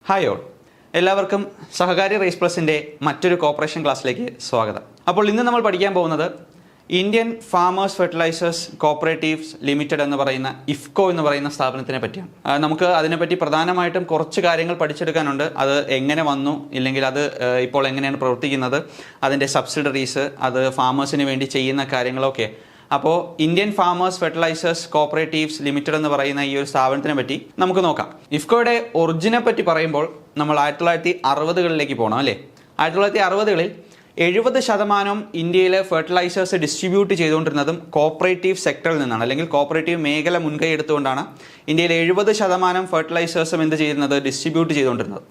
Hi all, എല്ലാവർക്കും സഹകാരി raise പ്ലസിൻ്റെ മറ്റൊരു corporation ക്ലാസ്സിലേക്ക് സ്വാഗതം. അപ്പോൾ ഇന്ന് നമ്മൾ പഠിക്കാൻ പോകുന്നത് Indian farmers fertilisers cooperatives limited എന്ന് പറയുന്ന ഇഫ്കോ എന്ന് പറയുന്ന സ്ഥാപനത്തിനെ പറ്റിയാണ്. നമുക്ക് അതിനെപ്പറ്റി പ്രധാനമായിട്ടും കുറച്ച് കാര്യങ്ങൾ പഠിച്ചെടുക്കാനുണ്ട്. അത് എങ്ങനെ വന്നു, ഇല്ലെങ്കിൽ അത് ഇപ്പോൾ എങ്ങനെയാണ് പ്രവർത്തിക്കുന്നത്, അതിൻ്റെ സബ്സിഡറീസ്, അത് ഫാമേഴ്സിന് വേണ്ടി ചെയ്യുന്ന കാര്യങ്ങളൊക്കെ. അപ്പോൾ Indian farmers fertilisers cooperatives limited എന്ന് പറയുന്ന ഈ ഒരു സ്ഥാപനത്തിനെ പറ്റി നമുക്ക് നോക്കാം. ഇഫ്കോയുടെ ഒറിജിനെ പറ്റി പറയുമ്പോൾ നമ്മൾ 1960കളിലേക്ക് പോകണം അല്ലേ. 1960കളിൽ 70% ഇന്ത്യയിലെ ഫെർട്ടിലൈസേഴ്സ് ഡിസ്ട്രിബ്യൂട്ട് ചെയ്തുകൊണ്ടിരുന്നതും കോപ്പറേറ്റീവ് സെക്ടറിൽ നിന്നാണ്, അല്ലെങ്കിൽ കോപ്പറേറ്റീവ് മേഖല മുൻകൈ എടുത്തുകൊണ്ടാണ് ഇന്ത്യയിൽ 70% ഫെർട്ടിലൈസേഴ്സും എന്ത് ചെയ്യുന്നത്, ഡിസ്ട്രിബ്യൂട്ട് ചെയ്തുകൊണ്ടിരുന്നത്.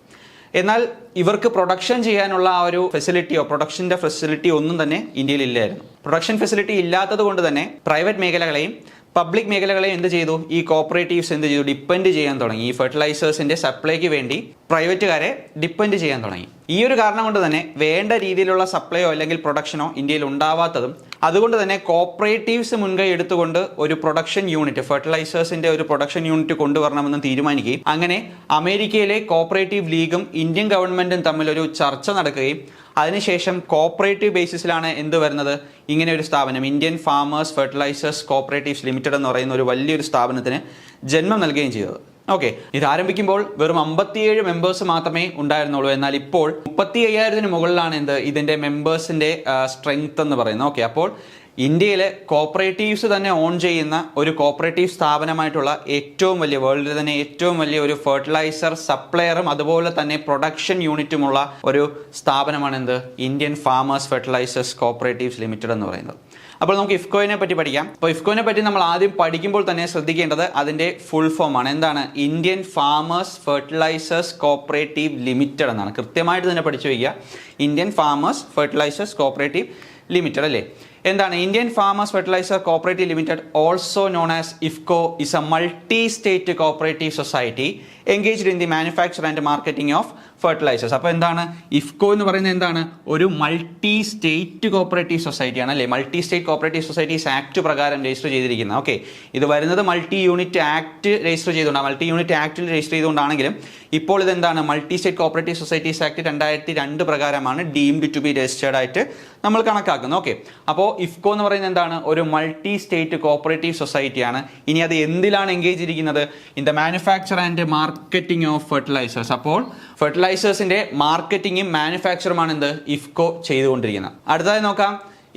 എന്നാൽ ഇവർക്ക് പ്രൊഡക്ഷൻ ചെയ്യാനുള്ള ആ ഒരു ഫെസിലിറ്റിയോ പ്രൊഡക്ഷൻ്റെ ഫെസിലിറ്റി ഒന്നും തന്നെ ഇന്ത്യയിൽ ഇല്ലായിരുന്നു. പ്രൊഡക്ഷൻ ഫെസിലിറ്റി ഇല്ലാത്തത് കൊണ്ട് തന്നെ പ്രൈവറ്റ് മേഖലകളെയും പബ്ലിക് മേഖലകളെയും എന്ത് ചെയ്തു, ഈ കോപ്പറേറ്റീവ്സ് എന്ത് ചെയ്തു, ഡിപ്പെൻഡ് ചെയ്യാൻ തുടങ്ങി. ഈ ഫെർട്ടിലൈസേഴ്സിൻ്റെ സപ്ലൈക്ക് വേണ്ടി പ്രൈവറ്റുകാരെ ഡിപ്പെൻഡ് ചെയ്യാൻ തുടങ്ങി. ഈ ഒരു കാരണം കൊണ്ട് തന്നെ വേണ്ട രീതിയിലുള്ള സപ്ലൈയോ അല്ലെങ്കിൽ പ്രൊഡക്ഷനോ ഇന്ത്യയിൽ ഉണ്ടാവാത്തതും, അതുകൊണ്ട് തന്നെ കോപ്പറേറ്റീവ്സ് മുൻകൈ എടുത്തുകൊണ്ട് ഒരു പ്രൊഡക്ഷൻ യൂണിറ്റ്, ഫെർട്ടിലൈസേഴ്സിന്റെ ഒരു പ്രൊഡക്ഷൻ യൂണിറ്റ് കൊണ്ടുവരണമെന്ന് തീരുമാനിക്കുകയും അങ്ങനെ അമേരിക്കയിലെ കോപ്പറേറ്റീവ് ലീഗും ഇന്ത്യൻ ഗവൺമെന്റും തമ്മിൽ ഒരു ചർച്ച നടക്കുകയും അതിനുശേഷം കോപ്പറേറ്റീവ് ബേസിസിലാണ് എന്ത് വരുന്നത്, ഇങ്ങനെ ഒരു സ്ഥാപനം Indian farmers fertilisers cooperatives limited എന്ന് പറയുന്ന ഒരു വലിയൊരു സ്ഥാപനത്തിന് ജന്മം നൽകുകയും ചെയ്തത്. ഓക്കെ, ഇത് ആരംഭിക്കുമ്പോൾ വെറും 57 മെമ്പേഴ്സ് മാത്രമേ ഉണ്ടായിരുന്നുള്ളൂ. എന്നാൽ ഇപ്പോൾ 35,000 മുകളിലാണ് ഇതിന്റെ മെമ്പേഴ്സിന്റെ സ്ട്രെങ്ത് എന്ന് പറയുന്നത്. ഓക്കെ, അപ്പോൾ ഇന്ത്യയിലെ കോപ്പറേറ്റീവ്സ് തന്നെ ഓൺ ചെയ്യുന്ന ഒരു കോപ്പറേറ്റീവ് സ്ഥാപനമായിട്ടുള്ള ഏറ്റവും വലിയ, വേൾഡിൽ തന്നെ ഏറ്റവും വലിയ ഒരു ഫെർട്ടിലൈസർ സപ്ലയറും അതുപോലെ തന്നെ പ്രൊഡക്ഷൻ യൂണിറ്റുമുള്ള ഒരു സ്ഥാപനമാണ് Indian farmers fertilisers cooperatives limited എന്ന് പറയുന്നത്. അപ്പോൾ നമുക്ക് ഇഫ്കോയിനെ പറ്റി പഠിക്കാം. അപ്പോൾ ഇഫ്കോയിനെ പറ്റി നമ്മൾ ആദ്യം പഠിക്കുമ്പോൾ തന്നെ ശ്രദ്ധിക്കേണ്ടത് അതിന്റെ ഫുൾ ഫോം ആണ്. എന്താണ്? Indian farmers fertilisers cooperative limited എന്നാണ്. കൃത്യമായിട്ട് തന്നെ പഠിച്ചു വയ്ക്കുക. Indian farmers fertilisers cooperative limited അല്ലേ. എന്താണ് Indian farmers fertiliser cooperative limited, also known as IFFCO, is a multi state cooperative society engaged in the manufacture and marketing of fertilisers. അപ്പോൾ എന്താണ് ഇഫ്കോ എന്ന് പറയുന്നത്? എന്താണ്? ഒരു മൾട്ടി സ്റ്റേറ്റ് കോപ്പറേറ്റീവ് സൊസൈറ്റിയാണ് അല്ലേ. Multi state cooperative societies act പ്രകാരം രജിസ്റ്റർ ചെയ്തിരിക്കുന്നത്. Okay, ഇത് വരുന്നത് മൾട്ടി യൂണിറ്റ് ആക്ട് രജിസ്റ്റർ ചെയ്തുകൊണ്ടാണ്. മൾട്ടി യൂണിറ്റ് ആക്ടിൽ രജിസ്റ്റർ ചെയ്തുകൊണ്ടാണെങ്കിലും ഇപ്പോൾ ഇതെന്താണ്, multi state cooperative societies act 2002 പ്രകാരമാണ് ഡീംഡ് ടു ബി രജിസ്റ്റേർഡ് ആയിട്ട് നമ്മൾ കണക്കാക്കുന്നത്. ഓക്കെ, അപ്പോൾ ഇഫ്കോ എന്ന് പറയുന്നത് എന്താണ്? ഒരു മൾട്ടി സ്റ്റേറ്റ് കോപ്പറേറ്റീവ് സൊസൈറ്റിയാണ്. ഇനി അത് എന്തിലാണ് എൻഗേജ് ഇരിക്കുന്നത്? In the manufacture and marketing of fertilisers. അപ്പോൾ ഫെർട്ടിലൈസേഴ്സിന്റെ മാർക്കറ്റിംഗും മാനുഫാക്ചറുമാണ് ഇഫ്കോ ചെയ്തുകൊണ്ടിരിക്കുന്നത്. അടുത്തതായി നോക്കാം.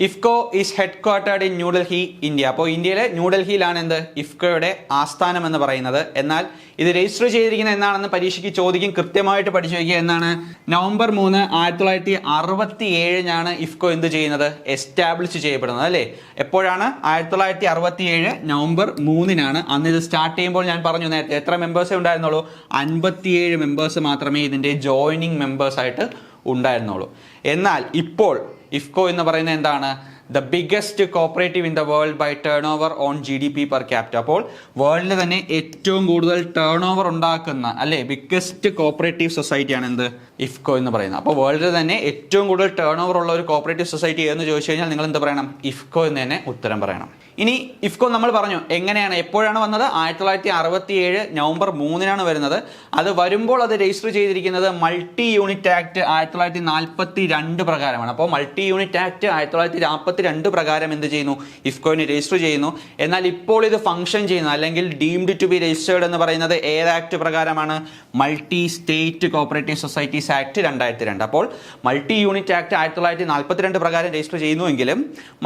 IFFCO is headquartered in New Delhi, India. അപ്പോൾ ഇന്ത്യയിലെ ന്യൂഡൽഹിയിലാണ് ഇഫ്കോയുടെ ആസ്ഥാനം എന്ന് പറയുന്നത്. എന്നാൽ ഇത് രജിസ്റ്റർ ചെയ്തിരിക്കുന്നത് എന്നാണെന്ന് പരീക്ഷയ്ക്ക് ചോദിക്കും. കൃത്യമായിട്ട് പഠിച്ചു വയ്ക്കുക. എന്നാണ്? നവംബർ 3, 1967 ഇഫ്കോ എന്ത് ചെയ്യുന്നത്, എസ്റ്റാബ്ലിഷ് ചെയ്യപ്പെടുന്നത് അല്ലേ. എപ്പോഴാണ്? 1967 നവംബർ 3 അന്ന് ഇത് സ്റ്റാർട്ട് ചെയ്യുമ്പോൾ ഞാൻ പറഞ്ഞു നേരത്തെ എത്ര മെമ്പേഴ്സേ ഉണ്ടായിരുന്നുള്ളൂ, 57 മെമ്പേഴ്സ് മാത്രമേ ഇതിന്റെ ജോയിനിങ് മെമ്പേഴ്സ് ആയിട്ട് ഉണ്ടായിരുന്നുള്ളൂ. എന്നാൽ ഇപ്പോൾ ഇഫ്കോ എന്ന് പറയുന്നത് എന്താണ്? The biggest cooperative in the world by turnover on GDP per capita. അപ്പോൾ വേൾഡിൽ തന്നെ ഏറ്റവും കൂടുതൽ ടേൺ ഓവർ ഉണ്ടാക്കുന്ന അല്ലെ ബിഗ്ഗസ്റ്റ് കോപ്പറേറ്റീവ് സൊസൈറ്റിയാണ് ഇഫ്കോ എന്ന് പറയുന്നത്. അപ്പോൾ വേൾഡിൽ തന്നെ ഏറ്റവും കൂടുതൽ ടേൺ ഓവർ ഉള്ള ഒരു കോപ്പറേറ്റീവ് സൊസൈറ്റി എന്ന് ചോദിച്ചു കഴിഞ്ഞാൽ നിങ്ങൾ എന്ത് പറയണം? ഇഫ്കോ എന്ന് തന്നെ ഉത്തരം പറയണം. ഇനി ഇഫ്കോ നമ്മൾ പറഞ്ഞു എങ്ങനെയാണ്, എപ്പോഴാണ് വന്നത്? 1967 നവംബർ 3 വരുന്നത്. അത് വരുമ്പോൾ അത് രജിസ്റ്റർ ചെയ്തിരിക്കുന്നത് മൾട്ടി യൂണിറ്റ് ആക്ട് 1942 പ്രകാരമാണ്. അപ്പോൾ മൾട്ടി യൂണിറ്റ് ആക്ട് 1942 പ്രകാരം എന്ത് ചെയ്യുന്നു, ഇഫ്കോയിനെ രജിസ്റ്റർ ചെയ്യുന്നു. എന്നാൽ ഇപ്പോൾ ഇത് ഫംഗ്ഷൻ ചെയ്യുന്നു അല്ലെങ്കിൽ ഡീംഡ് ടു ബി രജിസ്റ്റേർഡ് എന്ന് പറയുന്നത് ഏത് ആക്ട് പ്രകാരമാണ്? Multi state cooperative societies act 2002. അപ്പോൾ മൾട്ടി യൂണിറ്റ് ആക്ട് 1942 പ്രകാരം രജിസ്റ്റർ ചെയ്യുന്നുവെങ്കിലും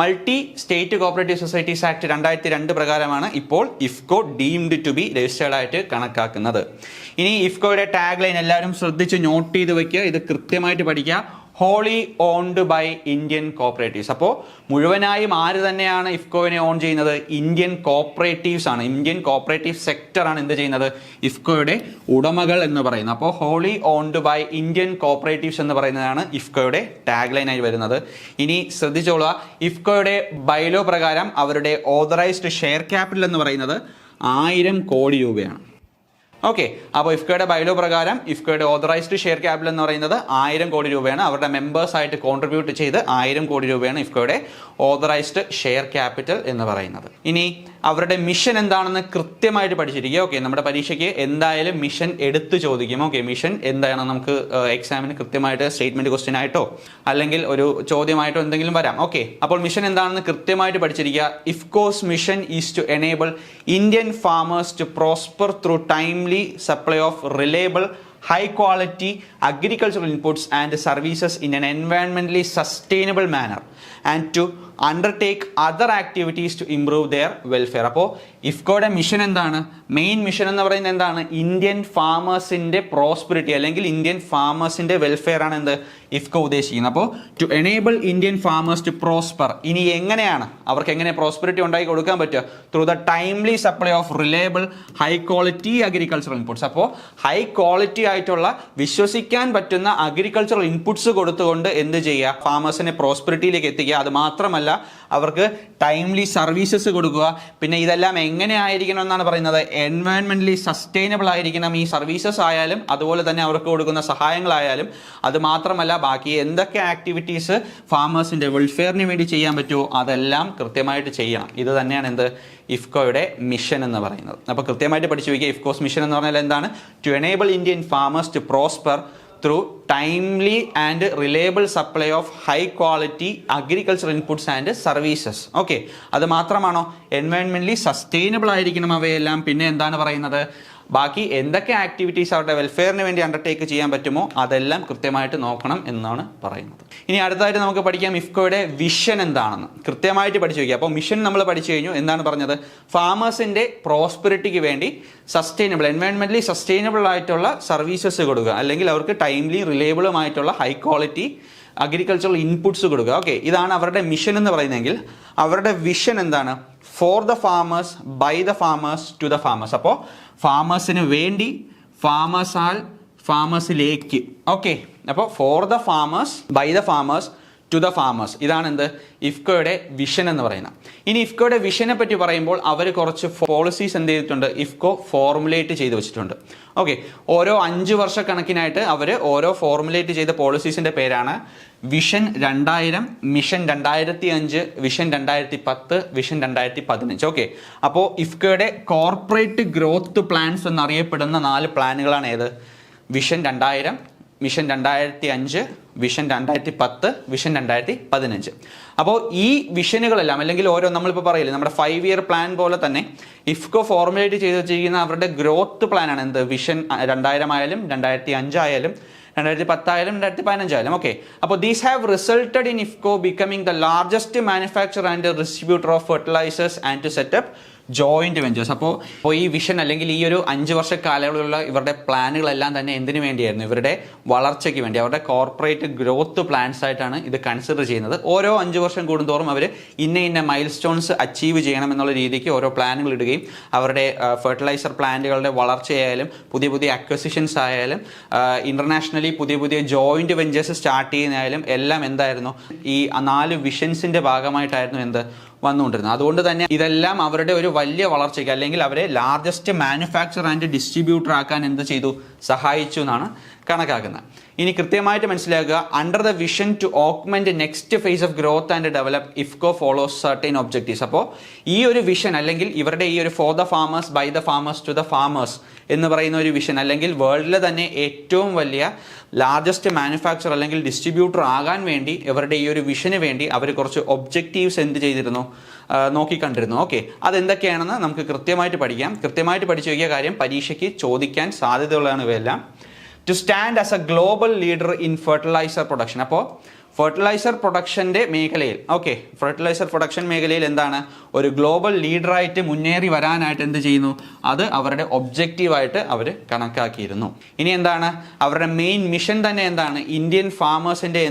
മൾട്ടി സ്റ്റേറ്റ് കോപ്പറേറ്റീവ് സൊസൈറ്റീസ് ആക്ട് 2002 പ്രകാരമാണ് ഇപ്പോൾ IFFCO deemed to be registered ആയിട്ട് കണക്കാക്കുന്നത്. ഇനി ഇഫ്കോയുടെ ടാഗ് ലൈൻ എല്ലാവരും ശ്രദ്ധിച്ച് നോട്ട് ചെയ്ത് വെക്കുക. ഇത് കൃത്യമായിട്ട് പഠിക്കുക. Wholly owned by Indian cooperatives. അപ്പോൾ മുഴുവനായും ആര് തന്നെയാണ് ഇഫ്കോവിനെ ഓൺ ചെയ്യുന്നത്? ഇന്ത്യൻ കോപ്പറേറ്റീവ്സ് ആണ്. ഇന്ത്യൻ കോപ്പറേറ്റീവ് സെക്ടർ ആണ് എന്ത് ചെയ്യുന്നത്, ഇഫ്കോയുടെ ഉടമകൾ എന്ന് പറയുന്നത്. അപ്പോൾ wholly owned by Indian cooperatives എന്ന് പറയുന്നതാണ് ഇഫ്കോയുടെ ടാഗ് ലൈൻ ആയി വരുന്നത്. ഇനി ശ്രദ്ധിച്ചോളുക, ഇഫ്കോയുടെ ബൈലോ പ്രകാരം അവരുടെ ഓതറൈസ്ഡ് ഷെയർ ക്യാപിറ്റൽ എന്ന് പറയുന്നത് 1000 കോടി രൂപയാണ്. ഓക്കെ, അപ്പോൾ ഇഫ്കോയുടെ ബൈലോ പ്രകാരം ഇഫ്കോയുടെ ഓതറൈസ്ഡ് ഷെയർ ക്യാപിറ്റൽ എന്ന് പറയുന്നത് 1000 കോടി രൂപയാണ്. അവരുടെ മെമ്പേഴ്സ് ആയിട്ട് കോൺട്രിബ്യൂട്ട് ചെയ്ത് 1000 കോടി രൂപയാണ് ഇഫ്കോയുടെ ഓതറൈസ്ഡ് ഷെയർ ക്യാപിറ്റൽ എന്ന് പറയുന്നത്. ഇനി അവരുടെ മിഷൻ എന്താണെന്ന് കൃത്യമായിട്ട് പഠിച്ചിരിക്കുക. ഓക്കെ, നമ്മുടെ പരീക്ഷയ്ക്ക് എന്തായാലും മിഷൻ എടുത്ത് ചോദിക്കും. ഓക്കെ, മിഷൻ എന്താണ് നമുക്ക് എക്സാമിന് കൃത്യമായിട്ട് സ്റ്റേറ്റ്മെന്റ് ക്വസ്റ്റ്യൻ ആയിട്ടോ അല്ലെങ്കിൽ ഒരു ചോദ്യമായിട്ടോ എന്തെങ്കിലും വരാം. ഓക്കെ, അപ്പോൾ മിഷൻ എന്താണെന്ന് കൃത്യമായിട്ട് പഠിച്ചിരിക്കുക. IFFCO's mission is to enable Indian farmers to prosper through timely supply of reliable high quality agricultural inputs and services in an environmentally sustainable manner and to undertake other activities to improve their welfare. അപ്പോൾ ഇഫ്കോയുടെ mission എന്താണ്? Main mission എന്ന് പറയുന്നത് എന്താണ്? Indian ഫാമേഴ്സിന്റെ prosperity അല്ലെങ്കിൽ Indian ഫാമേഴ്സിന്റെ welfare ആണ് എന്ത് ഇഫ്കോ ഉദ്ദേശിക്കുന്നത്. അപ്പോൾ to enable Indian farmers to prosper. ഇനി എങ്ങനെയാണ് അവർക്ക് എങ്ങനെ പ്രോസ്പെരിറ്റി ഉണ്ടാക്കി കൊടുക്കാൻ പറ്റുക? Through the timely supply of reliable high quality agricultural inputs. അപ്പോൾ ഹൈ ക്വാളിറ്റി ആയിട്ടുള്ള വിശ്വസിക്കാൻ പറ്റുന്ന അഗ്രികൾച്ചറൽ ഇൻപുട്സ് കൊടുത്തുകൊണ്ട് എന്ത് ചെയ്യുക? ഫാമേഴ്സിനെ പ്രോസ്പെരിറ്റിയിലേക്ക് എത്തിക്കുക. അത് മാത്രമല്ല അവർക്ക് ടൈംലി സർവീസസ് കൊടുക്കുക. പിന്നെ ഇതെല്ലാം എങ്ങനെ ആയിരിക്കണം എന്നാണ് പറയുന്നത്? എൻവയൺമെന്റലി സസ്റ്റൈനബിൾ ആയിരിക്കണം ഈ സർവീസസ് ആയാലും അതുപോലെ തന്നെ അവർക്ക് കൊടുക്കുന്ന സഹായങ്ങളായാലും. അത് മാത്രമല്ല ബാക്കി എന്തൊക്കെ ആക്ടിവിറ്റീസ് ഫാമേഴ്സിന്റെ വെൽഫെയറിന് വേണ്ടി ചെയ്യാൻ പറ്റുമോ അതെല്ലാം കൃത്യമായിട്ട് ചെയ്യണം. ഇത് തന്നെയാണ് എന്ത് ഇഫ്കോയുടെ മിഷൻ എന്ന് പറയുന്നത്. അപ്പോൾ കൃത്യമായിട്ട് പഠിച്ചു വയ്ക്കുക. ഇഫ്കോസ് മിഷൻ എന്ന് പറഞ്ഞാൽ എന്താണ്? To enable Indian farmers to prosper through timely and reliable supply of high quality agricultural inputs and services. Okay, അത് മാത്രമാണോ? എൻവയൺമെന്റലി സസ്റ്റൈനബിൾ ആയിരിക്കണം അവയെല്ലാം. പിന്നെ എന്താണ് പറയുന്നത്? ബാക്കി എന്തൊക്കെ ആക്ടിവിറ്റീസ് അവരുടെ വെൽഫെയറിന് വേണ്ടി അണ്ടർടേക്ക് ചെയ്യാൻ പറ്റുമോ അതെല്ലാം കൃത്യമായിട്ട് നോക്കണം എന്നാണ് പറയുന്നത്. ഇനി അടുത്തതായിട്ട് നമുക്ക് പഠിക്കാം ഇഫ്കോയുടെ വിഷൻ എന്താണെന്ന്. കൃത്യമായിട്ട് പഠിച്ചു വയ്ക്കുക. അപ്പോൾ മിഷൻ നമ്മൾ പഠിച്ചു കഴിഞ്ഞു. എന്താണ് പറഞ്ഞത്? ഫാമേഴ്സിന്റെ പ്രോസ്പെരിറ്റിക്ക് വേണ്ടി സസ്റ്റൈനബിൾ എൻവയൺമെന്റലി സസ്റ്റൈനബിൾ ആയിട്ടുള്ള സർവീസസ് കൊടുക്കുക അല്ലെങ്കിൽ അവർക്ക് ടൈംലി റിലയബിളുമായിട്ടുള്ള ഹൈ ക്വാളിറ്റി അഗ്രികൾച്ചറൽ ഇൻപുട്സ് കൊടുക്കുക. ഓക്കെ, ഇതാണ് അവരുടെ മിഷൻ എന്ന് പറയുന്നതെങ്കിൽ അവരുടെ വിഷൻ എന്താണ്? For the farmers, by the farmers, to the farmers. അപ്പോൾ ഫാമേഴ്സിന് വേണ്ടി, ഫാമേഴ്സാൽ, ഫാമേഴ്സിലേക്ക്. ഓക്കെ, അപ്പോൾ for the farmers, by the farmers, to the farmers. ഇതാണ് എന്ത് ഇഫ്കോയുടെ വിഷൻ എന്ന് പറയുന്നത്. ഇനി ഇഫ്കോയുടെ വിഷനെ പറ്റി പറയുമ്പോൾ അവർ കുറച്ച് പോളിസീസ് എന്ത് ചെയ്തിട്ടുണ്ട്? ഇഫ്കോ ഫോർമുലേറ്റ് ചെയ്ത് വെച്ചിട്ടുണ്ട്. ഓക്കെ, ഓരോ 5 വർഷക്കണക്കിനായിട്ട് അവർ ഓരോ ഫോർമുലേറ്റ് ചെയ്ത പോളിസീസിന്റെ പേരാണ് vision 2000, mission 2005, vision 2010, vision 2015. Okay, അപ്പോൾ ഇഫ്കോയുടെ കോർപ്പറേറ്റ് ഗ്രോത്ത് പ്ലാൻസ് എന്നറിയപ്പെടുന്ന 4 പ്ലാനുകളാണ് ഏത്? Vision 2000, mission 2005, vision 2010, vision 2015. അപ്പോൾ ഈ വിഷനുകളെല്ലാം അല്ലെങ്കിൽ ഓരോ നമ്മളിപ്പോൾ പറയില്ലേ നമ്മുടെ 5 ഇയർ പ്ലാൻ പോലെ തന്നെ ഇഫ്കോ ഫോർമുലേറ്റ് ചെയ്ത് വെച്ചിരിക്കുന്ന അവരുടെ ഗ്രോത്ത് പ്ലാനാണ് എന്ത്? വിഷൻ 2000 ആയാലും 2005 ആയാലും 2010 ആയാലും 2015 ആയാലും. ഓക്കെ, അപ്പോൾ these have resulted in IFFCO becoming the largest manufacture and distributor of fertilisers and to set up joint ventures. അപ്പോൾ ഈ വിഷൻ അല്ലെങ്കിൽ ഈ ഒരു 5 വർഷ കാലയളവിലുള്ള ഇവരുടെ പ്ലാനുകളെല്ലാം തന്നെ എന്തിനു വേണ്ടിയായിരുന്നു? ഇവരുടെ വളർച്ചയ്ക്ക് വേണ്ടി, അവരുടെ കോർപ്പറേറ്റ് ഗ്രോത്ത് പ്ലാൻസ് ആയിട്ടാണ് ഇത് കൺസിഡർ ചെയ്യുന്നത്. ഓരോ 5 വർഷം കൂടുന്തോറും അവർ ഇന്ന മൈൽ സ്റ്റോൺസ് അച്ചീവ് ചെയ്യണം എന്നുള്ള രീതിക്ക് ഓരോ പ്ലാനുകൾ ഇടുകയും അവരുടെ ഫെർട്ടിലൈസർ പ്ലാന്റുകളുടെ വളർച്ചയായാലും പുതിയ അക്വസിഷൻസ് ആയാലും ഇന്റർനാഷണലി പുതിയ ജോയിന്റ് വെഞ്ചേഴ്സ് സ്റ്റാർട്ട് ചെയ്യുന്നതായാലും എല്ലാം എന്തായിരുന്നു? ഈ 4 വിഷൻസിന്റെ ഭാഗമായിട്ടായിരുന്നു എന്ത് വന്നുകൊണ്ടിരുന്നത്. അതുകൊണ്ട് തന്നെ ഇതെല്ലാം അവരുടെ ഒരു വലിയ വളർച്ചയ്ക്ക് അല്ലെങ്കിൽ അവരെ ലാർജസ്റ്റ് മാനുഫാക്ചർ ആൻഡ് ഡിസ്ട്രിബ്യൂട്ടർ ആക്കാൻ എന്ത് ചെയ്തു? സഹായിച്ചു എന്നാണ് കണക്കാക്കുന്നത്. ഇനി കൃത്യമായിട്ട് മനസ്സിലാക്കുക, under the vision to augment next phase of growth and develop IFFCO follows certain objectives. അപ്പോൾ ഈ ഒരു വിഷൻ അല്ലെങ്കിൽ ഇവരുടെ ഈ ഒരു for the farmers, by the farmers, to the farmers എന്ന് പറയുന്ന ഒരു വിഷൻ അല്ലെങ്കിൽ വേൾഡിലെ തന്നെ ഏറ്റവും വലിയ ലാർജസ്റ്റ് മാനുഫാക്ചർ അല്ലെങ്കിൽ ഡിസ്ട്രിബ്യൂട്ടർ ആകാൻ വേണ്ടി ഇവരുടെ ഈ ഒരു വിഷന് വേണ്ടി അവർ കുറച്ച് ഒബ്ജക്റ്റീവ്സ് എന്ത് ചെയ്തിരുന്നു? നോക്കിക്കണ്ടിരുന്നു. ഓക്കെ, അതെന്തൊക്കെയാണെന്ന് നമുക്ക് കൃത്യമായിട്ട് പഠിക്കാം. കൃത്യമായിട്ട് പഠിച്ചു വയ്ക്കിയ കാര്യം പരീക്ഷയ്ക്ക് ചോദിക്കാൻ സാധ്യതയുള്ളതാണ് ഇവയെല്ലാം. To stand as a global leader in fertiliser production. അപ്പോൾ ഫെർട്ടിലൈസർ പ്രൊഡക്ഷൻ്റെ മേഖലയിൽ ഫെർട്ടിലൈസർ പ്രൊഡക്ഷൻ മേഖലയിൽ എന്താണ്? ഒരു ഗ്ലോബൽ ലീഡറായിട്ട് മുന്നേറി വരാനായിട്ട് എന്ത് ചെയ്യുന്നു? അത് അവരുടെ ഒബ്ജക്റ്റീവായിട്ട് അവർ കണക്കാക്കിയിരുന്നു. ഇനി എന്താണ് അവരുടെ മെയിൻ മിഷൻ തന്നെ? എന്താണ്? ഇന്ത്യൻ ഫാമേഴ്സിൻ്റെ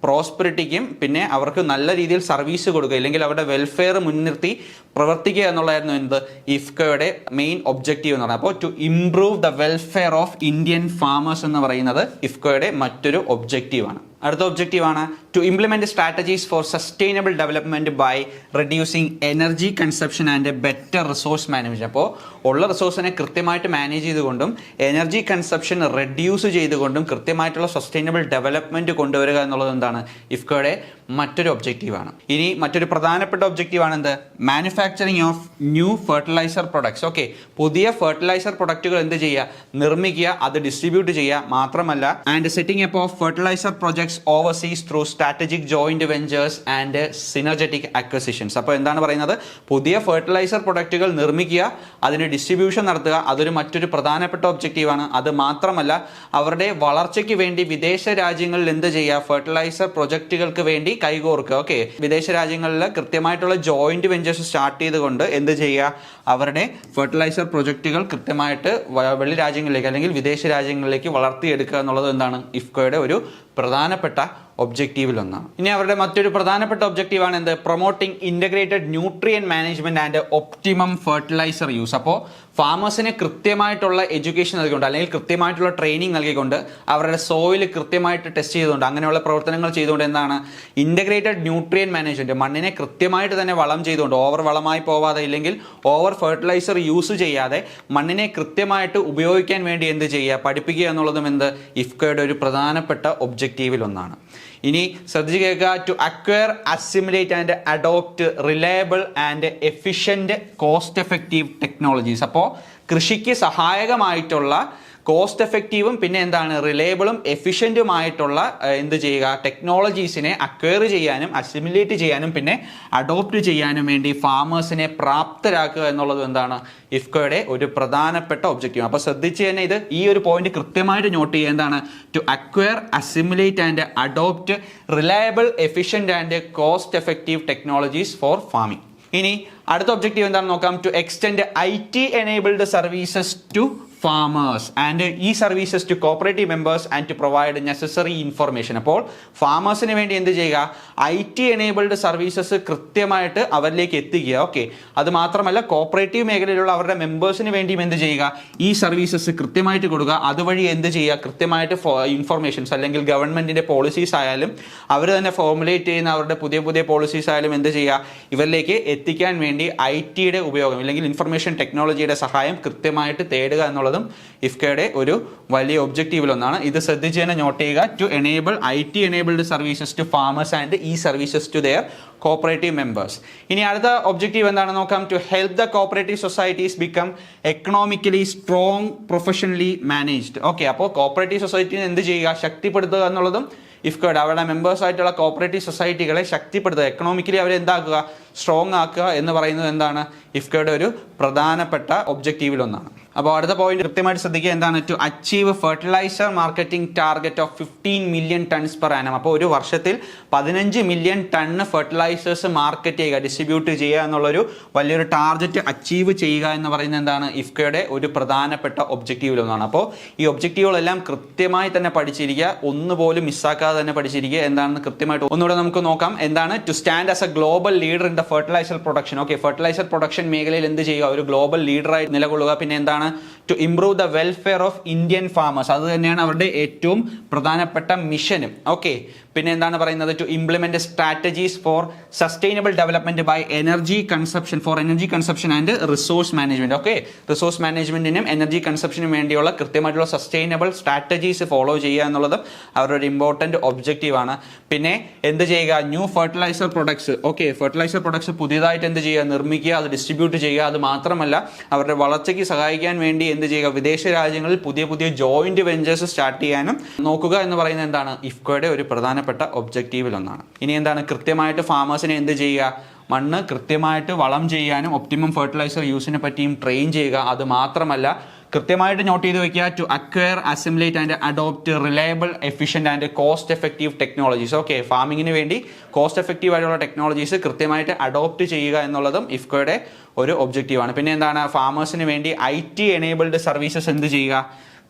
പ്രോസ്പെരിറ്റിക്കും പിന്നെ അവർക്ക് നല്ല രീതിയിൽ സർവീസ് കൊടുക്കുക അല്ലെങ്കിൽ അവരുടെ വെൽഫെയർ മുൻനിർത്തി പ്രവർത്തിക്കുക എന്നുള്ളതായിരുന്നു ഇഫ്കോയുടെ മെയിൻ ഒബ്ജക്റ്റീവ് എന്ന് പറയുന്നത്. അപ്പോൾ to improve the welfare of Indian farmers എന്ന് പറയുന്നത് ഇഫ്കോയുടെ മറ്റൊരു ഒബ്ജക്റ്റീവാണ്. അടുത്ത ഒബ്ജക്റ്റീവാണ് to implement strategies for sustainable development by reducing energy consumption and better resource management. അപ്പോൾ ഉള്ള റിസോഴ്സിനെ കൃത്യമായിട്ട് മാനേജ് ചെയ്തുകൊണ്ടും എനർജി കൺസപ്ഷൻ റെഡ്യൂസ് ചെയ്തുകൊണ്ടും കൃത്യമായിട്ടുള്ള സസ്റ്റൈനബിൾ ഡെവലപ്മെന്റ് കൊണ്ടുവരിക എന്നുള്ളത് എന്താണ് ഇഫ്കോയുടെ മറ്റൊരു ഒബ്ജക്റ്റീവാണ്. ഇനി മറ്റൊരു പ്രധാനപ്പെട്ട ഒബ്ജക്റ്റീവാണ് എന്ത്? Manufacturing of new fertiliser products. Okay, പുതിയ ഫെർട്ടിലൈസർ പ്രൊഡക്റ്റുകൾ എന്ത് ചെയ്യുക? നിർമ്മിക്കുക, അത് ഡിസ്ട്രിബ്യൂട്ട് ചെയ്യുക. മാത്രമല്ല and setting up of fertiliser projects overseas through strategic joint ventures and synergetic acquisitions. അപ്പോൾ എന്താണ് പറയുന്നത്? പുതിയ ഫെർട്ടിലൈസർ പ്രൊഡക്റ്റുകൾ നിർമ്മിക്കുക, അതിന് ഡിസ്ട്രിബ്യൂഷൻ നടത്തുക, അതൊരു മറ്റൊരു പ്രധാനപ്പെട്ട ഒബ്ജക്റ്റീവാണ്. അത് മാത്രമല്ല അവരുടെ വളർച്ചയ്ക്ക് വേണ്ടി വിദേശ രാജ്യങ്ങളിൽ എന്ത് ചെയ്യുക? ഫെർട്ടിലൈസർ പ്രൊജക്റ്റുകൾക്ക് വേണ്ടി കൈകോർക്കുക. ഓക്കെ, വിദേശ രാജ്യങ്ങളിൽ കൃത്യമായിട്ടുള്ള ജോയിന്റ് വെഞ്ചേഴ്സ് സ്റ്റാർട്ട് ചെയ്തുകൊണ്ട് എന്ത് ചെയ്യുക? അവരുടെ ഫെർട്ടിലൈസർ പ്രൊജക്റ്റുകൾ കൃത്യമായിട്ട് വെളി രാജ്യങ്ങളിലേക്ക് അല്ലെങ്കിൽ വിദേശ രാജ്യങ്ങളിലേക്ക് വളർത്തിയെടുക്കുക എന്നുള്ളത് എന്താണ് ഇഫ്കോയുടെ ഒരു പ്രധാനപ്പെട്ട ഒബ്ജക്റ്റീവിൽ ഒന്നാണ്. ഇനി അവരുടെ മറ്റൊരു പ്രധാനപ്പെട്ട ഒബ്ജക്റ്റീവാണ് എന്ത്? Promoting integrated nutrient management and optimum fertiliser use. അപ്പോൾ ഫാമേഴ്സിന് കൃത്യമായിട്ടുള്ള എഡ്യൂക്കേഷൻ നൽകിക്കൊണ്ട് അല്ലെങ്കിൽ കൃത്യമായിട്ടുള്ള ട്രെയിനിങ് നൽകിക്കൊണ്ട് അവരുടെ സോയിൽ കൃത്യമായിട്ട് ടെസ്റ്റ് ചെയ്തുകൊണ്ട് അങ്ങനെയുള്ള പ്രവർത്തനങ്ങൾ ചെയ്തുകൊണ്ട് എന്താണ് ഇന്റഗ്രേറ്റഡ് ന്യൂട്രിയൻ മാനേജ്മെന്റ്, മണ്ണിനെ കൃത്യമായിട്ട് തന്നെ വളം ചെയ്തുകൊണ്ട് ഓവർ വളമായി പോവാതെ ഇല്ലെങ്കിൽ ഓവർ ഫെർട്ടിലൈസർ യൂസ് ചെയ്യാതെ മണ്ണിനെ കൃത്യമായിട്ട് ഉപയോഗിക്കാൻ വേണ്ടി എന്ത് ചെയ്യുക? പഠിപ്പിക്കുക എന്നുള്ളതും എന്ത് ഇഫ്കോയുടെ ഒരു പ്രധാനപ്പെട്ട ഒബ്ജക്റ്റീവിൽ ഒന്നാണ്. ഇനി ശ്രദ്ധിച്ച് കേൾക്കുക. To acquire, assimilate and adopt reliable and efficient cost effective technologies. അപ്പോൾ കൃഷിക്ക് സഹായകമായിട്ടുള്ള കോസ്റ്റ് എഫക്റ്റീവും പിന്നെ എന്താണ് റിലയബിളും എഫിഷ്യൻറ്റുമായിട്ടുള്ള എന്ത് ചെയ്യുക? ടെക്നോളജീസിനെ അക്വയർ ചെയ്യാനും അസിമുലേറ്റ് ചെയ്യാനും പിന്നെ അഡോപ്റ്റ് ചെയ്യാനും വേണ്ടി ഫാമേഴ്സിനെ പ്രാപ്തരാക്കുക എന്നുള്ളത് എന്താണ് ഇഫ്കോയുടെ ഒരു പ്രധാനപ്പെട്ട ഒബ്ജക്റ്റീവ്. അപ്പോൾ ശ്രദ്ധിച്ച് തന്നെ ഇത് ഈ ഒരു പോയിന്റ് കൃത്യമായിട്ട് നോട്ട് ചെയ്യുക. എന്താണ്? To acquire, assimilate and adopt reliable, efficient and cost effective technologies for farming. ഇനി അടുത്ത ഒബ്ജക്റ്റീവ് എന്താണെന്ന് നോക്കാം. To extend IT enabled services to farmers and e-services to cooperative members and to provide necessary information. അപ്പോൾ ഫാമേഴ്സിന് വേണ്ടി എന്ത് ചെയ്യുക? IT enabled services കൃത്യമായിട്ട് അവരിലേക്ക് എത്തിക്കുക. ഓക്കെ, അത് മാത്രമല്ല കോപ്പറേറ്റീവ് മേഖലയിലുള്ള അവരുടെ മെമ്പേഴ്സിന് വേണ്ടിയും എന്ത് ചെയ്യുക? ഈ സർവീസസ് കൃത്യമായിട്ട് കൊടുക്കുക. അതുവഴി എന്ത് ചെയ്യുക? കൃത്യമായിട്ട് ഇൻഫർമേഷൻസ് അല്ലെങ്കിൽ ഗവൺമെന്റിന്റെ പോളിസീസ് ആയാലും അവർ തന്നെ ഫോർമുലേറ്റ് ചെയ്യുന്ന അവരുടെ പുതിയ പുതിയ പോളിസീസ് ആയാലും എന്ത് ചെയ്യുക? ഇവരിലേക്ക് എത്തിക്കാൻ വേണ്ടി ITയുടെ ഉപയോഗം അല്ലെങ്കിൽ ഇൻഫർമേഷൻ ടെക്നോളജിയുടെ സഹായം കൃത്യമായിട്ട് തേടുക എന്നുള്ളത് ഇഫ്കോയുടെ ഒരു വലിയ ഒബ്ജക്റ്റീവിൽ ഒന്നാണ്. ഇത് ശ്രദ്ധിച്ച് തന്നെ നോട്ട് ചെയ്യുക. To enable IT enabled services to farmers and e services to their cooperative members. ഇനി അടുത്ത ഒബ്ജക്റ്റീവ് എന്താണെന്ന് നോക്കാം. To help the cooperative societies become economically strong, professionally managed. Okay, അപ്പോൾ കോപ്പറേറ്റീവ് സൊസൈറ്റിനെ എന്ത് ചെയ്യുക? ശക്തിപ്പെടുത്തുക എന്നുള്ളതും ഇഫ്കോയുടെ അവരുടെ മെമ്പേഴ്സ് ആയിട്ടുള്ള കോപ്പറേറ്റീവ് സൊസൈറ്റികളെ ശക്തിപ്പെടുത്തുക, എക്കണോമിക്കലി അവരെ എന്താക്കുക? സ്ട്രോങ് ആക്കുക എന്ന് പറയുന്നത് എന്താണ് ഇഫ്കോയുടെ ഒരു പ്രധാനപ്പെട്ട ഒബ്ജക്റ്റീവിൽ ഒന്നാണ്. അപ്പോൾ അടുത്ത പോയിന്റ് കൃത്യമായിട്ട് ശ്രദ്ധിക്കുക. എന്താണ്? To achieve fertiliser marketing target of 15 million tons per annum. അപ്പോൾ ഒരു വർഷത്തിൽ 15 മില്യൺ ടണ്ണ് ഫെർട്ടിലൈസേഴ്സ് മാർക്കറ്റ് ചെയ്യുക, ഡിസ്ട്രിബ്യൂട്ട് ചെയ്യുക എന്നുള്ളൊരു വലിയൊരു ടാർഗറ്റ് അച്ചീവ് ചെയ്യുക എന്ന് പറയുന്നത് എന്താണ് ഇഫ്കോയുടെ ഒരു പ്രധാനപ്പെട്ട ഒബ്ജക്റ്റീവിൽ ഒന്നാണ്. അപ്പോൾ ഈ ഒബ്ജക്റ്റീവുകളെല്ലാം കൃത്യമായി തന്നെ പഠിച്ചിരിക്കുക, ഒന്നുപോലും മിസ്സാക്കാതെ തന്നെ പഠിച്ചിരിക്കുക. എന്താണെന്ന് കൃത്യമായിട്ട് ഒന്നുകൂടെ നമുക്ക് നോക്കാം. എന്താണ്? To stand as a global leader in the fertiliser production. Okay, fertiliser production മേഖലയിൽ എന്ത് ചെയ്യുക? ഒരു ഗ്ലോബൽ ലീഡറായി നിലകൊള്ളുക. പിന്നെ എന്താണ്? To improve the welfare of Indian farmers. അത് തന്നെയാണ് അവരുടെ ഏറ്റവും പ്രധാനപ്പെട്ട മിഷനും. ഓക്കെ, പിന്നെ എന്താണ് പറയുന്നത്? To implement strategies for sustainable development by energy consumption and resource management. Okay, resource മാനേജ്മെന്റിനും എനർജി കൺസപ്ഷനും വേണ്ടിയുള്ള കൃത്യമായിട്ടുള്ള സസ്റ്റൈനബിൾ സ്ട്രാറ്റജീസ് ഫോളോ ചെയ്യുക എന്നുള്ളത് അവരുടെ ഒരു ഇമ്പോർട്ടന്റ് ഒബ്ജക്റ്റീവ് ആണ്. പിന്നെ എന്ത് ചെയ്യുക? New fertiliser products. Okay, fertiliser products പുതിയതായിട്ട് എന്ത് ചെയ്യുക? നിർമ്മിക്കുക, അത് ഡിസ്ട്രിബ്യൂട്ട് ചെയ്യുക. അത് മാത്രമല്ല അവരുടെ വളർച്ചയ്ക്ക് സഹായിക്കാൻ വേണ്ടി എന്ത് ചെയ്യുക? വിദേശ രാജ്യങ്ങളിൽ പുതിയ പുതിയ ജോയിന്റ് വെഞ്ചേഴ്സ് സ്റ്റാർട്ട് ചെയ്യാനും നോക്കുക എന്ന് പറയുന്നത് എന്താണ് ഇഫ്കോയുടെ ഒരു പ്രധാനപ്പെട്ട ഒബ്ജക്റ്റീവിൽ ഒന്നാണ്. ഇനി എന്താണ്? കൃത്യമായിട്ട് ഫാമേഴ്സിനെ എന്ത് ചെയ്യുക? മണ്ണ് കൃത്യമായിട്ട് വളം ചെയ്യാനും ഒപ്റ്റിമം ഫെർട്ടിലൈസർ യൂസിനെ പറ്റിയും ട്രെയിൻ ചെയ്യുക. അത് മാത്രമല്ല കൃത്യമായിട്ട് നോട്ട് ചെയ്ത് വെക്കുക. To acquire, assimilate and adopt reliable, efficient and cost effective technologies. Okay, ഫാമിങ്ങിന് വേണ്ടി കോസ്റ്റ് എഫക്റ്റീവ് ആയിട്ടുള്ള ടെക്നോളജീസ് കൃത്യമായിട്ട് അഡോപ്റ്റ് ചെയ്യുക എന്നുള്ളതും ഇഫ്കോയുടെ ഒരു ഒബ്ജക്റ്റീവാണ്. പിന്നെ എന്താണ്? ഫാമേഴ്സിന് വേണ്ടി IT എനേബിൾഡ് സർവീസസ് എന്ത് ചെയ്യുക?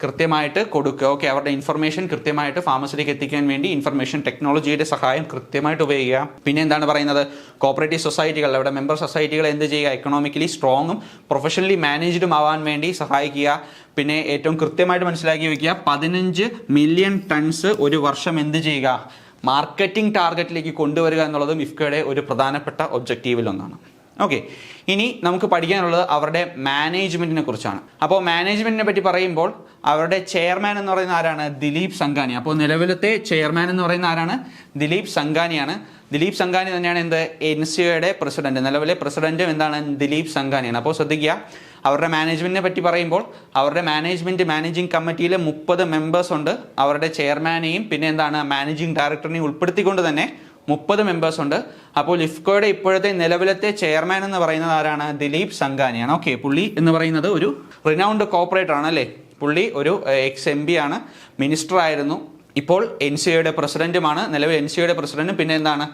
കൃത്യമായിട്ട് കൊടുക്കുക. ഓക്കെ, അവരുടെ ഇൻഫർമേഷൻ കൃത്യമായിട്ട് ഫാമേഴ്സിലേക്ക് എത്തിക്കാൻ വേണ്ടി ഇൻഫർമേഷൻ ടെക്നോളജിയുടെ സഹായം കൃത്യമായിട്ട് ഉപയോഗിക്കുക. പിന്നെ എന്താണ് പറയുന്നത്? കോപ്പറേറ്റീവ് സൊസൈറ്റികൾ, അവിടെ മെമ്പർ സൊസൈറ്റികൾ എന്ത് ചെയ്യുക? എക്കണോമിക്കലി സ്ട്രോങ്ങും പ്രൊഫഷണലി മാനേജ്ഡും ആവാൻ വേണ്ടി സഹായിക്കുക. പിന്നെ ഏറ്റവും കൃത്യമായിട്ട് മനസ്സിലാക്കി വയ്ക്കുക, 15 മില്യൺ ടൺസ് ഒരു വർഷം എന്ത് ചെയ്യുക? മാർക്കറ്റിംഗ് ടാർഗറ്റിലേക്ക് കൊണ്ടുവരിക എന്നുള്ളതും ഇഫ്കോയുടെ ഒരു പ്രധാനപ്പെട്ട ഒബ്ജക്റ്റീവിൽ ഒന്നാണ്. ഓക്കെ, ഇനി നമുക്ക് പഠിക്കാനുള്ളത് അവരുടെ മാനേജ്മെന്റിനെ കുറിച്ചാണ്. അപ്പോൾ മാനേജ്മെന്റിനെ പറ്റി പറയുമ്പോൾ അവരുടെ ചെയർമാൻ എന്ന് പറയുന്ന ആരാണ്? ദിലീപ് സംഘാനി. അപ്പോൾ നിലവിലത്തെ ചെയർമാൻ എന്ന് പറയുന്ന ആരാണ്? ദിലീപ് സംഘാനിയാണ്. ദിലീപ് സംഘാനി തന്നെയാണ് എന്ത് NCOയുടെ പ്രസിഡന്റ്. നിലവിലെ പ്രസിഡന്റും എന്താണ്? ദിലീപ് സംഘാനിയാണ്. അപ്പോൾ ശ്രദ്ധിക്കുക, അവരുടെ മാനേജ്മെന്റിനെ പറ്റി പറയുമ്പോൾ അവരുടെ മാനേജിംഗ് കമ്മിറ്റിയിൽ 30 മെമ്പേഴ്സ് ഉണ്ട്. അവരുടെ ചെയർമാനെയും പിന്നെ എന്താണ് മാനേജിംഗ് ഡയറക്ടറിനെയും ഉൾപ്പെടുത്തിക്കൊണ്ട് തന്നെ 30 മെമ്പേഴ്സ് ഉണ്ട്. അപ്പോൾ ഇഫ്കോയുടെ ഇപ്പോഴത്തെ നിലവിലത്തെ ചെയർമാൻ എന്ന് പറയുന്നത് ആരാണ്? ദിലീപ് സംഘാനിയാണ്. ഓക്കെ, പുള്ളി എന്ന് പറയുന്നത് ഒരു റിനൗണ്ട് കോർപ്പറേറ്റർ ആണ് അല്ലേ. പുള്ളി ഒരു MP ആണ്, മിനിസ്റ്റർ ആയിരുന്നു, ഇപ്പോൾ NCOയുടെ പ്രസിഡന്റുമാണ്. നിലവിൽ NCOയുടെ പ്രസിഡന്റും പിന്നെ എന്താണ്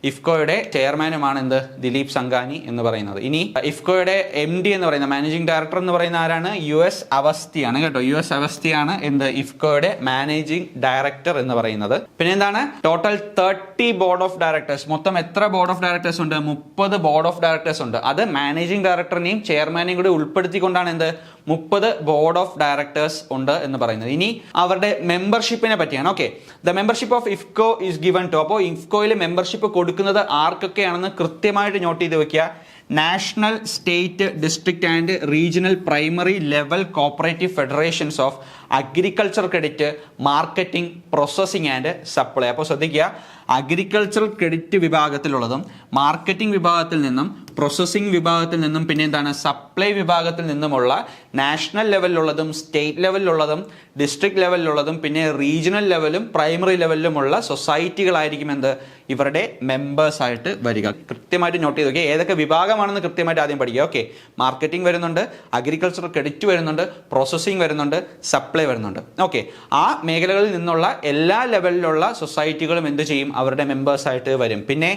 ഇഫ്കോയുടെ ചെയർമാനുമാണ് എന്ത്? ദിലീപ് സംഘാനി എന്ന് പറയുന്നത്. ഇനി ഇഫ്കോയുടെ MD എന്ന് പറയുന്ന മാനേജിംഗ് ഡയറക്ടർ എന്ന് പറയുന്ന ആരാണ്? US അവസ്ഥയാണ് കേട്ടോ. US അവസ്ഥയാണ് എന്ത്? ഇഫ്കോയുടെ മാനേജിംഗ് ഡയറക്ടർ എന്ന് പറയുന്നത്. പിന്നെ എന്താണ്? Total 30 board of directors. മൊത്തം എത്ര ബോർഡ് ഓഫ് ഡയറക്ടേഴ്സ് ഉണ്ട്? 30 ബോർഡ് ഓഫ് ഡയറക്ടേഴ്സ് ഉണ്ട്. അത് മാനേജിംഗ് ഡയറക്ടറിനെയും ചെയർമാനെയും കൂടി ഉൾപ്പെടുത്തിക്കൊണ്ടാണ് എന്ത്? 30 ബോർഡ് ഓഫ് ഡയറക്ടേഴ്സ് ഉണ്ട് എന്ന് പറയുന്നത്. ഇനി അവരുടെ മെമ്പർഷിപ്പിനെ പറ്റിയാണ്. Okay, the membership of IFFCO is given to. അപ്പോൾ ഇഫ്കോയിൽ മെമ്പർഷിപ്പ് കൊടുക്കുന്നത് ആർക്കൊക്കെയാണെന്ന് കൃത്യമായിട്ട് നോട്ട് ചെയ്ത് വെക്കുക. National, state, district and regional primary level cooperative federations of agriculture credit, marketing, processing and supply. അപ്പോൾ ശ്രദ്ധിക്കുക, അഗ്രികൾച്ചർ ക്രെഡിറ്റ് വിഭാഗത്തിലുള്ളതും മാർക്കറ്റിംഗ് വിഭാഗത്തിൽ നിന്നും പ്രോസസ്സിംഗ് വിഭാഗത്തിൽ നിന്നും പിന്നെ എന്താണ് സപ്ലൈ വിഭാഗത്തിൽ നിന്നുമുള്ള നാഷണൽ ലെവലിലുള്ളതും സ്റ്റേറ്റ് ലെവലിലുള്ളതും ഡിസ്ട്രിക്ട് ലെവലിലുള്ളതും പിന്നെ റീജിയണൽ ലെവലും പ്രൈമറി ലെവലിലുമുള്ള സൊസൈറ്റികളായിരിക്കും എന്ത്? ഇവരുടെ മെമ്പേഴ്സ് ആയിട്ട് വരിക. കൃത്യമായിട്ട് നോട്ട് ചെയ്ത് നോക്കിയാൽ ഏതൊക്കെ വിഭാഗമാണെന്ന് കൃത്യമായിട്ട് ആദ്യം പഠിക്കുക. ഓക്കെ, മാർക്കറ്റിംഗ് വരുന്നുണ്ട്, അഗ്രികൾച്ചർ ക്രെഡിറ്റ് വരുന്നുണ്ട്, പ്രോസസ്സിംഗ് വരുന്നുണ്ട്, സപ്ലൈ വരുന്നുണ്ട്. ഓക്കെ, ആ മേഖലകളിൽ നിന്നുള്ള എല്ലാ ലെവലിലുള്ള സൊസൈറ്റികളും എന്ത് ചെയ്യും? അവരുടെ മെമ്പേഴ്സ് ആയിട്ട് വരും. പിന്നെ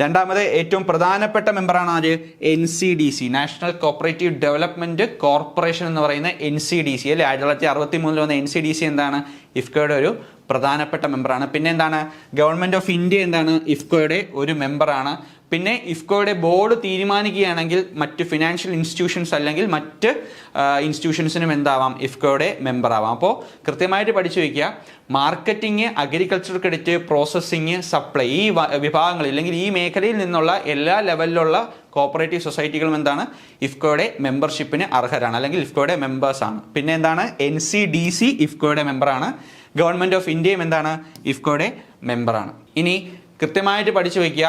രണ്ടാമത് ഏറ്റവും പ്രധാനപ്പെട്ട മെമ്പറാണ് ആര്? NCDC, national cooperative development corporation എന്ന് പറയുന്ന NCDC അല്ലെ. 1963 വന്ന NCDC എന്താണ്? ഇഫ്കോയുടെ ഒരു പ്രധാനപ്പെട്ട മെമ്പറാണ്. പിന്നെ എന്താണ്? ഗവൺമെന്റ് ഓഫ് ഇന്ത്യ എന്താണ്? ഇഫ്കോയുടെ ഒരു മെമ്പറാണ്. പിന്നെ ഇഫ്കോയുടെ ബോർഡ് തീരുമാനിക്കുകയാണെങ്കിൽ മറ്റ് ഫിനാൻഷ്യൽ ഇൻസ്റ്റിറ്റ്യൂഷൻസ് അല്ലെങ്കിൽ മറ്റ് ഇൻസ്റ്റിറ്റ്യൂഷൻസിനും എന്താവാം? ഇഫ്കോയുടെ മെമ്പർ ആവാം. അപ്പോൾ കൃത്യമായിട്ട് പഠിച്ചു വയ്ക്കുക, marketing, agriculture credit, processing, supply, ഈ വിഭാഗങ്ങളിൽ അല്ലെങ്കിൽ ഈ മേഖലയിൽ നിന്നുള്ള എല്ലാ ലെവലിലുള്ള കോപ്പറേറ്റീവ് സൊസൈറ്റികളും എന്താണ്? ഇഫ്കോയുടെ മെമ്പർഷിപ്പിന് അർഹരാണ് അല്ലെങ്കിൽ ഇഫ്കോയുടെ മെമ്പേഴ്സ് ആണ്. പിന്നെ എന്താണ്? NCDC ഇഫ്കോയുടെ മെമ്പറാണ്. ഗവൺമെന്റ് ഓഫ് ഇന്ത്യയും എന്താണ്? ഇഫ്കോയുടെ മെമ്പറാണ്. ഇനി കൃത്യമായിട്ട് പഠിച്ചു വയ്ക്കുക,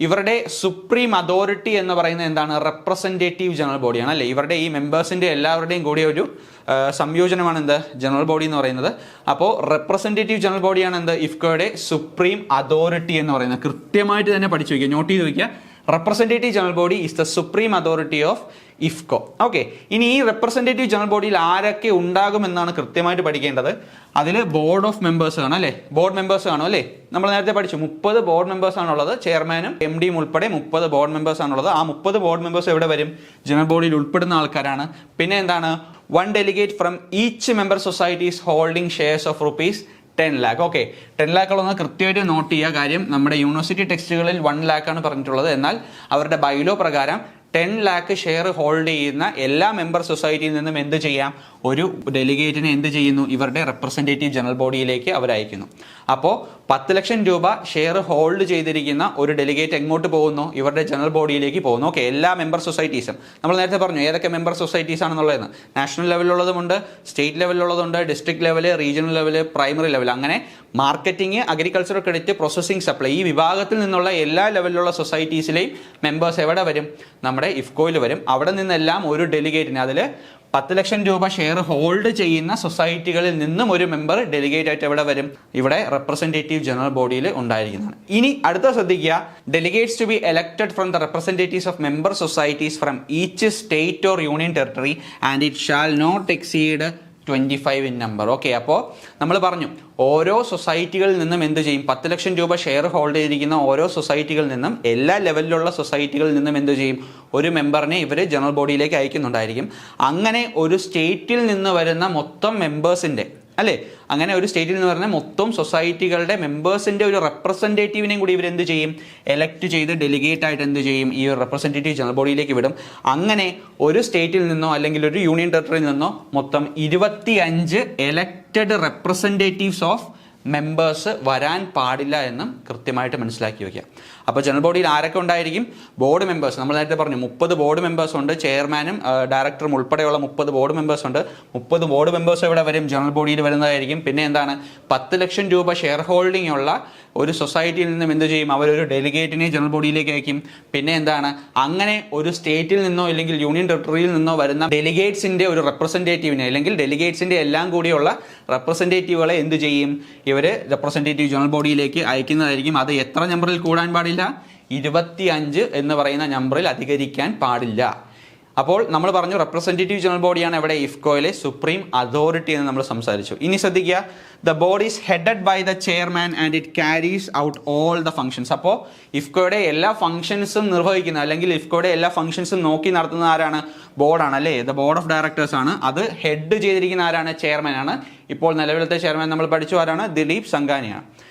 ഇവരുടെ സുപ്രീം അതോറിറ്റി എന്ന് പറയുന്നത് എന്താണ്? റെപ്രസെൻറ്റേറ്റീവ് ജനറൽ ബോഡിയാണ് അല്ലേ. ഇവരുടെ ഈ മെമ്പേഴ്സിൻ്റെ എല്ലാവരുടെയും കൂടിയ ഒരു സംയോജനമാണ് എന്ത്? ജനറൽ ബോഡി എന്ന് പറയുന്നത്. അപ്പോൾ റെപ്രസെൻറ്റേറ്റീവ് ജനറൽ ബോഡിയാണ് എന്ത്? ഇഫ്കോയുടെ സുപ്രീം അതോറിറ്റി എന്ന് പറയുന്നത്. കൃത്യമായിട്ട് തന്നെ പഠിച്ചു വയ്ക്കുക, നോട്ട് ചെയ്ത് വയ്ക്കുക. Representative general body is the supreme authority of IFFCO. Okay, ഇനി ഈ റെപ്രസെൻറ്റേറ്റീവ് ജനറൽ ബോഡിയിൽ ആരൊക്കെ ഉണ്ടാകുമെന്നാണ് കൃത്യമായിട്ട് പഠിക്കേണ്ടത്. അതിൽ ബോർഡ് ഓഫ് മെമ്പേഴ്സ് കാണും അല്ലേ, ബോർഡ് മെമ്പേഴ്സ് കാണും അല്ലേ. നമ്മൾ നേരത്തെ പഠിച്ചു 30 ബോർഡ് മെമ്പേഴ്സ് ആണുള്ളത്. ചെയർമാനും MDയും ഉൾപ്പെടെ 30 ബോർഡ് മെമ്പേഴ്സ് ആണുള്ളത്. ആ 30 ബോർഡ് മെമ്പേഴ്സ് എവിടെ വരും? ജനറൽ ബോഡിയിൽ ഉൾപ്പെടുന്ന ആൾക്കാരാണ്. പിന്നെ എന്താണ്? 1 delegate from each member societies holding shares of ₹10 lakh. Okay, 10 lakh ഉള്ളതെന്ന് കൃത്യമായിട്ട് നോട്ട് ചെയ്യുക. കാര്യം നമ്മുടെ യൂണിവേഴ്സിറ്റി ടെക്സ്റ്റുകളിൽ 1 lakh ആണ് പറഞ്ഞിട്ടുള്ളത്. എന്നാൽ അവരുടെ ബൈലോ പ്രകാരം 10 lakh ഷെയർ ഹോൾഡ് ചെയ്യുന്ന എല്ലാ മെമ്പർ സൊസൈറ്റിയിൽ നിന്നും എന്ത് ചെയ്യാം? ഒരു ഡെലിഗേറ്റിനെ എന്ത് ചെയ്യുന്നു? ഇവരുടെ റെപ്രസെൻറ്റേറ്റീവ് ജനറൽ ബോഡിയിലേക്ക് അവർ അയക്കുന്നു. അപ്പോൾ 10 ലക്ഷം രൂപ ഷെയർ ഹോൾഡ് ചെയ്തിരിക്കുന്ന ഒരു ഡെലിഗേറ്റ് എങ്ങോട്ട് പോകുന്നു? ഇവരുടെ ജനറൽ ബോഡിയിലേക്ക് പോകുന്നു. ഓക്കെ, എല്ലാ മെമ്പർ സൊസൈറ്റീസും നമ്മൾ നേരത്തെ പറഞ്ഞു ഏതൊക്കെ മെമ്പർ സൊസൈറ്റീസ് ആണെന്നുള്ളതെന്ന്. നാഷണൽ ലെവലിലുള്ളതുമുണ്ട്, സ്റ്റേറ്റ് ലെവലിലുള്ളതുണ്ട്, district level, regional level, primary level. അങ്ങനെ marketing, agriculture credit, processing, supply ഈ വിഭാഗത്തിൽ നിന്നുള്ള എല്ലാ ലെവലിലുള്ള സൊസൈറ്റീസിലെയും മെമ്പേഴ്സ് എവിടെ വരും? നമ്മുടെ ഇഫ്കോയിൽ വരും. അവിടെ നിന്നെല്ലാം ഒരു ഡെലിഗേറ്റിന്, അതിൽ 10 ലക്ഷം രൂപ ഷെയർ ഹോൾഡ് ചെയ്യുന്ന സൊസൈറ്റികളിൽ നിന്നും ഒരു മെമ്പർ ഡെലിഗേറ്റ് ആയിട്ട് എവിടെ വരും? ഇവിടെ റെപ്രസെൻറ്റേറ്റീവ് ജനറൽ ബോഡിയിൽ ഉണ്ടായിരിക്കുന്നതാണ്. ഇനി അടുത്ത ശ്രദ്ധിക്കുക, delegates to be elected from the representatives of member societies from each state or union territory and it shall not exceed 25 in number. Okay, അപ്പോൾ നമ്മൾ പറഞ്ഞു ഓരോ സൊസൈറ്റികളിൽ നിന്നും എന്ത് ചെയ്യും? 10 ലക്ഷം രൂപ ഷെയർ ഹോൾഡ് ചെയ്തിരിക്കുന്ന ഓരോ സൊസൈറ്റികളിൽ നിന്നും എല്ലാ ലെവലിലുള്ള സൊസൈറ്റികളിൽ നിന്നും എന്ത് ചെയ്യും? ഒരു മെമ്പറിനെ ഇവർ ജനറൽ ബോഡിയിലേക്ക് അയക്കുന്നുണ്ടായിരിക്കും. അങ്ങനെ ഒരു സ്റ്റേറ്റിൽ നിന്ന് വരുന്ന മൊത്തം മെമ്പേഴ്സിൻ്റെ അല്ലേ, അങ്ങനെ ഒരു സ്റ്റേറ്റിൽ നിന്ന് പറഞ്ഞാൽ മൊത്തം സൊസൈറ്റികളുടെ മെമ്പേഴ്സിൻ്റെ ഒരു റെപ്രസെൻറ്റേറ്റീവിനെയും കൂടി ഇവരെന്ത് ചെയ്യും? എലക്ട് ചെയ്ത് ഡെലിഗേറ്റ് ആയിട്ട് എന്ത് ചെയ്യും? ഈ ഒരു റെപ്രസെൻറ്റേറ്റീവ് ജനറൽ ബോഡിയിലേക്ക് വിടും. അങ്ങനെ ഒരു സ്റ്റേറ്റിൽ നിന്നോ അല്ലെങ്കിൽ ഒരു യൂണിയൻ ടെറിട്ടറിയിൽ നിന്നോ മൊത്തം 25 എലക്റ്റഡ് റെപ്രസെൻറ്റേറ്റീവ്സ് ഓഫ് മെമ്പേഴ്സ് വരാൻ പാടില്ല എന്നും കൃത്യമായിട്ട് മനസ്സിലാക്കി വയ്ക്കുക. അപ്പോൾ ജനറൽ ബോഡിയിൽ ആരൊക്കെ ഉണ്ടായിരിക്കും? Board members. നമ്മൾ നേരത്തെ പറഞ്ഞു 30 ബോർഡ് മെമ്പേഴ്സ് ഉണ്ട്. ചെയർമാനും ഡയറക്ടറും ഉൾപ്പെടെയുള്ള 30 ബോർഡ് മെമ്പേഴ്സ് ഉണ്ട്. 30 ബോർഡ് മെമ്പേഴ്സ് എവിടെ വരും? ജനറൽ ബോഡിയിൽ വരുന്നതായിരിക്കും. പിന്നെ എന്താണ്? 10 ലക്ഷം രൂപ ഷെയർ ഹോൾഡിംഗ് ഉള്ള ഒരു സൊസൈറ്റിയിൽ നിന്നും എന്ത് ചെയ്യും? അവരൊരു ഡെലിഗേറ്റിനെ ജനറൽ ബോഡിയിലേക്ക് അയക്കും. പിന്നെ എന്താണ്? അങ്ങനെ ഒരു സ്റ്റേറ്റിൽ നിന്നോ അല്ലെങ്കിൽ യൂണിയൻ ടെറിട്ടറിയിൽ നിന്നോ വരുന്ന ഡെലിഗേറ്റ്സിന്റെ ഒരു റെപ്രസെൻറ്റേറ്റീവിനെ അല്ലെങ്കിൽ ഡെലിഗേറ്റ്സിന്റെ എല്ലാം കൂടിയുള്ള റെപ്രസെൻറ്റേറ്റീവുകളെ എന്ത് ചെയ്യും? ഇവർ റെപ്രസെൻറ്റേറ്റീവ് ജനറൽ ബോഡിയിലേക്ക് അയക്കുന്നതായിരിക്കും. അത് എത്ര നമ്പറിൽ കൂടാൻ പാടില്ല? 25 എന്ന് പറയുന്ന നമ്പറിൽ അധികരിക്കാൻ പാടില്ല. അപ്പോൾ നമ്മൾ പറഞ്ഞു റെപ്രസെൻറ്റേറ്റീവ് ജനറൽ ബോഡിയാണ് ഇവിടെ ഇഫ്കോയിലെ സുപ്രീം അതോറിറ്റി എന്ന് നമ്മൾ സംസാരിച്ചു. ഇനി ശ്രദ്ധിക്കുക, the body is headed by the chairman and it carries out all the functions. അപ്പോൾ ഇഫ്കോയുടെ എല്ലാ ഫംഗ്ഷൻസും നിർവഹിക്കുന്ന അല്ലെങ്കിൽ ഇഫ്കോയുടെ എല്ലാ ഫംഗ്ഷൻസും നോക്കി നടത്തുന്ന ആരാണ്? ബോർഡാണ് അല്ലേ? ദ ബോർഡ് ഓഫ് ഡയറക്ടേഴ്സ് ആണ്. അത് ഹെഡ് ചെയ്തിരിക്കുന്ന ആരാണ്? ചെയർമാൻ ആണ്. ഇപ്പോൾ നിലവിലത്തെ ചെയർമാൻ നമ്മൾ പഠിച്ചു ആരാണ്? ദിലീപ് സംഘാനിയാണ്.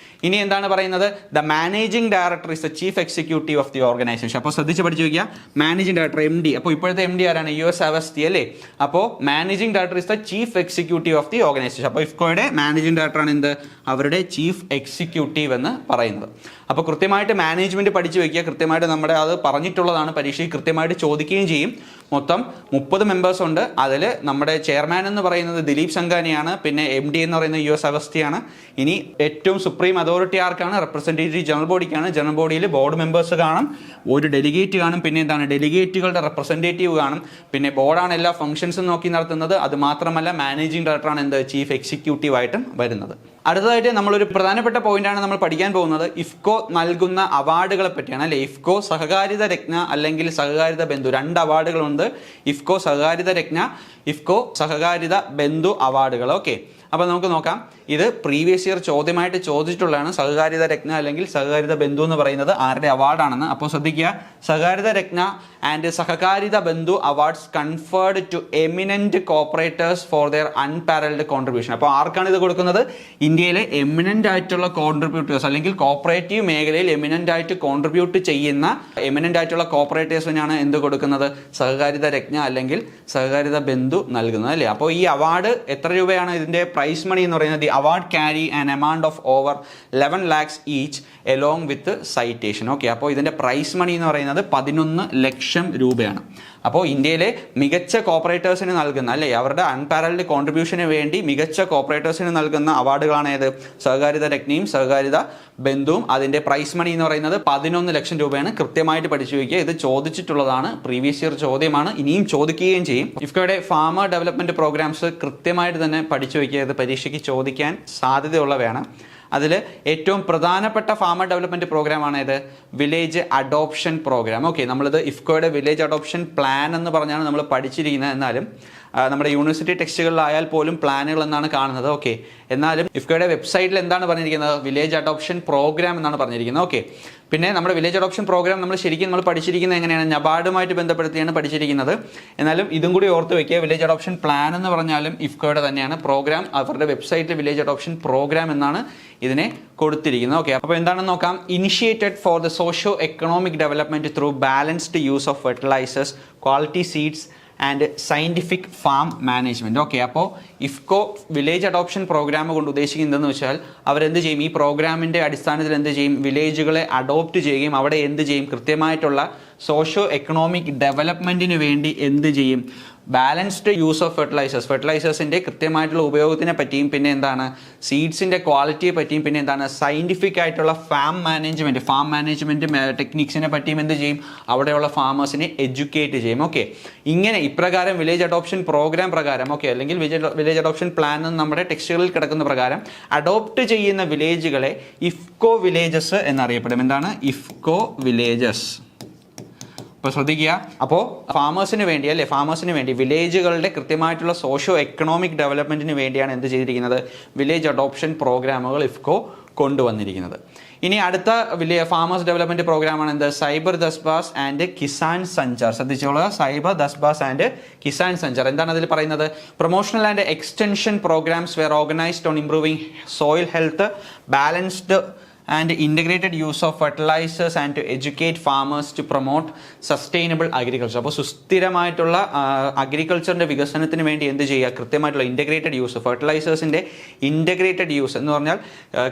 ഇനി എന്താണ് പറയുന്നത്? The managing director is the chief executive of the organisation. അപ്പോൾ ശ്രദ്ധിച്ച് പഠിച്ചു വയ്ക്കുക, മാനേജിംഗ് ഡയറക്ടർ MD. അപ്പോൾ ഇപ്പോഴത്തെ MD ആരാണ്? US അവസ്ഥി അല്ലേ? അപ്പോൾ managing director is the chief executive of the organisation. അപ്പോൾ ഇഫ്കോയുടെ മാനേജിംഗ് ഡയറക്ടറാണ് എന്ത്? അവരുടെ ചീഫ് എക്സിക്യൂട്ടീവ് എന്ന് പറയുന്നത്. അപ്പോൾ കൃത്യമായിട്ട് മാനേജ്മെന്റ് പഠിച്ചു വയ്ക്കുക. കൃത്യമായിട്ട് നമ്മുടെ അത് പറഞ്ഞിട്ടുള്ളതാണ്, പരീക്ഷയിൽ കൃത്യമായിട്ട് ചോദിക്കുകയും ചെയ്യും. മൊത്തം 30 മെമ്പേഴ്സ് ഉണ്ട്. അതിൽ നമ്മുടെ ചെയർമാൻ എന്ന് പറയുന്നത് ദിലീപ് സംഘാനിയാണ്. പിന്നെ MD എന്ന് പറയുന്നത് US അവസ്ഥയാണ്. ഇനി ഏറ്റവും സുപ്രീം അതോറിറ്റി ആർക്കാണ്? റെപ്രസെൻറ്റേറ്റീവ് ജനറൽ ബോഡിക്കാണ്. ജനറൽ ബോഡിയിൽ ബോർഡ് മെമ്പേഴ്സ് കാണും, ഒരു ഡെലിഗേറ്റ് കാണും, പിന്നെ എന്താണ് ഡെലിഗേറ്റുകളുടെ റെപ്രസെൻറ്റേറ്റീവ് കാണും, പിന്നെ ബോർഡാണ് എല്ലാ ഫംഗ്ഷൻസും നോക്കി നടത്തുന്നത്. അത് മാത്രമല്ല മാനേജിംഗ് ഡയറക്ടറാണ് എന്ത്? ചീഫ് എക്സിക്യൂട്ടീവ് ആയിട്ടും വരുന്നത്. അടുത്തതായിട്ട് നമ്മളൊരു പ്രധാനപ്പെട്ട പോയിന്റാണ് നമ്മൾ പഠിക്കാൻ പോകുന്നത്. ഇഫ്കോ നൽകുന്ന അവാർഡുകളെ പറ്റിയാണ് അല്ലെ? ഇഫ്കോ സഹകാരിത രത്ന അല്ലെങ്കിൽ സഹകാരിത ബന്ധു, 2 അവാർഡുകളുണ്ട്. ഇഫ്കോ സഹകാരിത രത്ന, ഇഫ്കോ സഹകാരിത ബന്ധു അവാർഡുകൾ. ഓക്കെ, അപ്പോൾ നമുക്ക് നോക്കാം. ഇത് പ്രീവിയസ് ഇയർ ചോദ്യമായിട്ട് ചോദിച്ചിട്ടുള്ളതാണ്. സഹകാരിത രത്ന അല്ലെങ്കിൽ സഹകാരിത ബന്ധു എന്ന് പറയുന്നത് ആരുടെ അവാർഡാണെന്ന്. അപ്പോൾ ശ്രദ്ധിക്കുക, സഹകാരിത രത്ന and Sahakarita Bandhu awards conferred to eminent cooperators for their unparalleled contribution. അപ്പോൾ ആർക്കാണ് ഇത് കൊടുക്കുന്നത്? ഇന്ത്യയിലെ എമിനന്റ് ആയിട്ടുള്ള കോൺട്രിബ്യൂട്ടേഴ്സ് അല്ലെങ്കിൽ കോർപ്പറേറ്റീവ് മേഖലയിൽ എമിനന്റ് ആയിട്ട് കോൺട്രിബ്യൂട്ട് ചെയ്യുന്ന എമിനന്റ് ആയിട്ടുള്ള കോർപ്പറേറ്റേഴ്സിനാണ് എന്ത് കൊടുക്കുന്നത്? സഹകാരിത രത്ന അല്ലെങ്കിൽ സഹകാരിത ബന്ധു നൽകുന്നത് അല്ലേ? അപ്പോൾ ഈ അവാർഡ് എത്ര രൂപയാണ്? ഇതിന്റെ പ്രൈസ് മണി എന്ന് പറയുന്നത് award carry an amount of over 11 lakhs each along with citation. Okay, അപ്പോൾ ഇതിന്റെ പ്രൈസ് മണി എന്ന് പറയുന്നത് 11 ലക്ഷം രൂപയാണ്. അപ്പോൾ ഇന്ത്യയിലെ മികച്ച കോർപ്പറേറ്റേഴ്സിന് നൽകുന്ന അല്ലേ, അവരുടെ അൺപാരൽഡ് കോൺട്രിബ്യൂഷന് വേണ്ടി മികച്ച കോർപ്പറേറ്റേഴ്സിന് നൽകുന്ന അവാർഡുകളാണ് ഏത്? സഹകാരിത രത്നയും സഹകാരിത ബന്ധുവും. അതിന്റെ പ്രൈസ് മണി എന്ന് പറയുന്നത് 11 ലക്ഷം രൂപയാണ്. കൃത്യമായിട്ട് പഠിച്ചു വയ്ക്കുക, ഇത് ചോദിച്ചിട്ടുള്ളതാണ്, പ്രീവിയസ് ഇയർ ചോദ്യമാണ്, ഇനിയും ചോദിക്കുകയും ചെയ്യും. ഇഫ്കോയുടെ ഫാമർ ഡെവലപ്മെന്റ് പ്രോഗ്രാംസ് കൃത്യമായിട്ട് തന്നെ പഠിച്ചു വയ്ക്കുക, ഇത് പരീക്ഷയ്ക്ക് ചോദിക്കാൻ സാധ്യതയുള്ളവയാണ്. അതിൽ ഏറ്റവും പ്രധാനപ്പെട്ട ഫാമർ ഡെവലപ്മെന്റ് പ്രോഗ്രാമാണ് ഇത്? Village adoption programme. ഓക്കെ, നമ്മളിത് ഇഫ്കോയുടെ വില്ലേജ് അഡോപ്ഷൻ പ്ലാൻ എന്ന് പറഞ്ഞാണ് നമ്മൾ പഠിച്ചിരിക്കുന്നത്. എന്നാലും നമ്മുടെ യൂണിവേഴ്സിറ്റി ടെക്സ്റ്റുകളിലായാൽ പോലും പ്ലാനുകൾ എന്നാണ് കാണുന്നത്. ഓക്കെ, എന്നാലും ഇഫ്കോയുടെ വെബ്സൈറ്റിൽ എന്താണ് പറഞ്ഞിരിക്കുന്നത്? വില്ലേജ് അഡോപ്ഷൻ പ്രോഗ്രാം എന്നാണ് പറഞ്ഞിരിക്കുന്നത്. ഓക്കെ, പിന്നെ നമ്മുടെ വില്ലേജ് അഡോപ്ഷൻ പ്രോഗ്രാം നമ്മൾ ശരിക്കും നമ്മൾ പഠിച്ചിരിക്കുന്നത് എങ്ങനെയാണ്? നബാർഡുമായിട്ട് ബന്ധപ്പെടുത്തിയാണ് പഠിച്ചിരിക്കുന്നത്. എന്നാലും ഇതും കൂടി ഓർത്ത് വയ്ക്കുക, വില്ലേജ് അഡോപ്ഷൻ പ്ലാൻ എന്ന് പറഞ്ഞാലും ഇഫ്കോയുടെ തന്നെയാണ്. പ്രോഗ്രാം അവരുടെ വെബ്സൈറ്റിൽ വില്ലേജ് അഡോപ്ഷൻ പ്രോഗ്രാം എന്നാണ് ഇതിനെ കൊടുത്തിരിക്കുന്നത്. ഓക്കെ, അപ്പോൾ എന്താണെന്ന് നോക്കാം. Initiated for the socio economic development through balanced use of fertilisers, quality seeds and scientific farm management. Okay, അപ്പോൾ ഇഫ്കോ വില്ലേജ് അഡോപ്ഷൻ പ്രോഗ്രാം കൊണ്ട് ഉദ്ദേശിക്കുന്നതെന്ന് വെച്ചാൽ അവരെന്ത് ചെയ്യും? ഈ പ്രോഗ്രാമിൻ്റെ അടിസ്ഥാനത്തിൽ എന്ത് ചെയ്യും? വില്ലേജുകളെ അഡോപ്റ്റ് ചെയ്യുകയും അവിടെ എന്ത് ചെയ്യും? കൃത്യമായിട്ടുള്ള സോഷ്യോ എക്കണോമിക് ഡെവലപ്മെൻറ്റിന് വേണ്ടി എന്ത് ചെയ്യും? ബാലൻസ്ഡ് യൂസ് ഓഫ് ഫെർട്ടിലൈസേഴ്സിൻ്റെ കൃത്യമായിട്ടുള്ള ഉപയോഗത്തിനെ പറ്റിയും, പിന്നെ എന്താണ് സീഡ്സിൻ്റെ ക്വാളിറ്റിയെ പറ്റിയും, പിന്നെ എന്താണ് സയൻറ്റിഫിക് ആയിട്ടുള്ള ഫാം മാനേജ്മെൻറ്റ് ടെക്നിക്സിനെ പറ്റിയും എന്ത് ചെയ്യും? അവിടെയുള്ള ഫാമേഴ്സിനെ എഡ്യൂക്കേറ്റ് ചെയ്യും. ഓക്കെ, ഇങ്ങനെ ഇപ്രകാരം വില്ലേജ് അഡോപ്ഷൻ പ്രോഗ്രാം പ്രകാരം, ഓക്കെ, അല്ലെങ്കിൽ വില്ലേജ് അഡോപ്ഷൻ പ്ലാൻ എന്ന് നമ്മുടെ ടെക്സ്റ്റുകളിൽ കിടക്കുന്ന പ്രകാരം അഡോപ്റ്റ് ചെയ്യുന്ന വില്ലേജുകളെ ഇഫ്കോ വില്ലേജസ് എന്നറിയപ്പെടും. എന്താണ്? ഇഫ്കോ വില്ലേജസ്. അപ്പോൾ ശ്രദ്ധിക്കുക, അപ്പോൾ ഫാമേഴ്സിന് വേണ്ടി അല്ലേ, ഫാമേഴ്സിന് വേണ്ടി വില്ലേജുകളുടെ കൃത്യമായിട്ടുള്ള സോഷ്യോ എക്കണോമിക് ഡെവലപ്മെൻറ്റിന് വേണ്ടിയാണ് എന്ത് ചെയ്തിരിക്കുന്നത്? വില്ലേജ് അഡോപ്ഷൻ പ്രോഗ്രാമുകൾ ഇഫ്കോ കൊണ്ടുവന്നിരിക്കുന്നത്. ഇനി അടുത്ത ഫാമേഴ്സ് ഡെവലപ്മെന്റ് പ്രോഗ്രാമാണ് എന്ത്? Cyber dhabas and Kisan Sanchar. ശ്രദ്ധിച്ചോളുക, സൈബർ ദസ്ബാസ് ആൻഡ് കിസാൻ സഞ്ചാർ. എന്താണ് അതിൽ പറയുന്നത്? Promotional and extension programmes were organised on improving soil health, balanced and integrated use of fertilisers and to educate farmers to promote sustainable agriculture. അപ്പോൾ സുസ്ഥിരമായിട്ടുള്ള അഗ്രികൾച്ചറിൻ്റെ വികസനത്തിന് വേണ്ടി എന്ത് ചെയ്യുക, കൃത്യമായിട്ടുള്ള ഇൻ്റഗ്രേറ്റഡ് യൂസ്, ഫെർട്ടിലൈസേഴ്സിൻ്റെ ഇൻ്റഗ്രേറ്റഡ് യൂസ് എന്ന് പറഞ്ഞാൽ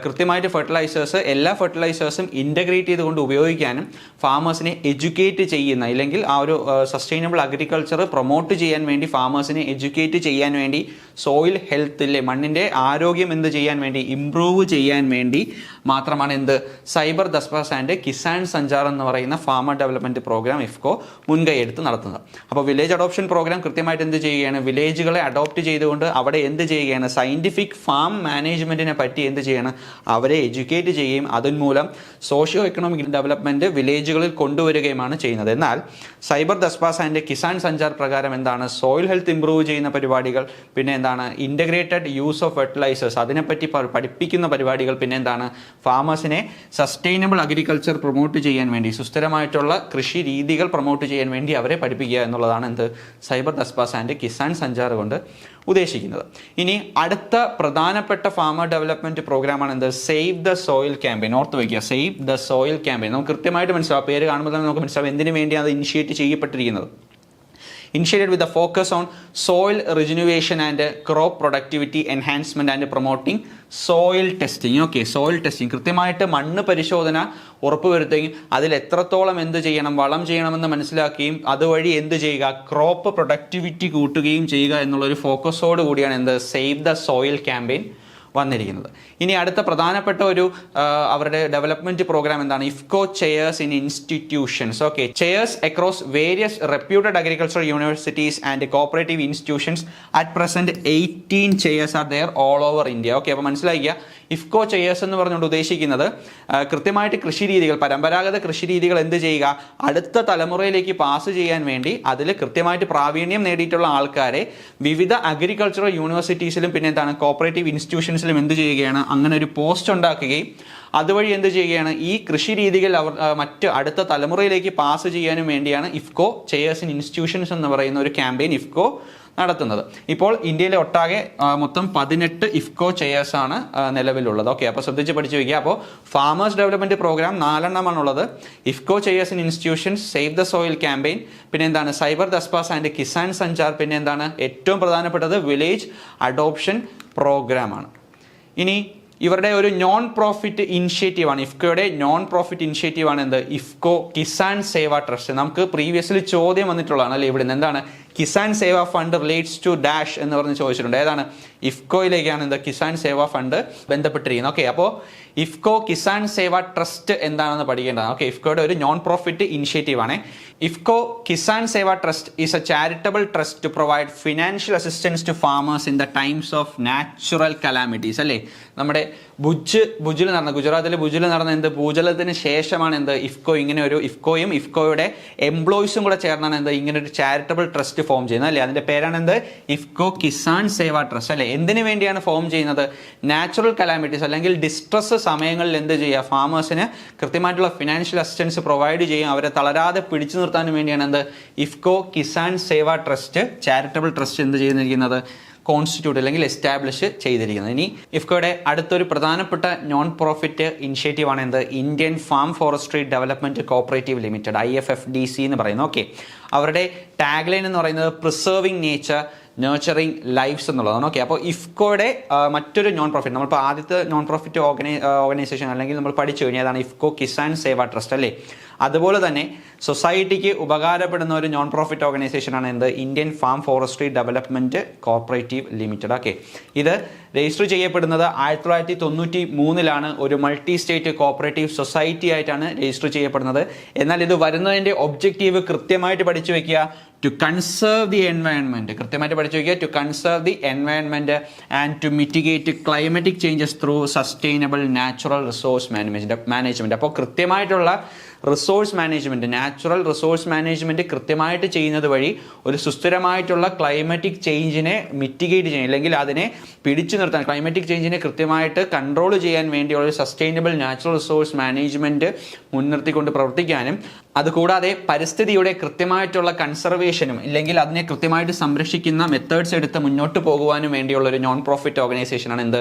കൃത്യമായിട്ട് ഫെർട്ടിലൈസേഴ്സ്, എല്ലാ ഫെർട്ടിലൈസേഴ്സും ഇൻ്റഗ്രേറ്റ് ചെയ്തുകൊണ്ട് ഉപയോഗിക്കാനും ഫാമേഴ്സിനെ എഡ്യൂക്കേറ്റ് ചെയ്യുന്ന, ഇല്ലെങ്കിൽ ആ ഒരു സസ്റ്റൈനബിൾ അഗ്രികൾച്ചർ പ്രൊമോട്ട് ചെയ്യാൻ വേണ്ടി ഫാമേഴ്സിനെ എഡ്യൂക്കേറ്റ് ചെയ്യാൻ വേണ്ടി, സോയിൽ ഹെൽത്തിലെ മണ്ണിൻ്റെ ആരോഗ്യം എന്ത് ചെയ്യാൻ വേണ്ടി, ഇംപ്രൂവ് ചെയ്യാൻ വേണ്ടി മാത്രമാണ് എന്ത് സൈബർ ദസ്പാസ് ആൻഡ് കിസാൻ സഞ്ചാർ എന്ന് പറയുന്ന ഫാമർ ഡെവലപ്മെന്റ് പ്രോഗ്രാം ഇഫ്കോ മുൻകൈ എടുത്ത് നടത്തുന്നത്. അപ്പോൾ വില്ലേജ് അഡോപ്ഷൻ പ്രോഗ്രാം കൃത്യമായിട്ട് എന്ത് ചെയ്യുകയാണ്, വില്ലേജുകളെ അഡോപ്റ്റ് ചെയ്തുകൊണ്ട് അവിടെ എന്ത് ചെയ്യുകയാണ്, സയന്റിഫിക് ഫാം മാനേജ്മെന്റിനെ പറ്റി എന്ത് ചെയ്യണം, അവരെ എഡ്യൂക്കേറ്റ് ചെയ്യുകയും അതുമൂലം സോഷ്യോ എക്കണോമിക് ഡെവലപ്മെന്റ് വില്ലേജുകളിൽ കൊണ്ടുവരികയുമാണ് ചെയ്യുന്നത്. എന്നാൽ സൈബർ ദസ്പാസ് ആൻഡ് കിസാൻ സഞ്ചാർ പ്രകാരം എന്താണ്, സോയിൽ ഹെൽത്ത് ഇംപ്രൂവ് ചെയ്യുന്ന പരിപാടികൾ, പിന്നെ എന്താണ് ഇൻ്റഗ്രേറ്റഡ് യൂസ് ഓഫ് ഫെർട്ടിലൈസേഴ്സ് അതിനെപ്പറ്റി പഠിപ്പിക്കുന്ന പരിപാടികൾ, പിന്നെ എന്താണ് ഫാമേഴ്സിനെ സസ്റ്റൈനബിൾ അഗ്രികൾച്ചർ പ്രൊമോട്ട് ചെയ്യാൻ വേണ്ടി, സുസ്ഥിരമായിട്ടുള്ള കൃഷി രീതികൾ പ്രൊമോട്ട് ചെയ്യാൻ വേണ്ടി അവരെ പഠിപ്പിക്കുക എന്നുള്ളതാണ് എന്ത് സൈബർ ദസ്പാസ് ആൻഡ് കിസാൻ സഞ്ചാർ കൊണ്ട് ഉദ്ദേശിക്കുന്നത്. ഇനി അടുത്ത പ്രധാനപ്പെട്ട ഫാമർ ഡെവലപ്മെന്റ് പ്രോഗ്രാമാണ് എന്ത്, സേവ് ദ സോയിൽ ക്യാമ്പയിൻ. ഓർത്ത് വയ്ക്കുക, സേവ് ദ സോയിൽ ക്യാമ്പയിൻ. നമുക്ക് കൃത്യമായിട്ട് മനസ്സിലാവും, പേര് കാണുമ്പോൾ തന്നെ നമുക്ക് മനസ്സിലാവും എന്തിനു വേണ്ടിയാണ് അത് initiate ചെയ്യപ്പെട്ടിരിക്കുന്നത്. Initiated with a focus on soil regeneration and crop productivity enhancement and promoting soil testing. Okay, soil testing, കൃത്യമായിട്ട് മണ്ണ് പരിശോധന ഉറപ്പുവരുത്തുകയും അതിൽ എത്രത്തോളം എന്ത് ചെയ്യണം, വളം ചെയ്യണമെന്ന് മനസ്സിലാക്കുകയും അതുവഴി എന്ത് ചെയ്യുക, ക്രോപ്പ് പ്രൊഡക്ടിവിറ്റി കൂട്ടുകയും ചെയ്യുക എന്നുള്ളൊരു ഫോക്കസോട് കൂടിയാണ് എന്ത് സേവ് ദ സോയിൽ ക്യാമ്പയിൻ വന്നിരിക്കുന്നത്. ഇനി അടുത്ത പ്രധാനപ്പെട്ട ഒരു അവരുടെ ഡെവലപ്മെന്റ് പ്രോഗ്രാം എന്താണ്, IFFCO chairs in institutions. Okay, chairs across various reputed agricultural universities and cooperative institutions. At present 18 chairs are there all over India. Okay, അപ്പോൾ മനസ്സിലാക്കുക, ഇഫ്കോ ചെയേഴ്സ് എന്ന് പറഞ്ഞുകൊണ്ട് ഉദ്ദേശിക്കുന്നത് കൃത്യമായിട്ട് കൃഷി രീതികൾ, പരമ്പരാഗത കൃഷി രീതികൾ എന്ത് ചെയ്യുക, അടുത്ത തലമുറയിലേക്ക് പാസ് ചെയ്യാൻ വേണ്ടി അതിൽ കൃത്യമായിട്ട് പ്രാവീണ്യം നേടിയിട്ടുള്ള ആൾക്കാരെ വിവിധ അഗ്രികൾച്ചറൽ യൂണിവേഴ്സിറ്റീസിലും പിന്നെ എന്താണ് കോപ്പറേറ്റീവ് ഇൻസ്റ്റിറ്റ്യൂഷൻസിലും എന്ത് ചെയ്യുകയാണ്, അങ്ങനെ ഒരു പോസ്റ്റ് ഉണ്ടാക്കുകയും അതുവഴി എന്ത് ചെയ്യുകയാണ്, ഈ കൃഷി രീതികൾ അവർ മറ്റ് അടുത്ത തലമുറയിലേക്ക് പാസ് ചെയ്യാനും വേണ്ടിയാണ് ഇഫ്കോ ചെയേഴ്സ് ഇൻ ഇൻസ്റ്റിറ്റ്യൂഷൻസ് എന്ന് പറയുന്ന ഒരു ക്യാമ്പയിൻ ഇഫ്കോ നടത്തുന്നത്. ഇപ്പോൾ ഇന്ത്യയിലെ ഒട്ടാകെ മൊത്തം 18 ഇഫ്കോ ചെയേഴ്സ് ആണ് നിലവിലുള്ളത്. ഓക്കെ, അപ്പോൾ ശ്രദ്ധിച്ച് പഠിച്ചു വയ്ക്കുക. അപ്പോൾ ഫാമേഴ്സ് ഡെവലപ്മെന്റ് പ്രോഗ്രാം 4 എണ്ണമാണുള്ളത്. IFFCO chairs in institutions, save the soil campaign, പിന്നെ എന്താണ് സൈബർ ദസ്പാസ് ആൻഡ് കിസാൻ സഞ്ചാർ, പിന്നെ എന്താണ് ഏറ്റവും പ്രധാനപ്പെട്ടത് വില്ലേജ് അഡോപ്ഷൻ പ്രോഗ്രാമാണ്. ഇനി ഇവരുടെ ഒരു നോൺ പ്രോഫിറ്റ് ഇനിഷ്യേറ്റീവ് ആണ്, ഇഫ്കോയുടെ നോൺ പ്രോഫിറ്റ് ഇനിഷ്യേറ്റീവ് ആണ് എന്ത് ഇഫ്കോ കിസാൻ സേവ ട്രസ്റ്റ്. നമുക്ക് പ്രീവിയസ്ലി ചോദ്യം വന്നിട്ടുള്ളതാണ് അല്ലേ, ഇവിടുന്ന് എന്താണ് Kisan Seva fund relates to dash എന്ന് പറഞ്ഞ് ചോദിച്ചിട്ടുണ്ട്. ഏതാണ്, ഇഫ്കോയിലേക്കാണ് എന്ത് കിസാൻ സേവ ഫണ്ട് ബന്ധപ്പെട്ടിരിക്കുന്നത്. ഓക്കെ, അപ്പോൾ ഇഫ്കോ കിസാൻ സേവ ട്രസ്റ്റ് എന്താണെന്ന് പഠിക്കേണ്ടതാണ്. ഓക്കെ, ഇഫ്കോയുടെ ഒരു നോൺ പ്രോഫിറ്റ് ഇനിഷ്യേറ്റീവ് ആണ്. IFFCO Kisan Seva trust is a charitable trust to provide financial assistance to farmers in the times of natural calamities. അല്ലേ, നമ്മുടെ ഭുജിൽ നടന്ന, ഗുജറാത്തിലെ ഭുജിൽ നടന്ന എന്ത് ഭൂചലത്തിന് ശേഷമാണ് എന്ത് ഇഫ്കോ ഇങ്ങനെ ഒരു, ഇഫ്കോയും ഇഫ്കോയുടെ എംപ്ലോയീസും കൂടെ ചേർന്നാണ് എന്ത് ഇങ്ങനെ ഒരു ചാരിറ്റബിൾ ട്രസ്റ്റ് ഫോം ചെയ്യുന്നത്. അല്ലേ, അതിന്റെ പേരാണ് എന്ത് ഇഫ്കോ കിസാൻ സേവ ട്രസ്റ്റ്. അല്ലേ, എന്തിനു വേണ്ടിയാണ് ഫോം ചെയ്യുന്നത്, നാച്ചുറൽ കലാമിറ്റീസ് അല്ലെങ്കിൽ ഡിസ്ട്രസ് സമയങ്ങളിൽ എന്ത് ചെയ്യുക, ഫാമേഴ്സിന് കൃത്യമായിട്ടുള്ള ഫിനാൻഷ്യൽ അസിസ്റ്റൻസ് പ്രൊവൈഡ് ചെയ്യും, അവരെ തളരാതെ പിടിച്ചു നിർത്താനും വേണ്ടിയാണ് എന്ത് IFFCO Kisan Seva trust charitable trust എന്ത് ചെയ്തിരിക്കുന്നത്, കോൺസ്റ്റിറ്റ്യൂട്ട് അല്ലെങ്കിൽ എസ്റ്റാബ്ലിഷ് ചെയ്തിരിക്കുന്നത്. ഇനി ഇഫ്കോയുടെ അടുത്തൊരു പ്രധാനപ്പെട്ട നോൺ പ്രോഫിറ്റ് ഇനിഷ്യേറ്റീവ് ആണ് എന്ത് Indian farm forestry development cooperative limited, IFFDC എന്ന് പറയുന്നത്. ഓക്കെ, അവരുടെ ടാഗ് ലൈൻ എന്ന് പറയുന്നത് പ്രിസർവിംഗ് നേച്ചർ നേർച്ചറിങ് ലൈഫ്സ് എന്നുള്ളതാണ്. ഓക്കെ, അപ്പോൾ ഇഫ്കോയുടെ മറ്റൊരു നോൺ പ്രോഫിറ്റ്, നമ്മളിപ്പോൾ ആദ്യത്തെ നോൺ പ്രോഫിറ്റ് ഓർഗനൈസേഷൻ അല്ലെങ്കിൽ നമ്മൾ പഠിച്ചു കഴിഞ്ഞാൽ അതാണ് ഇഫ്കോ കിസാൻ സേവ ട്രസ്റ്റ്. അല്ലേ, അതുപോലെ തന്നെ സൊസൈറ്റിക്ക് ഉപകാരപ്പെടുന്ന ഒരു നോൺ പ്രോഫിറ്റ് ഓർഗനൈസേഷനാണ് എന്ത് Indian farm forestry development cooperative limited. Okay, ഇത് രജിസ്റ്റർ ചെയ്യപ്പെടുന്നത് 1993 ഒരു മൾട്ടി സ്റ്റേറ്റ് കോപ്പറേറ്റീവ് സൊസൈറ്റി ആയിട്ടാണ് രജിസ്റ്റർ ചെയ്യപ്പെടുന്നത്. എന്നാൽ ഇത് വരുന്നതിന്റെ ഒബ്ജക്റ്റീവ് കൃത്യമായിട്ട് പഠിച്ചു വെക്കുക, ടു കൺസേർവ് ദി എൻവയൺമെന്റ്. കൃത്യമായിട്ട് പഠിച്ചു വയ്ക്കുക, to conserve the environment and to mitigate climatic changes through sustainable natural resource management. അപ്പോൾ കൃത്യമായിട്ടുള്ള resource management, natural resource management കൃത്യമായിട്ട് ചെയ്യുന്നത് വഴി ഒരു സുസ്ഥിരമായിട്ടുള്ള ക്ലൈമറ്റിക് ചേഞ്ചിനെ മിറ്റിഗേറ്റ് ചെയ്യാൻ, അല്ലെങ്കിൽ അതിനെ പിടിച്ചു നിർത്താൻ, ക്ലൈമറ്റിക് ചേഞ്ചിനെ കൃത്യമായിട്ട് കൺട്രോൾ ചെയ്യാൻ വേണ്ടിയുള്ള ഒരു സസ്റ്റൈനബിൾ നാച്ചുറൽ റിസോഴ്സ് മാനേജ്മെൻറ്റ് മുൻനിർത്തിക്കൊണ്ട് പ്രവർത്തിക്കാനും, അതുകൂടാതെ പരിസ്ഥിതിയുടെ കൃത്യമായിട്ടുള്ള കൺസർവേഷനും ഇല്ലെങ്കിൽ അതിനെ കൃത്യമായിട്ട് സംരക്ഷിക്കുന്ന മെത്തേഡ്സ് എടുത്ത് മുന്നോട്ട് പോകുവാനും വേണ്ടിയുള്ള ഒരു നോൺ പ്രോഫിറ്റ് ഓർഗനൈസേഷനാണ് എന്ത്,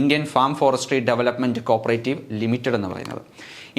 Indian farm forestry development cooperative limited എന്ന് പറയുന്നത്.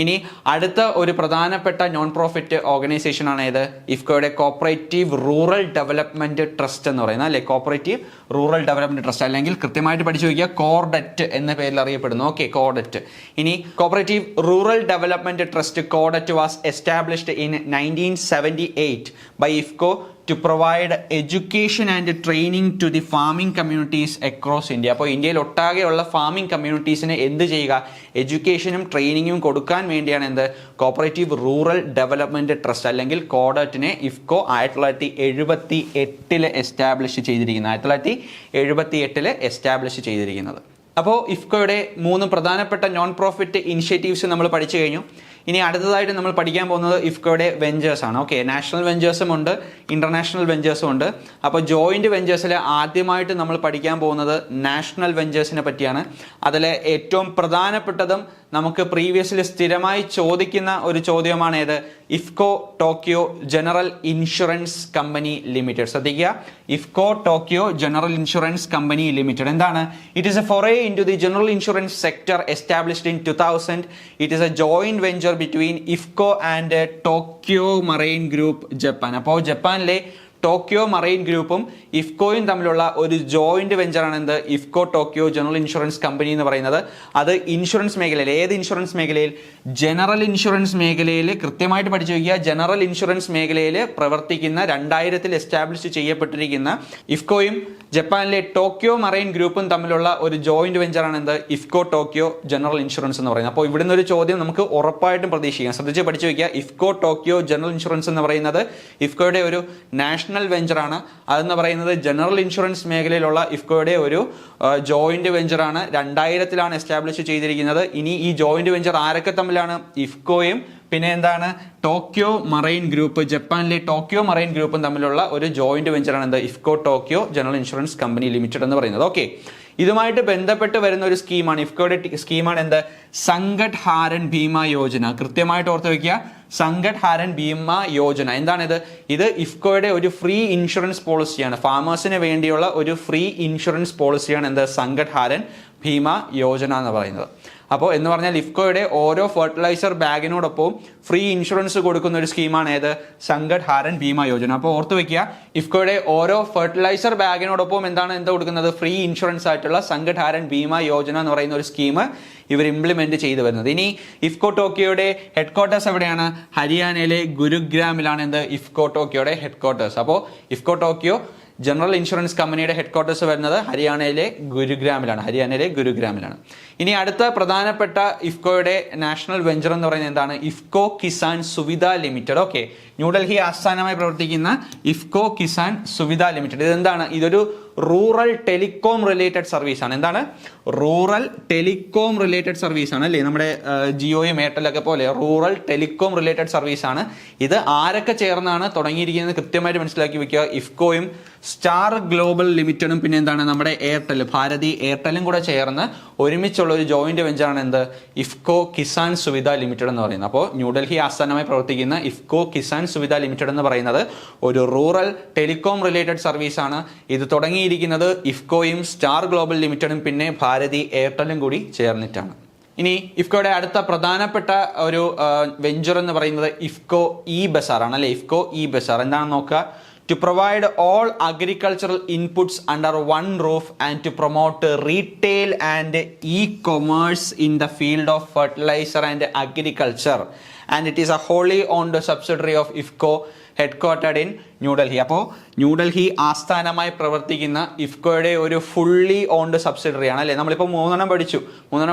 ഇനി അടുത്ത ഒരു പ്രധാനപ്പെട്ട നോൺ പ്രോഫിറ്റ് ഓർഗനൈസേഷനാണ് ഏത്, ഇഫ്കോയുടെ കോപ്പറേറ്റീവ് റൂറൽ ഡെവലപ്മെൻറ്റ് ട്രസ്റ്റ് എന്ന് പറയുന്നത്, അല്ലെ, കോപ്പറേറ്റീവ് റൂറൽ ഡെവലപ്മെൻറ്റ് ട്രസ്റ്റ്, അല്ലെങ്കിൽ കൃത്യമായിട്ട് പഠിച്ചു വയ്ക്കുക കോർഡറ്റ് എന്ന പേരിൽ അറിയപ്പെടുന്നു. ഓക്കെ, കോർഡറ്റ്. ഇനി cooperative rural development trust CORDET was established in 1978 by IFCO to provide education and training to the farming communities across India. അപ്പോൾ ഇന്ത്യയിൽ ഒട്ടാകെയുള്ള ഫാമിംഗ് കമ്മ്യൂണിറ്റീസിന് എന്ത് ചെയ്യുക, എഡ്യൂക്കേഷനും ട്രെയിനിങ്ങും കൊടുക്കാൻ വേണ്ടിയാണ് എന്ത്, കോപ്പറേറ്റീവ് റൂറൽ ഡെവലപ്മെൻറ്റ് ട്രസ്റ്റ് അല്ലെങ്കിൽ കോഡറ്റിനെ ഇഫ്കോ 1978 എസ്റ്റാബ്ലിഷ് ചെയ്തിരിക്കുന്നത്. 1978 എസ്റ്റാബ്ലിഷ് ചെയ്തിരിക്കുന്നത്. അപ്പോൾ ഇഫ്കോയുടെ 3 പ്രധാനപ്പെട്ട നോൺ പ്രോഫിറ്റ് ഇനിഷ്യേറ്റീവ്സ് നമ്മൾ പഠിച്ചു കഴിഞ്ഞു. ഇനി അടുത്തതായിട്ട് നമ്മൾ പഠിക്കാൻ പോകുന്നത് ഇഫ്കോയുടെ വെഞ്ചേഴ്സ് ആണ്. ഓക്കെ, നാഷണൽ വെഞ്ചേഴ്സും ഉണ്ട്, ഇന്റർനാഷണൽ വെഞ്ചേഴ്സും ഉണ്ട്. അപ്പോൾ ജോയിന്റ് വെഞ്ചേഴ്സിൽ ആദ്യമായിട്ട് നമ്മൾ പഠിക്കാൻ പോകുന്നത് നാഷണൽ വെഞ്ചേഴ്സിനെ പറ്റിയാണ്. അതിലെ ഏറ്റവും പ്രധാനപ്പെട്ടതും നമുക്ക് പ്രീവിയസിൽ സ്ഥിരമായി ചോദിക്കുന്ന ഒരു ചോദ്യമാണ് ഏത്, IFFCO Tokyo general insurance company limited. ശ്രദ്ധിക്കുക, IFFCO Tokyo general insurance company limited എന്താണ്? It is a foray into the general insurance sector established in 2000. It is a joint venture between IFCO and Tokyo Marine Group, Japan. അപ്പോൾ ജപ്പാനിലെ Tokyo marine ഗ്രൂപ്പും ഇഫ്കോയും തമ്മിലുള്ള ഒരു joint വെഞ്ചറാണ് എന്ത്, IFFCO Tokyo general insurance company എന്ന് പറയുന്നത്. അത് ഇൻഷുറൻസ് മേഖലയിൽ, ഏത് ഇൻഷുറൻസ് മേഖലയിൽ, ജനറൽ ഇൻഷുറൻസ് മേഖലയിൽ, കൃത്യമായിട്ട് പഠിച്ചു വയ്ക്കുക, ജനറൽ ഇൻഷുറൻസ് മേഖലയിൽ പ്രവർത്തിക്കുന്ന 2000 എസ്റ്റാബ്ലിഷ് ചെയ്യപ്പെട്ടിരിക്കുന്ന ഇഫ്കോയും ജപ്പാനിലെ ടോക്കിയോ മറൈൻ ഗ്രൂപ്പും തമ്മിലുള്ള ഒരു ജോയിന്റ് വെഞ്ചറാണ് എന്ത്, ഇഫ്കോ ടോക്കിയോ ജനറൽ ഇൻഷുറൻസ് എന്ന് പറയുന്നത്. അപ്പോൾ ഇവിടുന്ന് ഒരു ചോദ്യം നമുക്ക് ഉറപ്പായിട്ടും പ്രതീക്ഷിക്കാം. ശ്രദ്ധിച്ച് പഠിച്ചു വയ്ക്കുക, ഇഫ്കോ ടോക്കിയോ ജനറൽ ഇൻഷുറൻസ് എന്ന് പറയുന്നത് ഇഫ്കോയുടെ ഒരു നാഷണൽ വെഞ്ചറാണ്. അതെന്ന് പറയുന്നത് ജനറൽ ഇൻഷുറൻസ് മേഖലയിലുള്ള ഇഫ്കോയുടെ ഒരു ജോയിന്റ് വെഞ്ചറാണ്. 2000 എസ്റ്റാബ്ലിഷ് ചെയ്തിരിക്കുന്നത്. ഇനി ഈ ജോയിന്റ് വെഞ്ചർ ആരൊക്കെ തമ്മിലാണ്? ഇഫ്കോയും പിന്നെ എന്താണ്, ടോക്കിയോ മറൈൻ ഗ്രൂപ്പ്, ജപ്പാനിലെ ടോക്കിയോ മറൈൻ ഗ്രൂപ്പും തമ്മിലുള്ള ഒരു ജോയിന്റ് വെഞ്ചറാണ് എന്ത്, IFFCO Tokyo general insurance company limited എന്ന് പറയുന്നത്. ഓക്കെ, ഇതുമായിട്ട് ബന്ധപ്പെട്ട് വരുന്ന ഒരു സ്കീമാണ്, ഇഫ്കോയുടെ സ്കീമാണ് എന്ത്, സങ്കട്ട് ഹാരൻ ഭീമ യോജന. കൃത്യമായിട്ട് ഓർത്ത് വയ്ക്കുക, സങ്കട്ട് ഹാരൻ ഭീമ യോജന എന്താണിത്? ഇത് ഇഫ്കോയുടെ ഒരു ഫ്രീ ഇൻഷുറൻസ് പോളിസിയാണ്, ഫാമേഴ്സിന് വേണ്ടിയുള്ള ഒരു ഫ്രീ ഇൻഷുറൻസ് പോളിസിയാണ് എന്ത്, സങ്കട്ട് ഹാരൻ ഭീമ യോജന എന്ന് പറയുന്നത്. അപ്പോൾ എന്ന് പറഞ്ഞാൽ ഇഫ്കോയുടെ ഓരോ ഫെർട്ടിലൈസർ ബാഗിനോടൊപ്പം ഫ്രീ ഇൻഷുറൻസ് കൊടുക്കുന്ന ഒരു സ്കീമാണ് ഏത്, സങ്കട്ട് ഹാരൻ ഭീമ യോജന. അപ്പോൾ ഓർത്ത് വെക്കുക, ഇഫ്കോയുടെ ഓരോ ഫെർട്ടിലൈസർ ബാഗിനോടൊപ്പം എന്താ കൊടുക്കുന്നത്, ഫ്രീ ഇൻഷുറൻസ് ആയിട്ടുള്ള സങ്കട്ട് ഹാരൻ ഭീമ യോജന എന്ന് പറയുന്ന ഒരു സ്കീം ഇവർ ഇംപ്ലിമെന്റ് ചെയ്തു വരുന്നത്. ഇനി ഇഫ്കോ ടോക്കിയോയുടെ ഹെഡ് ക്വാർട്ടേഴ്സ് എവിടെയാണ്? ഹരിയാനയിലെ ഗുരുഗ്രാമിലാണ് എന്ത്, ഇഫ്കോ ടോക്കിയോയുടെ ഹെഡ് ക്വാർട്ടേഴ്സ്. അപ്പോൾ ഇഫ്കോ ടോക്കിയോ ജനറൽ ഇൻഷുറൻസ് കമ്പനിയുടെ ഹെഡ് ക്വാർട്ടേഴ്സ് വരുന്നത് ഹരിയാനയിലെ ഗുരുഗ്രാമിലാണ്. ഇനി അടുത്ത പ്രധാനപ്പെട്ട ഇഫ്കോയുടെ നാഷണൽ വെഞ്ചർ എന്ന് പറയുന്നത് എന്താണ്, ഇഫ്കോ കിസാൻ സുവിധ ലിമിറ്റഡ്. ഓക്കെ, ന്യൂഡൽഹി ആസ്ഥാനമായി പ്രവർത്തിക്കുന്ന ഇഫ്കോ കിസാൻ സുവിധ ലിമിറ്റഡ്. ഇതെന്താണ്? ഇതൊരു റൂറൽ ടെലികോം റിലേറ്റഡ് സർവീസ് ആണ്. എന്താണ്? റൂറൽ ടെലികോം റിലേറ്റഡ് സർവീസ് ആണ്, അല്ലേ? നമ്മുടെ ജിയോയും എയർടെലൊക്കെ പോലെ റൂറൽ ടെലികോം റിലേറ്റഡ് സർവീസ് ആണ്. ഇത് ആരൊക്കെ ചേർന്നാണ് തുടങ്ങിയിരിക്കുന്നത് കൃത്യമായിട്ട് മനസ്സിലാക്കി വെക്കുക. ഇഫ്കോയും സ്റ്റാർ ഗ്ലോബൽ ലിമിറ്റഡും പിന്നെ എന്താണ്, നമ്മുടെ എയർടെൽ, ഭാരതി എയർടെലും കൂടെ ചേർന്ന് ഒരുമിച്ചുള്ള ഒരു ജോയിന്റ് വെഞ്ചറാണ് എന്ത്, ഇഫ്കോ കിസാൻ സുവിധ ലിമിറ്റഡ് എന്ന് പറയുന്നത്. അപ്പോൾ ന്യൂഡൽഹി ആസ്ഥാനമായി പ്രവർത്തിക്കുന്ന ഇഫ്കോ കിസാൻ സുവിധ ലിമിറ്റഡ് എന്ന് പറയുന്നത് ഒരു റൂറൽ ടെലികോം റിലേറ്റഡ് സർവീസ് ആണ്. ഇത് തുടങ്ങിയിരിക്കുന്നത് ഇഫ്കോയും സ്റ്റാർ ഗ്ലോബൽ ലിമിറ്റഡും പിന്നെ ഭാരതി എയർടെലും കൂടി ചേർന്നിട്ടാണ്. ഇനി ഇഫ്കോയുടെ അടുത്ത പ്രധാനപ്പെട്ട ഒരു വെഞ്ചർ എന്ന് പറയുന്നത് ഇഫ്കോ ഇ ബസാർ ആണ്, അല്ലെ? ഇഫ്കോ ഇ ബസാർ എന്താണെന്ന് നോക്കുക. To provide all agricultural inputs under one roof and to promote retail and e-commerce in the field of fertilizer and agriculture. And it is a wholly owned subsidiary of IFCO headquartered in New Delhi. അപ്പോൾ ന്യൂഡൽഹി ആസ്ഥാനമായി പ്രവർത്തിക്കുന്ന ഇഫ്കോയുടെ ഒരു fully owned subsidiary ആണ് അല്ലേ. നമ്മളിപ്പോൾ മൂന്നെണ്ണം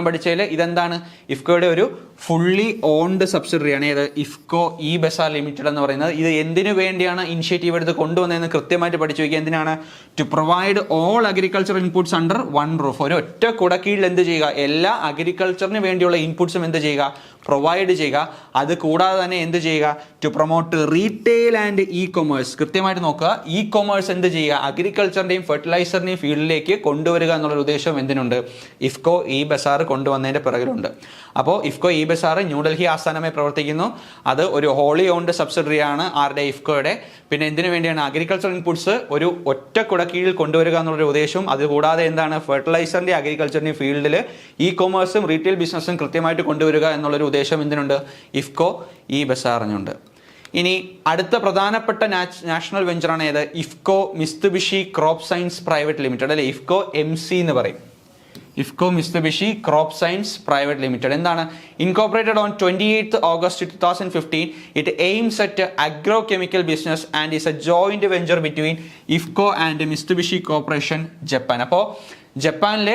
പഠിച്ചതിൽ ഇതെന്താണ്, ഇഫ്കോയുടെ ഒരു ഫുള്ളി ഓൺഡ് സബ്സിഡറി ആണ്. ഏത്, ഇഫ്കോ ഇ ബസാർ ലിമിറ്റഡ് എന്ന് പറയുന്നത്. ഇത് എന്തിനു വേണ്ടിയാണ് ഇനിഷ്യേറ്റീവ് എടുത്ത് കൊണ്ടുവന്നതെന്ന് കൃത്യമായിട്ട് പഠിച്ചു വയ്ക്കുക. എന്തിനാണ്? To provide all agriculture inputs under one roof. ഒരു ഒറ്റ കുടക്കീഴിൽ എന്ത് ചെയ്യുക, എല്ലാ അഗ്രികൾച്ചറിന് വേണ്ടിയുള്ള ഇൻപുട്സും എന്ത് ചെയ്യുക, പ്രൊവൈഡ് ചെയ്യുക. അത് കൂടാതെ തന്നെ എന്ത് ചെയ്യുക, to promote retail and e commerce. കൃത്യമായിട്ട് നോക്കുക, ഇ കൊമേഴ്സ് എന്ത് ചെയ്യുക, അഗ്രികൾച്ചറിന്റെയും ഫെർട്ടിലൈസറിന്റെയും ഫീൽഡിലേക്ക് കൊണ്ടുവരിക എന്നുള്ളൊരു ഉദ്ദേശം എന്തിനുണ്ട്, ഇഫ്കോ ഇ ബസാർ കൊണ്ടുവന്നതിന്റെ പിറകിലുണ്ട്. അപ്പോൾ ഇഫ്കോ ഇ ബസാർ ന്യൂഡൽഹി ആസ്ഥാനമായി പ്രവർത്തിക്കുന്നു. അത് ഒരു ഹോളി ഓൺഡ് സബ്സിഡറി ആണ് ആരുടെ, ഇഫ്കോയുടെ. പിന്നെ എന്തിനു വേണ്ടിയാണ്, അഗ്രികൾച്ചർ ഇൻപുട്സ് ഒരു ഒറ്റ കുടക്കീഴിൽ കൊണ്ടുവരിക എന്നുള്ളൊരു ഉദ്ദേശവും. അതുകൂടാതെ എന്താണ്, ഫെർട്ടിലൈസറിന്റെ അഗ്രികൾച്ചറിന്റെ ഫീൽഡിൽ ഇ കൊമേഴ്സും റീറ്റെയിൽ ബിസിനസ്സും കൃത്യമായിട്ട് കൊണ്ടുവരിക എന്നുള്ളൊരു ഉദ്ദേശം എന്തിനുണ്ട്, ഇഫ്കോ ഇ ബസാറിനുണ്ട്. ഇനി അടുത്ത പ്രധാനപ്പെട്ട നാഷണൽ വെഞ്ചറാണ് ഏത്, IFFCO Mitsubishi crop science private limited അല്ലെ, ഇഫ്കോ MC എന്ന് പറയും. IFFCO Mitsubishi crop science private limited എന്താണ്, incorporated on 28th August 2015. It aims at agro chemical business and is a joint venture between IFFCO and Mitsubishi corporation Japan. അപ്പോൾ ജപ്പാനിലെ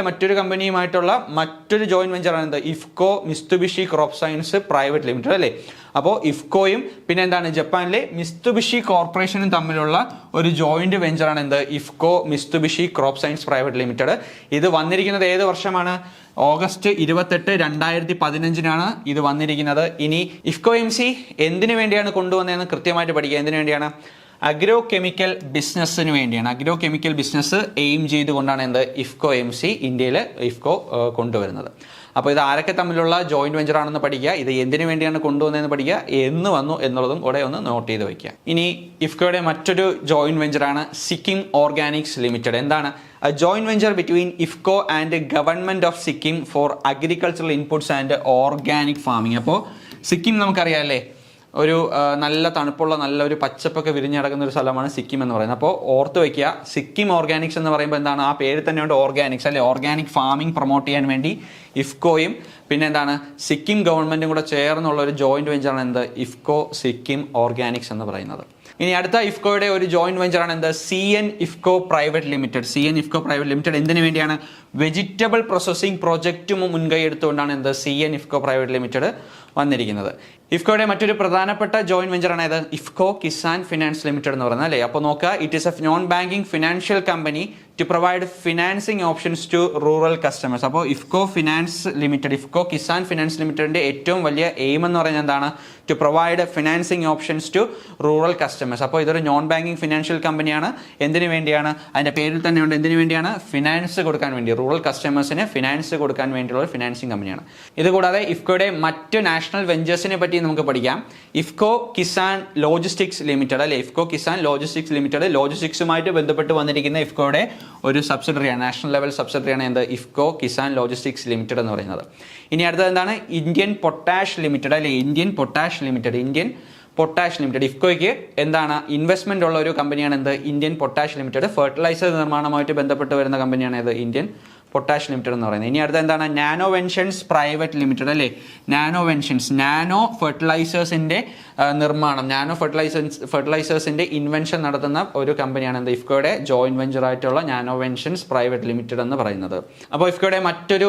മറ്റൊരു കമ്പനിയുമായിട്ടുള്ള മറ്റൊരു joint വെഞ്ചറാണ് എന്ത്, IFFCO Mitsubishi crop science private limited അല്ലേ. അപ്പോൾ ഇഫ്കോയും പിന്നെ എന്താണ്, ജപ്പാനിലെ മിസ്തുബിഷി കോർപ്പറേഷനും തമ്മിലുള്ള ഒരു ജോയിന്റ് വെഞ്ചറാണ് എന്ത്, IFFCO Mitsubishi crop science private limited. ഇത് വന്നിരിക്കുന്നത് ഏത് വർഷമാണ്, August 28, 2015 ഇത് വന്നിരിക്കുന്നത്. ഇനി ഇഫ്കോ MC എന്തിനു വേണ്ടിയാണ് കൊണ്ടുവന്നതെന്ന് കൃത്യമായിട്ട് പഠിക്കുക. എന്തിനു വേണ്ടിയാണ്, അഗ്രോ കെമിക്കൽ ബിസിനസ്സിന് വേണ്ടിയാണ്. അഗ്രോ കെമിക്കൽ ബിസിനസ് എയിം ചെയ്തുകൊണ്ടാണ് എന്ത്, ഇഫ്കോ MC ഇന്ത്യയിൽ ഇഫ്കോ കൊണ്ടുവരുന്നത്. അപ്പോൾ ഇത് ആരൊക്കെ തമ്മിലുള്ള ജോയിന്റ് വെഞ്ചർ ആണെന്ന് പഠിക്കുക, ഇത് എന്തിനു വേണ്ടിയാണ് കൊണ്ടുവന്നതെന്ന് പഠിക്കുക, എന്ന് വന്നു എന്നുള്ളതും കൂടെ ഒന്ന് നോട്ട് ചെയ്ത് വയ്ക്കുക. ഇനി ഇഫ്കോയുടെ മറ്റൊരു ജോയിന്റ് വെഞ്ചറാണ് സിക്കിം ഓർഗാനിക്സ് ലിമിറ്റഡ്. എന്താണ്, a joint venture between IFCO and Government of Sikkim for agricultural inputs and organic farming. അപ്പോൾ സിക്കിം നമുക്കറിയാം അല്ലേ, ഒരു നല്ല തണുപ്പുള്ള നല്ലൊരു പച്ചപ്പൊക്കെ വിരിഞ്ഞു കിടക്കുന്ന ഒരു സ്ഥലമാണ് സിക്കിം എന്ന് പറയുന്നത്. അപ്പോൾ ഓർത്ത് വയ്ക്കുക, സിക്കിം ഓർഗാനിക്സ് എന്ന് പറയുമ്പോൾ എന്താണ്, ആ പേര് തന്നെയുണ്ട് ഓർഗാനിക്സ് അല്ലെ. ഓർഗാനിക് ഫാമിംഗ് പ്രൊമോട്ട് ചെയ്യാൻ വേണ്ടി ഇഫ്കോയും പിന്നെ എന്താണ് സിക്കിം ഗവൺമെന്റും കൂടെ ചേർന്നുള്ള ഒരു ജോയിന്റ് വെഞ്ചറാണ് എന്ത്, ഇഫ്കോ സിക്കിം ഓർഗാനിക്സ് എന്ന് പറയുന്നത്. ഇനി അടുത്ത ഇഫ്കോയുടെ ഒരു ജോയിന്റ് വെഞ്ചറാണ് എന്ത്, CN IFFCO private limited. CN IFFCO private limited എന്തിനു വേണ്ടിയാണ്, വെജിറ്റബിൾ പ്രോസസ്സിംഗ് പ്രോജക്റ്റും മുൻകൈ എടുത്തുകൊണ്ടാണ് എന്ത്, CN ഇഫ്കോ പ്രൈവറ്റ് ലിമിറ്റഡ് വന്നിരിക്കുന്നത്. ഇഫ്കോയുടെ മറ്റൊരു പ്രധാനപ്പെട്ട ജോയിന്റ് വെഞ്ചറാണ് ഏത്, ഇഫ്കോ കിസാൻ ഫിനാൻസ് ലിമിറ്റഡ് എന്ന് പറയുന്നത് അല്ലേ. അപ്പോൾ നോക്കുക, it is a non banking financial company to provide financing options to rural customers. അപ്പോൾ IFFCO finance limited, IFFCO Kisan finance ലിമിറ്റഡിന്റെ ഏറ്റവും വലിയ എയിം എന്ന് പറയുന്നത് എന്താണ്, to provide financing options to rural customers. അപ്പോൾ ഇതൊരു നോൺ ബാങ്കിങ് ഫിനാൻഷ്യൽ കമ്പനിയാണ്. എന്തിനു വേണ്ടിയാണ്, അതിന്റെ പേരിൽ തന്നെയുണ്ട്, എന്തിനു വേണ്ടിയാണ്, ഫിനാൻസ് കൊടുക്കാൻ വേണ്ടി, റൂറൽ കസ്റ്റമേഴ്സിന് ഫിനാൻസ് കൊടുക്കാൻ വേണ്ടിയുള്ള ഫിനാൻസിങ് കമ്പനിയാണ്. ഇതുകൂടാതെ ഇഫ്കോയുടെ മറ്റ് നാഷണൽ വെഞ്ചേഴ്സിനെ പറ്റി നമുക്ക് പഠിക്കാം. ഇഫ്കോ കിസാൻ ലോജിസ്റ്റിക്സ് ലിമിറ്റഡ് അല്ലെ, ഇഫ്കോ കിസാൻ ലോജിസ്റ്റിക്സ് ലിമിറ്റഡ്, ലോജിസ്റ്റിക്സുമായിട്ട് ബന്ധപ്പെട്ട് വന്നിരിക്കുന്ന ഇഫ്കോയുടെ ഒരു സബ്സിഡറിയാണ്, നാഷണൽ ലെവൽ സബ്സിഡറിയാണ് എന്ത്, ഇഫ്കോ കിസാൻ ലോജിസ്റ്റിക്സ് ലിമിറ്റഡ് എന്ന് പറയുന്നത്. ഇനി അടുത്തത് എന്താണ്, ഇന്ത്യൻ പൊട്ടാഷ് ലിമിറ്റഡ് അല്ലെ, ഇന്ത്യൻ പൊട്ടാഷ് ലിമിറ്റഡ്. ഇഫ്കോയ്ക്ക് എന്താണ്, ഇൻവെസ്റ്റ്മെന്റ് ഉള്ള ഒരു കമ്പനിയാണ് എന്ത്, ഇന്ത്യൻ പൊട്ടാഷ് ലിമിറ്റഡ്. ഫെർട്ടിലൈസർ നിർമ്മാണമായിട്ട് ബന്ധപ്പെട്ട് വരുന്ന കമ്പനിയാണ് ഇത് ഇന്ത്യൻ പൊട്ടാഷ് ലിമിറ്റഡ് എന്ന് പറയുന്നത്. ഇനി അടുത്ത എന്താണ്, നാനോ വെൻഷൻസ് പ്രൈവറ്റ് ലിമിറ്റഡ് അല്ലേ. നാനോ ഫെർട്ടിലൈസേഴ്സിന്റെ നിർമ്മാണം, നാനോ ഫെർട്ടിലൈസേഴ്സിന്റെ ഇൻവെൻഷൻ നടത്തുന്ന ഒരു കമ്പനിയാണ് എന്ത്, ഇഫ്കോയുടെ ജോയിന്റ് വെഞ്ചർ ആയിട്ടുള്ള നാനോ വെൻഷൻസ് പ്രൈവറ്റ് ലിമിറ്റഡ് എന്ന് പറയുന്നത്. അപ്പോൾ ഇഫ്കോയുടെ മറ്റൊരു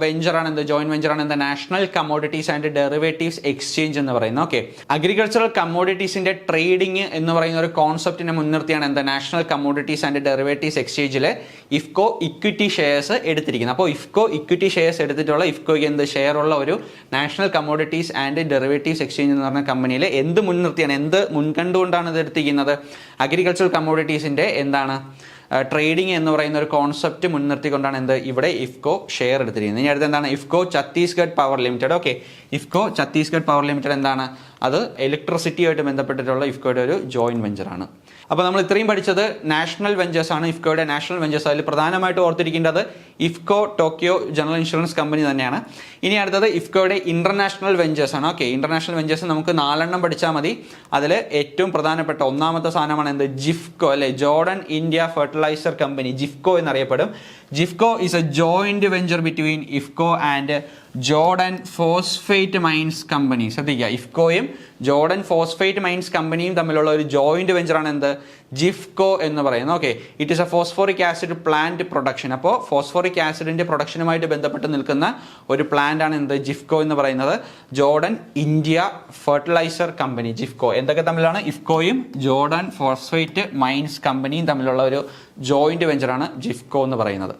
വെഞ്ചറാണ് എന്ത്, ജോയിന്റ് വെഞ്ചറാണ് എന്ത്, national commodities and derivatives exchange എന്ന് പറയുന്നത്. ഓക്കെ, അഗ്രികൾച്ചറൽ കമ്മോഡിറ്റീസിന്റെ ട്രേഡിംഗ് എന്ന് പറയുന്ന ഒരു കോൺസെപ്റ്റിനെ മുൻനിർത്തിയാണ് എന്ത്, നാഷണൽ കമ്മോഡിറ്റീസ് ആൻഡ് ഡെറിവേറ്റീവ്സ് എക്സ്ചേഞ്ചിൽ ഇഫ്കോ ഇക്വിറ്റി ഷെയർസ് എടുത്തിരിക്കുന്നത്. അപ്പോൾ ഇഫ്കോ ഇക്വിറ്റി ഷെയർസ് എടുത്തിട്ടുള്ള, ഇഫ്കോയ്ക്ക് എന്ത് ഷെയർ ഉള്ള ഒരു national commodities and derivatives exchange എന്ന് പറഞ്ഞ കമ്പനിയിൽ എന്ത് മുൻനിർത്തിയാണ്, എന്ത് മുൻകണ്ടുകൊണ്ടാണ് ഇത് എടുത്തിരിക്കുന്നത്, അഗ്രികൾച്ചറൽ കമ്മോഡിറ്റീസിന്റെ എന്താണ് ട്രേഡിംഗ് എന്ന് പറയുന്ന ഒരു കോൺസെപ്റ്റ് മുൻനിർത്തിക്കൊണ്ടാണ് എന്ത്, ഇവിടെ ഇഫ്കോ ഷെയർ എടുത്തിരിക്കുന്നത്. ഇനി അടുത്ത് എന്താണ്, IFFCO Chhattisgarh power limited. Okay, IFFCO Chhattisgarh power limited എന്താണ്, അത് ഇലക്ട്രിസിറ്റിയുമായിട്ട് ബന്ധപ്പെട്ടിട്ടുള്ള ഇഫ്കോയുടെ ഒരു ജോയിന്റ് വെഞ്ചറാണ്. അപ്പോൾ നമ്മൾ ഇത്രയും പഠിച്ചത് നാഷണൽ വെഞ്ചേഴ്സ് ആണ്, ഇഫ്കോയുടെ നാഷണൽ വെഞ്ചേഴ്സ്. അതിൽ പ്രധാനമായിട്ട് ഓർത്തിരിക്കേണ്ടത് IFFCO Tokyo general insurance company തന്നെയാണ്. ഇനി അടുത്തത് ഇഫ്കോയുടെ ഇന്റർനാഷണൽ വെഞ്ചേഴ്സ് ആണ്. ഓക്കെ, ഇന്റർനാഷണൽ വെഞ്ചേഴ്സ് നമുക്ക് 4 പഠിച്ചാൽ മതി. അതിൽ ഏറ്റവും പ്രധാനപ്പെട്ട ഒന്നാമത്തെ സാധനമാണ് എന്ത്, ജിഫ്കോ അല്ലെ, Jordan India fertiliser company, JIFCO എന്നറിയപ്പെടും. JIFCO is a joint venture between IFFCO and Jordan phosphate mines company. ശ്രദ്ധിക്കുക, ഇഫ്കോയും ജോർഡൻ ഫോസ്ഫേറ്റ് മൈൻസ് കമ്പനിയും തമ്മിലുള്ള ഒരു ജോയിന്റ് വെഞ്ചറാണ് എന്ത്, ജിഫ്കോ എന്ന് പറയുന്നത്. Okay, it is a phosphoric acid plant production. അപ്പോൾ ഫോസ്ഫോറിക് ആസിഡിന്റെ പ്രൊഡക്ഷനുമായിട്ട് ബന്ധപ്പെട്ട് നിൽക്കുന്ന ഒരു പ്ലാന്റ് ആണ് എന്ത്, ജിഫ്കോ എന്ന് പറയുന്നത്. Jordan India fertiliser company, JIFCO. എന്തൊക്കെ തമ്മിലാണ്, ഇഫ്കോയും ജോർഡൻ ഫോസ്ഫേറ്റ് മൈൻസ് കമ്പനിയും തമ്മിലുള്ള ഒരു ജോയിന്റ് വെഞ്ചറാണ് ജിഫ്കോ എന്ന് പറയുന്നത്.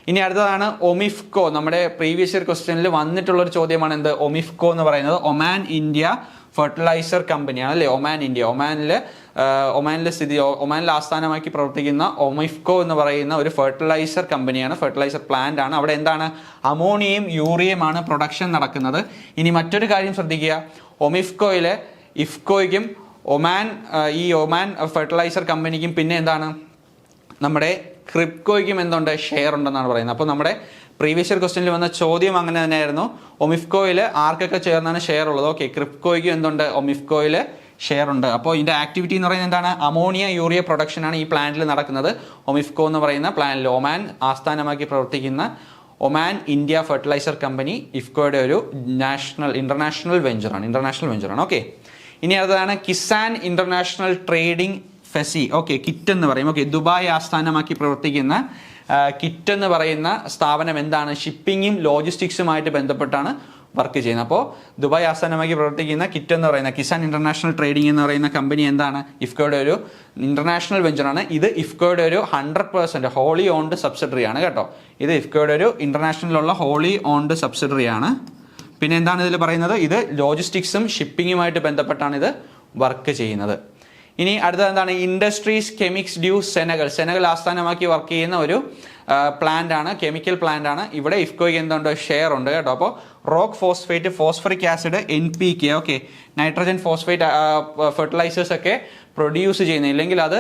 ഇനി അടുത്തതാണ് ഒമിഫ്കോ. നമ്മുടെ പ്രീവിയസ് ഇയർ ക്വസ്റ്റ്യനിൽ വന്നിട്ടുള്ള ഒരു ചോദ്യമാണ് എന്ത്, ഒമിഫ്കോ എന്ന് പറയുന്നത്. ഒമാൻ ഇന്ത്യ ഫെർട്ടിലൈസർ കമ്പനിയാണ് അല്ലേ, ഒമാൻ ഇന്ത്യ. ഒമാനിൽ ആസ്ഥാനമാക്കി പ്രവർത്തിക്കുന്ന ഒമിഫ്കോ എന്ന് പറയുന്ന ഒരു ഫെർട്ടിലൈസർ കമ്പനിയാണ്, ഫെർട്ടിലൈസർ പ്ലാന്റ് ആണ്. അവിടെ എന്താണ്, അമോണിയയും യൂറിയയുമാണ് പ്രൊഡക്ഷൻ നടക്കുന്നത്. ഇനി മറ്റൊരു കാര്യം ശ്രദ്ധിക്കുക, ഒമിഫ്കോയിലെ ഇഫ്കോയ്ക്കും ഈ ഒമാൻ ഫെർട്ടിലൈസർ കമ്പനിക്കും പിന്നെ എന്താണ്, നമ്മുടെ ക്രിപ്കോയ്ക്കും എന്തുണ്ട്, ഷെയർ ഉണ്ടെന്നാണ് പറയുന്നത്. അപ്പോൾ നമ്മുടെ പ്രീവിയസ് ഇയർ ക്വസ്റ്റ്യനിൽ വന്ന ചോദ്യം അങ്ങനെ തന്നെയായിരുന്നു. ഒമിഫ്കോയിൽ ആർക്കൊക്കെ ചേർന്നാണ് ഷെയർ ഉള്ളത്? ഓക്കെ, ക്രിപ്കോയ്ക്കും എന്തുണ്ട്, ഒമിഫ്കോയിൽ ഷെയർ ഉണ്ട്. അപ്പോൾ ഇതിൻ്റെ ആക്ടിവിറ്റി എന്ന് പറയുന്നത് എന്താണ്, അമോണിയ യൂറിയ പ്രൊഡക്ഷനാണ് ഈ പ്ലാന്റിൽ നടക്കുന്നത്. ഒമിഫ്കോ എന്ന് പറയുന്ന പ്ലാന്റിൽ ഒമാൻ ആസ്ഥാനമാക്കി പ്രവർത്തിക്കുന്ന ഒമാൻ ഇന്ത്യ ഫെർട്ടിലൈസർ കമ്പനി ഇഫ്കോയുടെ ഒരു ഇന്റർനാഷണൽ വെഞ്ചറാണ്. ഓക്കെ, ഇനി അടുത്തതാണ് Kisan international trading ഫെസി. Okay, kit എന്ന് പറയും. ഓക്കെ, ദുബായ് ആസ്ഥാനമാക്കി പ്രവർത്തിക്കുന്ന കിറ്റ് എന്ന് പറയുന്ന സ്ഥാപനം എന്താണ്, ഷിപ്പിങ്ങും ലോജിസ്റ്റിക്സുമായിട്ട് ബന്ധപ്പെട്ടാണ് വർക്ക് ചെയ്യുന്നത്. അപ്പോൾ ദുബായ് ആസ്ഥാനമാക്കി പ്രവർത്തിക്കുന്ന കിറ്റ് എന്ന് പറയുന്ന കിസാൻ ഇന്റർനാഷണൽ ട്രേഡിംഗ് എന്ന് പറയുന്ന കമ്പനി എന്താണ്, ഇഫ്കോയുടെ ഒരു ഇന്റർനാഷണൽ വെഞ്ചറാണ്. ഇത് ഇഫ്കോയുടെ ഒരു 100% ഹോളി ഓൺഡ് സബ്സിഡറി ആണ് കേട്ടോ. ഇത് ഇഫ്കോയുടെ ഒരു ഇന്റർനാഷണലുള്ള ഹോളി ഓൺഡ് സബ്സിഡറി ആണ്. പിന്നെ എന്താണ് ഇതിൽ പറയുന്നത്, ഇത് ലോജിസ്റ്റിക്സും ഷിപ്പിങ്ങുമായിട്ട് ബന്ധപ്പെട്ടാണ് ഇത് വർക്ക് ചെയ്യുന്നത്. ഇനി അടുത്തത് എന്താണ്, ഇൻഡസ്ട്രീസ് കെമിക്സ് ഡ്യൂ സെനഗൽ ആസ്ഥാനമാക്കി വർക്ക് ചെയ്യുന്ന ഒരു പ്ലാന്റ് ആണ്, കെമിക്കൽ പ്ലാന്റ് ആണ്. ഇവിടെ ഇഫ്കോയ്ക്ക് എന്തുണ്ട്, ഷെയർ ഉണ്ട് കേട്ടോ. അപ്പോൾ rock phosphate, phosphoric acid, NPK, okay, nitrogen phosphate fertilisers ഒക്കെ പ്രൊഡ്യൂസ് ചെയ്യുന്ന, ഇല്ലെങ്കിൽ അത്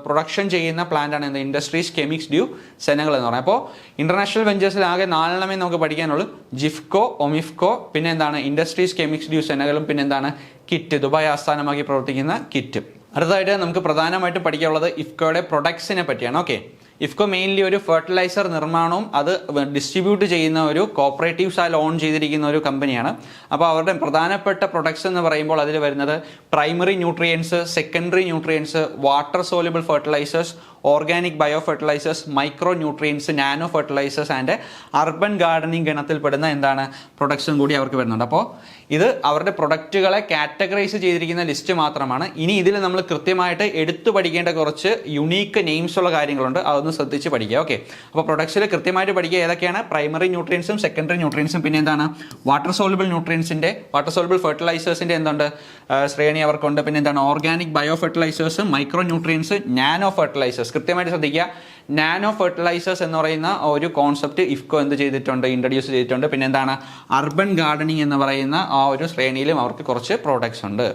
പ്രൊഡക്ഷൻ ചെയ്യുന്ന പ്ലാന്റ് ആണ് എന്ത്, ഇൻഡസ്ട്രീസ് കെമിക്സ് ഡ്യൂ സെനഗൽ എന്ന് പറയുന്നത്. അപ്പോൾ ഇന്റർനാഷണൽ വെഞ്ചേഴ്സിൽ ആകെ 4 നമുക്ക് പഠിക്കാനുള്ളൂ, ജിഫ്കോ, ഒമിഫ്കോ, പിന്നെ എന്താണ് ഇൻഡസ്ട്രീസ് കെമിക്സ് ഡ്യൂ സെനഗലും, പിന്നെ എന്താണ് കിറ്റ്, ദുബായ് ആസ്ഥാനമാക്കി പ്രവർത്തിക്കുന്ന കിറ്റ്. അടുത്തതായിട്ട് നമുക്ക് പ്രധാനമായിട്ടും പഠിക്കാനുള്ളത് ഇഫ്കോയുടെ പ്രൊഡക്ട്സിനെ പറ്റിയാണ്. ഓക്കെ, ഇഫ്കോ മെയിൻലി ഒരു ഫെർട്ടിലൈസർ നിർമ്മാണവും അത് ഡിസ്ട്രിബ്യൂട്ട് ചെയ്യുന്ന ഒരു കോപ്പറേറ്റീവ്സ് ഓൺ ചെയ്തിരിക്കുന്ന ഒരു കമ്പനിയാണ്. അപ്പോൾ അവരുടെ പ്രധാനപ്പെട്ട പ്രൊഡക്ട്സ് എന്ന് പറയുമ്പോൾ അതിൽ വരുന്നത് primary nutrients, secondary nutrients, water soluble fertilisers, organic bio fertilisers, micro nutrients, nano fertilisers and urban gardening ഗണത്തിൽപ്പെടുന്ന എന്താണ് പ്രൊഡക്ട്സും കൂടി അവർക്ക് വരുന്നുണ്ട്. അപ്പോൾ ഇത് അവരുടെ പ്രൊഡക്റ്റുകളെ കാറ്റഗറൈസ് ചെയ്തിരിക്കുന്ന ലിസ്റ്റ് മാത്രമാണ്. ഇനി ഇതിൽ നമ്മൾ കൃത്യമായിട്ട് എടുത്തു പഠിക്കേണ്ട കുറച്ച് യുണീക്ക് നെയിംസ് ഉള്ള കാര്യങ്ങളുണ്ട്, അതൊന്ന് ശ്രദ്ധിച്ച് പഠിക്കുക. ഓക്കെ, അപ്പോൾ പ്രൊഡക്ട്സിൽ കൃത്യമായിട്ട് പഠിക്കുക ഏതൊക്കെയാണ്, പ്രൈമറി ന്യൂട്രിയൻസും സെക്കൻഡറി ന്യൂട്രിയൻസും, പിന്നെ എന്താണ് വാട്ടർ സോൾബിൾ ഫെർട്ടിലൈസേഴ്സിന്റെ എന്തുണ്ട് ശ്രേണി അവർക്കുണ്ട്. പിന്നെ എന്താണ് organic bio fertilisers, micro nutrients, nano fertilisers. കൃത്യമായിട്ട് ശ്രദ്ധിക്കുക, നാനോ ഫെർട്ടിലൈസേഴ്സ് എന്ന് പറയുന്ന ഒരു കോൺസെപ്റ്റ് ഇഫ്കോ എന്ത് ചെയ്തിട്ടുണ്ട്, ഇൻട്രൊഡ്യൂസ് ചെയ്തിട്ടുണ്ട്. പിന്നെ എന്താണ് അർബൻ ഗാർഡനിങ് എന്ന് പറയുന്ന ആ ഒരു ശ്രേണിയിലും അവർക്ക് കുറച്ച് പ്രോഡക്ട്സ് ഉണ്ട്.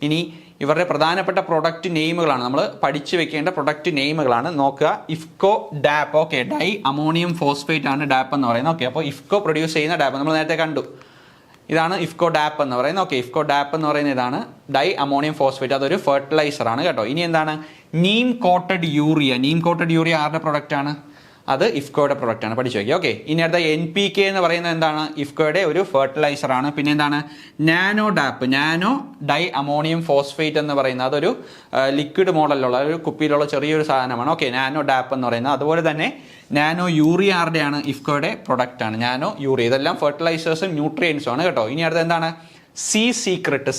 ഇനി ഇവരുടെ പ്രധാനപ്പെട്ട പ്രൊഡക്റ്റ് നെയിമുകളാണ് നമ്മൾ പഠിച്ചു വെക്കേണ്ട പ്രൊഡക്റ്റ് നെയിമുകളാണ് നോക്കുക. IFFCO ഡാപ്പ്, okay, dye ammonium phosphate ആണ് ഡാപ്പ് എന്ന് പറയുന്നത്. ഓക്കെ, അപ്പോൾ ഇഫ്കോ പ്രൊഡ്യൂസ് ചെയ്യുന്ന ഡാപ്പ് നമ്മൾ നേരത്തെ കണ്ടു, ഇതാണ് ഇഫ്കോ ഡാപ്പ് എന്ന് പറയുന്നത്. ഓക്കെ, ഇഫ്കോ ഡാപ്പ് എന്ന് പറയുന്നത് ഇതാണ്, ഡൈ അമോണിയം ഫോസ്ഫേറ്റ്, അതൊരു ഫെർട്ടിലൈസർ ആണ് കേട്ടോ. ഇനി എന്താണ് നീം കോട്ടഡ് യൂറിയ ആരുടെ പ്രൊഡക്റ്റ് ആണ്, അത് ഇഫ്കോയുടെ പ്രൊഡക്റ്റ് ആണ്, പഠിച്ചു വയ്ക്കുക. ഓക്കെ, ഇനി അടുത്ത NPK എന്ന് പറയുന്നത് എന്താണ്, ഇഫ്കോയുടെ ഒരു ഫെർട്ടിലൈസർ ആണ്. പിന്നെ എന്താണ് നാനോ ഡൈ അമോണിയം ഫോസ്ഫേറ്റ് എന്ന് പറയുന്നത്, അതൊരു ലിക്വിഡ് മോഡലിലുള്ള ഒരു കുപ്പിയിലുള്ള ചെറിയൊരു സാധനമാണ്. ഓക്കെ, നാനോ ഡാപ്പ് എന്ന് പറയുന്നത്. അതുപോലെ തന്നെ നാനോ യൂറിയ ആരുടെയാണ്, ഇഫ്കോയുടെ പ്രൊഡക്റ്റ് ആണ് നാനോ യൂറിയ. ഇതെല്ലാം ഫെർട്ടിലൈസേഴ്സും ന്യൂട്രിയൻസും ആണ് കേട്ടോ. ഇനി അടുത്ത എന്താണ് സീ സീക്രട്ട്,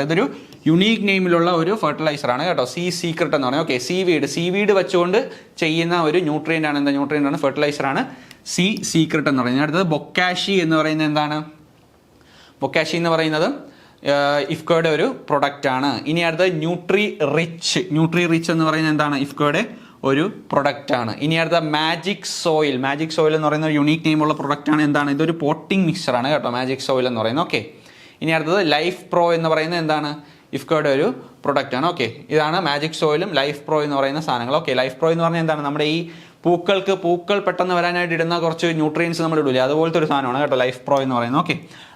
ഇതൊരു യുണീക്ക് നെയിമിലുള്ള ഒരു ഫെർട്ടിലൈസർ ആണ് കേട്ടോ, സീ സീക്രട്ട് എന്ന് പറയുന്നത്. ഓക്കെ, സീവീഡ് വെച്ചുകൊണ്ട് ചെയ്യുന്ന ഒരു ന്യൂട്രിയൻ്റ് ആണ്, ഫെർട്ടിലൈസർ ആണ് സീ സീക്രട്ട് എന്ന് പറയുന്നത്. അടുത്തത് ബൊക്കാഷി എന്ന് പറയുന്നത് എന്താണ്, ബൊക്കാഷി എന്ന് പറയുന്നത് ഇഫ്കോയുടെ ഒരു പ്രൊഡക്റ്റ് ആണ്. ഇനി അടുത്തത് ന്യൂട്രി റിച്ച് എന്ന് പറയുന്നത് എന്താണ്, ഇഫ്കോയുടെ ഒരു പ്രൊഡക്റ്റ് ആണ്. ഇനി അടുത്ത മാജിക് സോയിൽ എന്ന് പറയുന്ന ഒരു യുണീക്ക് നെയിമുള്ള പ്രൊഡക്റ്റ് ആണ്. എന്താണ്, ഇതൊരു പോട്ടിംഗ് മിക്സർ ആണ് കേട്ടോ, മാജിക് സോയിൽ എന്ന് പറയുന്നത്. ഓക്കെ, ഇനി അടുത്തത് ലൈഫ് പ്രോ എന്ന് പറയുന്നത് എന്താണ്, ഇഫ്കോയുടെ ഒരു പ്രൊഡക്റ്റ് ആണ്. ഓക്കെ, ഇതാണ് മാജിക് സോയിലും ലൈഫ് പ്രോ എന്ന് പറയുന്ന സാധനങ്ങൾ. ഓക്കെ, ലൈഫ് പ്രോ എന്ന് പറഞ്ഞാൽ എന്താണ്, നമ്മുടെ ഈ പൂക്കൾ പെട്ടെന്ന് വരാനായിട്ട് ഇടുന്ന കുറച്ച് ന്യൂട്രിയൻസ് നമ്മൾ ഇടില്ലേ, അതുപോലത്തെ ഒരു സാധനമാണ് കേട്ടോ ലൈഫ് പ്രോ എന്ന് പറയുന്നത്. ഓക്കെ,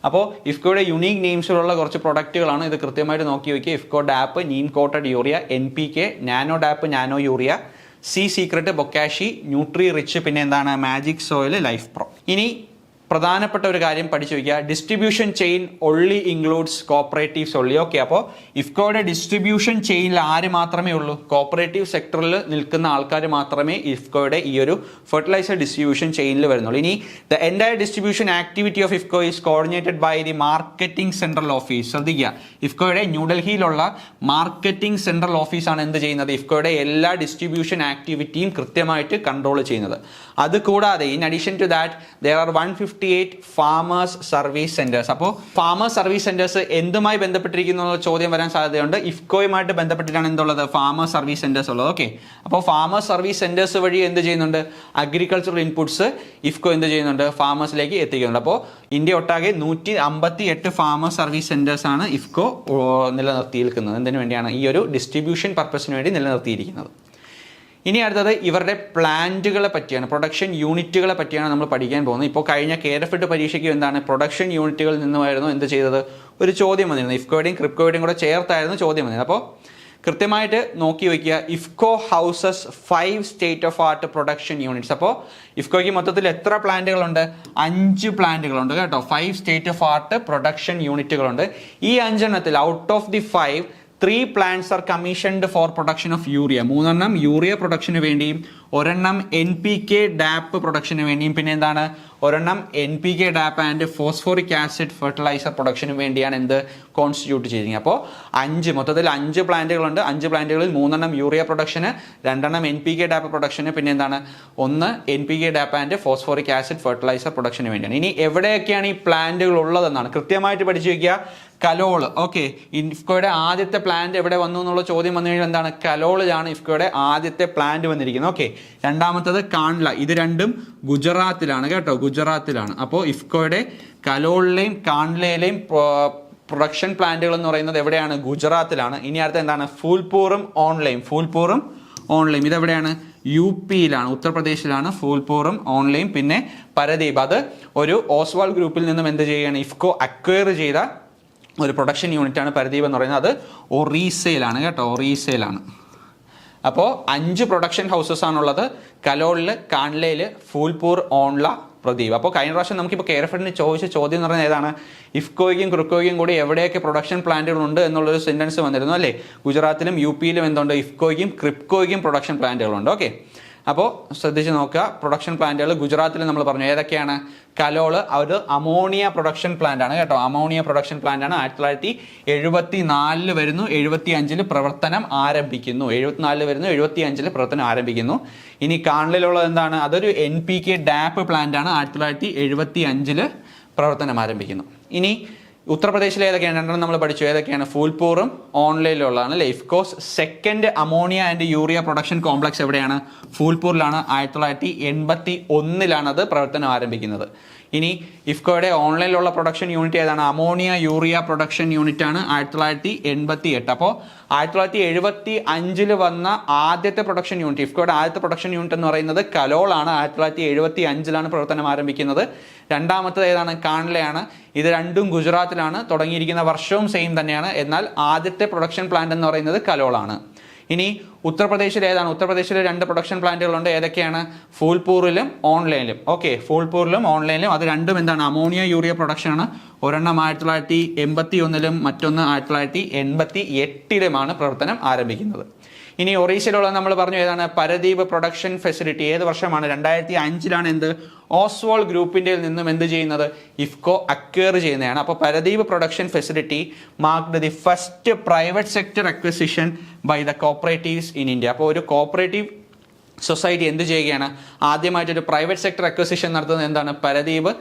അപ്പോൾ ഇഫ്കോയുടെ യുണീക്ക് നെയിംസിലുള്ള കുറച്ച് പ്രൊഡക്റ്റുകളാണ് ഇത്, കൃത്യമായിട്ട് നോക്കി വയ്ക്കുക. IFFCO DAP, neem coated urea, NPK, nano DAP, nano urea, sea secret, bokashi, nutri rich, പിന്നെ എന്താണ് മാജിക് സോയിൽ, ലൈഫ് പ്രോ. ഇനി പ്രധാനപ്പെട്ട ഒരു കാര്യം പഠിച്ചു വയ്ക്കുക. Distribution chain only includes cooperatives only. Okay, അപ്പോൾ ഇഫ്കോയുടെ ഡിസ്ട്രിബ്യൂഷൻ ചെയിനിൽ ആര് മാത്രമേ ഉള്ളൂ? കോപ്പറേറ്റീവ് സെക്ടറിൽ നിൽക്കുന്ന ആൾക്കാർ മാത്രമേ ഇഫ്കോയുടെ ഈ ഒരു ഫെർട്ടിലൈസർ ഡിസ്ട്രിബ്യൂഷൻ ചെയിനിൽ വരുന്നുള്ളൂ. ഇനി the entire distribution activity of IFFCO is coordinated by the marketing central office. ശ്രദ്ധിക്കുക, ഇഫ്കോയുടെ ന്യൂഡൽഹിയിലുള്ള മാർക്കറ്റിംഗ് സെൻട്രൽ ഓഫീസാണ് എന്ത് ചെയ്യുന്നത്? ഇഫ്കോയുടെ എല്ലാ ഡിസ്ട്രിബ്യൂഷൻ ആക്ടിവിറ്റിയും കൃത്യമായിട്ട് കൺട്രോൾ ചെയ്യുന്നത്. അതുകൂടാതെ in addition to that there are 158 farmers service centres. അപ്പോൾ ഫാമേഴ്സ് സർവീസ് സെന്റേഴ്സ് എന്തുമായി ബന്ധപ്പെട്ടിരിക്കുന്നു എന്ന ചോദ്യം വരാൻ സാധ്യതയുണ്ട്. ഇഫ്കോയുമായിട്ട് ബന്ധപ്പെട്ടിട്ടാണ് എന്തുള്ളത്? ഫാമേഴ്സ് സർവീസ് സെന്റേഴ്സ് ഉള്ളത്. ഓക്കെ, അപ്പോൾ ഫാമേഴ്സ് സർവീസ് സെന്റേഴ്സ് വഴി എന്ത് ചെയ്യുന്നുണ്ട്? അഗ്രികൾച്ചറൽ ഇൻപുട്സ് ഇഫ്കോ എന്ത് ചെയ്യുന്നുണ്ട്? ഫാമേഴ്സിലേക്ക് എത്തിക്കുന്നുണ്ട്. അപ്പോൾ ഇന്ത്യ ഒട്ടാകെ 158 ഫാമേഴ്സ് സർവീസ് സെന്റേഴ്സ് ആണ് ഇഫ്കോ നിലനിർത്തിയിരിക്കുന്നത്. എന്തിനു വേണ്ടിയാണ്? ഈ ഒരു ഡിസ്ട്രിബ്യൂഷൻ പർപ്പസിന് വേണ്ടി നിലനിർത്തിയിരിക്കുന്നത്. ഇനി അടുത്തത് ഇവരുടെ പ്ലാന്റുകളെ പറ്റിയാണ്, പ്രൊഡക്ഷൻ യൂണിറ്റുകളെ പറ്റിയാണ് നമ്മൾ പഠിക്കാൻ പോകുന്നത്. ഇപ്പോൾ കഴിഞ്ഞ KRFED പരീക്ഷയ്ക്ക് എന്താണ് പ്രൊഡക്ഷൻ യൂണിറ്റുകളിൽ നിന്നുമായിരുന്നു എന്ത് ചെയ്തത്? ഒരു ചോദ്യം വന്നിരുന്നു. ഇഫ്കോയുടെയും ക്രിപ്കോയുടെയും കൂടെ ചേർത്തായിരുന്നു ചോദ്യം വന്നിരുന്നത്. അപ്പോൾ കൃത്യമായിട്ട് നോക്കി വയ്ക്കുക. IFFCO houses 5 state of art production units. അപ്പോൾ ഇഫ്കോയ്ക്ക് മൊത്തത്തിൽ എത്ര പ്ലാന്റുകളുണ്ട്? 5 പ്ലാന്റുകളുണ്ട് കേട്ടോ. 5 സ്റ്റേറ്റ് ഓഫ് ആർട്ട് പ്രൊഡക്ഷൻ യൂണിറ്റുകളുണ്ട്. ഈ 5 എണ്ണത്തിൽ out of the 5 3 plants are commissioned for production of urea. 3 urea production വേണ്ടിയും 1 NPK DAP പ്രൊഡക്ഷന് വേണ്ടിയും പിന്നെ എന്താണ് 1 NPK DAP and phosphoric acid fertiliser production വേണ്ടിയാണ് എന്ത് കോൺസ്റ്റിറ്റ്യൂട്ട് ചെയ്തിരിക്കുന്നത്. അപ്പോൾ 5 മൊത്തത്തിൽ 5 പ്ലാന്റുകളുണ്ട്. 5 പ്ലാന്റുകളിൽ 3 urea production, 2 NPK DAP production, പിന്നെ എന്താണ് 1 NPK DAP and phosphoric acid fertiliser production വേണ്ടിയാണ്. ഇനി എവിടെയൊക്കെയാണ് ഈ പ്ലാന്റുകൾ ഉള്ളതെന്നാണ് കൃത്യമായിട്ട് പഠിച്ചു വയ്ക്കുക. കലോള്. ഓക്കെ, ഇഫ്കോയുടെ ആദ്യത്തെ പ്ലാന്റ് എവിടെ വന്നു എന്നുള്ള ചോദ്യം വന്നു കഴിഞ്ഞാൽ എന്താണ്? കലോളിലാണ് ഇഫ്കോയുടെ ആദ്യത്തെ പ്ലാന്റ് വന്നിരിക്കുന്നത്. ഓക്കെ, രണ്ടാമത്തത് കാൺല. ഇത് രണ്ടും ഗുജറാത്തിലാണ് കേട്ടോ, ഗുജറാത്തിലാണ്. അപ്പോൾ ഇഫ്കോയുടെ കലോളിലെയും കാൺലയിലെയും പ്രൊഡക്ഷൻ പ്ലാന്റുകൾ എന്ന് പറയുന്നത് എവിടെയാണ്? ഗുജറാത്തിലാണ്. ഇനി അടുത്ത എന്താണ്? ഫൂൽപൂറും ഓൺലൈൻ. ഫൂൽപൂറും ഓൺലൈൻ ഇതെവിടെയാണ്? UP യിലാണ്, ഉത്തർപ്രദേശിലാണ് ഫൂൽപൂറും ഓൺലൈൻ. പിന്നെ പരദീപ്, അത് ഒരു ഓസ്വാൾ ഗ്രൂപ്പിൽ നിന്നും എന്ത് ചെയ്യുകയാണ്? ഇഫ്കോ അക്വയർ ചെയ്ത ഒരു പ്രൊഡക്ഷൻ യൂണിറ്റാണ് പരദീപ് എന്ന് പറയുന്നത്. അത് ഒറീസയിലാണ് കേട്ടോ, ഒറീസയിലാണ്. അപ്പോൾ 5 പ്രൊഡക്ഷൻ ഹൗസസ് ആണുള്ളത്. കലോളിൽ, കാൺലയിൽ, ഫൂൽപൂർ, ഓൺല, പ്രദീപ്. അപ്പോൾ കഴിഞ്ഞ പ്രാവശ്യം നമുക്കിപ്പോൾ KRFED ചോദിച്ച ചോദ്യം എന്ന് പറയുന്നത് ഏതാണ്? ഇഫ്കോയ്ക്കും ക്രിപ്കോയ്ക്കും കൂടി എവിടെയൊക്കെ പ്രൊഡക്ഷൻ പ്ലാന്റുകളുണ്ട് എന്നുള്ളൊരു സെന്റൻസ് വന്നിരുന്നു അല്ലേ? ഗുജറാത്തിലും UP യിലും എന്തുണ്ട്? ഇഫ്കോയ്ക്കും ക്രിപ്കോയ്ക്കും പ്രൊഡക്ഷൻ പ്ലാന്റുകളുണ്ട്. ഓക്കെ, അപ്പോൾ ശ്രദ്ധിച്ച് നോക്കുക. പ്രൊഡക്ഷൻ പ്ലാന്റുകൾ ഗുജറാത്തിൽ നമ്മൾ പറഞ്ഞു ഏതൊക്കെയാണ്? കലോള് ഒരു അമോണിയ പ്രൊഡക്ഷൻ പ്ലാന്റ് ആണ് കേട്ടോ, അമോണിയ പ്രൊഡക്ഷൻ പ്ലാന്റ് ആണ്. 1974 വരുന്നു, 75 പ്രവർത്തനം ആരംഭിക്കുന്നു. 74 വരുന്നു, 75 പ്രവർത്തനം ആരംഭിക്കുന്നു. ഇനി കാൺലയിലുള്ളത് എന്താണ്? അതൊരു NPK DAP പ്ലാന്റ് ആണ്. 1975 പ്രവർത്തനം ആരംഭിക്കുന്നു. ഇനി ഉത്തർപ്രദേശിലെ ഏതൊക്കെയാണ്? 2 നമ്മൾ പഠിച്ചു. ഏതൊക്കെയാണ്? ഫൂൽപൂറും ഓൺലൈനിലുള്ളതാണ് അല്ലേ? IFFCO's second ammonia and urea production complex എവിടെയാണ്? ഫൂൽപൂറിലാണ്. 1981 അത് പ്രവർത്തനം ആരംഭിക്കുന്നത്. ഇനി ഇഫ്കോയുടെ ഓൺലൈനിലുള്ള പ്രൊഡക്ഷൻ യൂണിറ്റ് ഏതാണ്? അമോണിയ യൂറിയ പ്രൊഡക്ഷൻ യൂണിറ്റ് ആണ്. 1988. അപ്പോൾ 1975 വന്ന ആദ്യത്തെ പ്രൊഡക്ഷൻ യൂണിറ്റ്, ഇഫ്കോയുടെ ആദ്യത്തെ പ്രൊഡക്ഷൻ യൂണിറ്റ് എന്ന് പറയുന്നത് കലോളാണ്. 1975 പ്രവർത്തനം ആരംഭിക്കുന്നത്. രണ്ടാമത്തത് ഏതാണ്? കാൺലയാണ്. ഇത് രണ്ടും ഗുജറാത്തിലാണ്. തുടങ്ങിയിരിക്കുന്ന വർഷവും സെയിം തന്നെയാണ്. എന്നാൽ ആദ്യത്തെ പ്രൊഡക്ഷൻ പ്ലാന്റ് എന്ന് പറയുന്നത് കലോളാണ്. ഇനി ഉത്തർപ്രദേശിൽ ഏതാണ്? ഉത്തർപ്രദേശിൽ 2 പ്രൊഡക്ഷൻ പ്ലാന്റുകളുണ്ട്. ഏതൊക്കെയാണ്? ഫൂൽപൂറിലും ഓൺലൈനിലും. ഓക്കെ, ഫൂൽപൂറിലും ഓൺലൈനിലും. അത് രണ്ടും എന്താണ്? അമോണിയ യൂറിയ പ്രൊഡക്ഷൻ ആണ്. ഒരെണ്ണം 1981 മറ്റൊന്ന് 1988 പ്രവർത്തനം ആരംഭിക്കുന്നത്. ഇനി ഒറീസയിലുള്ള നമ്മൾ പറഞ്ഞു ഏതാണ്? Paradip production facility. ഏത് വർഷമാണ്? 2005 എന്ത്? ഓസ്വാൾ ഗ്രൂപ്പിന്റെ നിന്നും എന്ത് ചെയ്യുന്നത്? ഇഫ്കോ അക്വയർ ചെയ്യുന്നതാണ്. അപ്പോൾ Paradeep production facility marked the first private sector acquisition by the cooperatives in India. അപ്പോൾ ഒരു കോപ്പറേറ്റീവ് സൊസൈറ്റി എന്ത് ചെയ്യുകയാണ്? ആദ്യമായിട്ടൊരു പ്രൈവറ്റ് സെക്ടർ അക്വസിഷൻ നടത്തുന്നത് എന്താണ്? പരദീപ്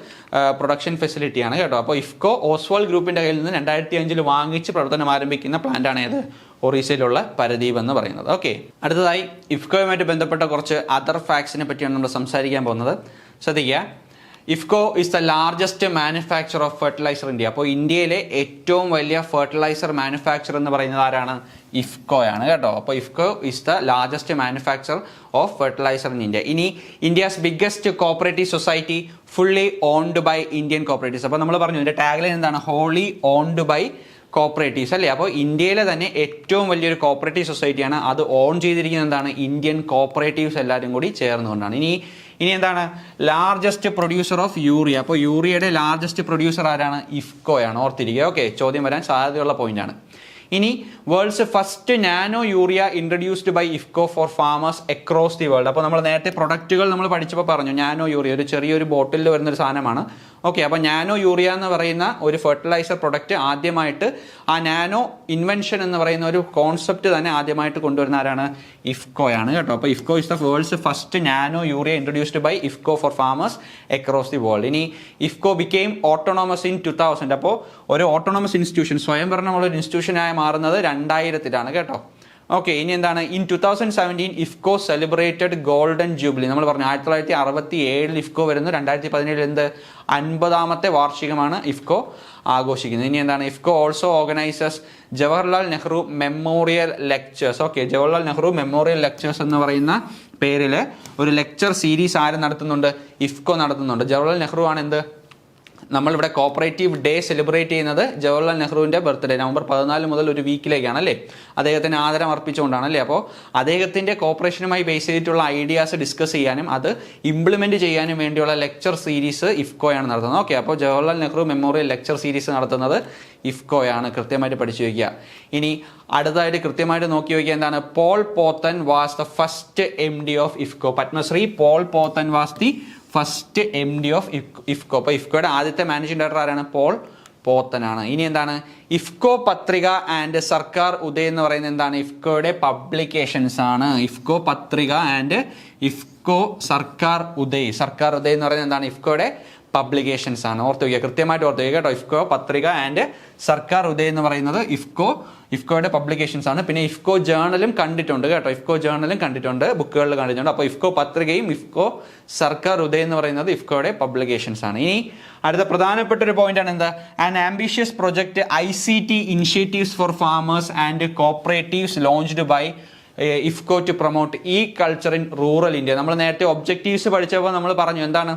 പ്രൊഡക്ഷൻ ഫെസിലിറ്റിയാണ് കേട്ടോ. അപ്പോൾ ഇഫ്കോ ഓസ്വാൾ ഗ്രൂപ്പിന്റെ കയ്യിൽ നിന്ന് 2005 വാങ്ങിച്ച് പ്രവർത്തനം ആരംഭിക്കുന്ന പ്ലാന്റാണ് ഏത്? ഒറീസയിലുള്ള പരദീപ് എന്ന് പറയുന്നത്. ഓക്കെ, അടുത്തതായി ഇഫ്കോയുമായിട്ട് ബന്ധപ്പെട്ട കുറച്ച് അതർ ഫാക്ട്സിനെ പറ്റിയാണ് നമ്മൾ സംസാരിക്കാൻ പോകുന്നത്. ശ്രദ്ധിക്കുക. IFFCO is the largest manufacture of fertiliser India. അപ്പോൾ ഇന്ത്യയിലെ ഏറ്റവും വലിയ ഫെർട്ടിലൈസർ മാനുഫാക്ചർ എന്ന് പറയുന്നത് ആരാണ്? ഇഫ്കോയാണ് കേട്ടോ. അപ്പോൾ IFFCO is the largest manufacture of fertiliser in India. ഇനി India's biggest cooperative society fully owned by Indian cooperatives. അപ്പോൾ നമ്മൾ പറഞ്ഞു ഇതിന്റെ ടാഗ്ലൈൻ എന്താണ്? ഹോളി ഓൺഡ് ബൈ കോപ്പറേറ്റീവ്സ് അല്ലേ. അപ്പോൾ ഇന്ത്യയിലെ തന്നെ ഏറ്റവും വലിയൊരു കോപ്പറേറ്റീവ് സൊസൈറ്റിയാണ്. അത് ഓൺ ചെയ്തിരിക്കുന്നത് എന്താണ്? ഇന്ത്യൻ കോപ്പറേറ്റീവ്സ് എല്ലാവരും കൂടി ചേർന്നുകൊണ്ടാണ്. ഇനി എന്താണ്? Largest producer of urea. അപ്പോൾ യൂറിയയുടെ ലാർജസ്റ്റ് പ്രൊഡ്യൂസർ ആരാണ്? ഇഫ്കോയാണ്. ഓർത്തിരിക്കുക. ഓക്കെ, ചോദ്യം വരാൻ സാധ്യതയുള്ള പോയിന്റാണ്. ഇനി world's first nano urea introduced by IFFCO for farmers across the world. അപ്പോൾ നമ്മൾ നേരത്തെ പ്രൊഡക്റ്റുകൾ നമ്മൾ പഠിച്ചപ്പോൾ പറഞ്ഞു നാനോ യൂറിയ ഒരു ചെറിയൊരു ബോട്ടിലിൽ വരുന്നൊരു സാധനമാണ്. ഓക്കെ, അപ്പോൾ നാനോ യൂറിയ എന്ന് പറയുന്ന ഒരു ഫെർട്ടിലൈസർ പ്രൊഡക്റ്റ് ആദ്യമായിട്ട് ആ നാനോ ഇൻവെൻഷൻ എന്ന് പറയുന്ന ഒരു കോൺസെപ്റ്റ് തന്നെ ആദ്യമായിട്ട് കൊണ്ടുവരുന്ന ആരാണ്? ഇഫ്കോയാണ് കേട്ടോ. അപ്പോൾ IFFCO is the world's first nano urea introduced by IFFCO for farmers across the world. ഇനി ഇഫ്കോ ബിക്കെയിം ഓട്ടോണോമസ് ഇൻ 2000. അപ്പോൾ ഒരു ഓട്ടോണോമസ് ഇൻസ്റ്റിറ്റ്യൂഷൻ, സ്വയംഭരണമുള്ള ഒരു ഇൻസ്റ്റിറ്റ്യൂഷനായി മാറുന്നത് 2000-ലാണ് കേട്ടോ. ഓക്കെ, ഇനി എന്താണ്? In 2017 IFFCO celebrated golden jubilee. നമ്മൾ പറഞ്ഞു 1967 ഇഫ്കോ വരുന്നു. 2017 എന്ത്? 50ാമത്തെ വാർഷികമാണ് ഇഫ്കോ ആഘോഷിക്കുന്നത്. ഇനി എന്താണ്? IFFCO also organises Jawaharlal Nehru memorial lectures. Okay, Jawaharlal Nehru memorial lectures എന്ന് പറയുന്ന പേരിൽ ഒരു ലെക്ചർ സീരീസ് ആര് നടത്തുന്നുണ്ട്? ഇഫ്കോ നടത്തുന്നുണ്ട്. ജവഹർലാൽ നെഹ്റു ആണ് എന്ത്? നമ്മളിവിടെ കോപ്പറേറ്റീവ് ഡേ സെലിബ്രേറ്റ് ചെയ്യുന്നത് ജവഹർലാൽ നെഹ്റുവിൻ്റെ ബർത്ത്ഡേ നവംബർ 14 മുതൽ ഒരു വീക്കിലേക്കാണ് അല്ലേ. അദ്ദേഹത്തിന് ആദരം അർപ്പിച്ചുകൊണ്ടാണ് അല്ലേ. അപ്പോൾ അദ്ദേഹത്തിൻ്റെ കോപ്പറേഷനുമായി ബേസ് ചെയ്തിട്ടുള്ള ഐഡിയാസ് ഡിസ്കസ് ചെയ്യാനും അത് ഇംപ്ലിമെൻറ്റ് ചെയ്യാനും വേണ്ടിയുള്ള ലെക്ചർ സീരീസ് ഇഫ്കോയാണ് നടത്തുന്നത്. ഓക്കെ, അപ്പോൾ Jawaharlal Nehru memorial lecture series നടത്തുന്നത് ഇഫ്കോയാണ്. കൃത്യമായിട്ട് പഠിച്ചു വയ്ക്കുക. ഇനി അടുത്തതായിട്ട് കൃത്യമായിട്ട് നോക്കി വയ്ക്കുക എന്താണ്? Paul Pothen was the first MD of IFFCO. Padmashri Paul Pothen was the first MD of IFFCO. അപ്പോൾ ഇഫ്കോയുടെ ആദ്യത്തെ മാനേജിംഗ് ഡയറക്ടർ ആരാണ്? പോൾ പോത്തനാണ്. ഇനി എന്താണ്? ഇഫ്കോ പത്രിക ആൻഡ് സർക്കാർ ഉദയ് എന്ന് പറയുന്നത് എന്താണ്? ഇഫ്കോയുടെ പബ്ലിക്കേഷൻസ് ആണ്. ഇഫ്കോ പത്രിക ആൻഡ് ഇഫ്കോ സർക്കാർ ഉദയ്. സർക്കാർ ഉദയ് എന്ന് പറയുന്നത് എന്താണ്? ഇഫ്കോയുടെ പബ്ലിക്കേഷൻസ് ആണ്. ഓർത്ത് വയ്ക്കുക, കൃത്യമായിട്ട് ഓർത്ത് വയ്ക്കുക കേട്ടോ. ഇഫ്കോ പത്രിക ആൻഡ് സർക്കാർ ഉദയ് എന്ന് പറയുന്നത് ഇഫ്കോയുടെ പബ്ലിക്കേഷൻസ് ആണ്. പിന്നെ ഇഫ്കോ ജേർണലും കണ്ടിട്ടുണ്ട് കേട്ടോ. ഇഫ്കോ ജേർണലും കണ്ടിട്ടുണ്ട്, ബുക്കുകളിൽ കണ്ടിട്ടുണ്ട്. അപ്പോൾ ഇഫ്കോ പത്രികയും ഇഫ്കോ സർക്കാർ ഉദയ് എന്ന് പറയുന്നത് ഇഫ്കോയുടെ പബ്ലിക്കേഷൻസ് ആണ്. ഇനി അടുത്ത പ്രധാനപ്പെട്ട ഒരു പോയിന്റ് ആണ് എന്താ? An ambitious project ICT initiatives for farmers and cooperatives launched by IFFCO to promote culture in rural India. നമ്മൾ നേരത്തെ ഒബ്ജക്റ്റീവ്സ് പഠിച്ചപ്പോൾ നമ്മൾ പറഞ്ഞു എന്താണ്?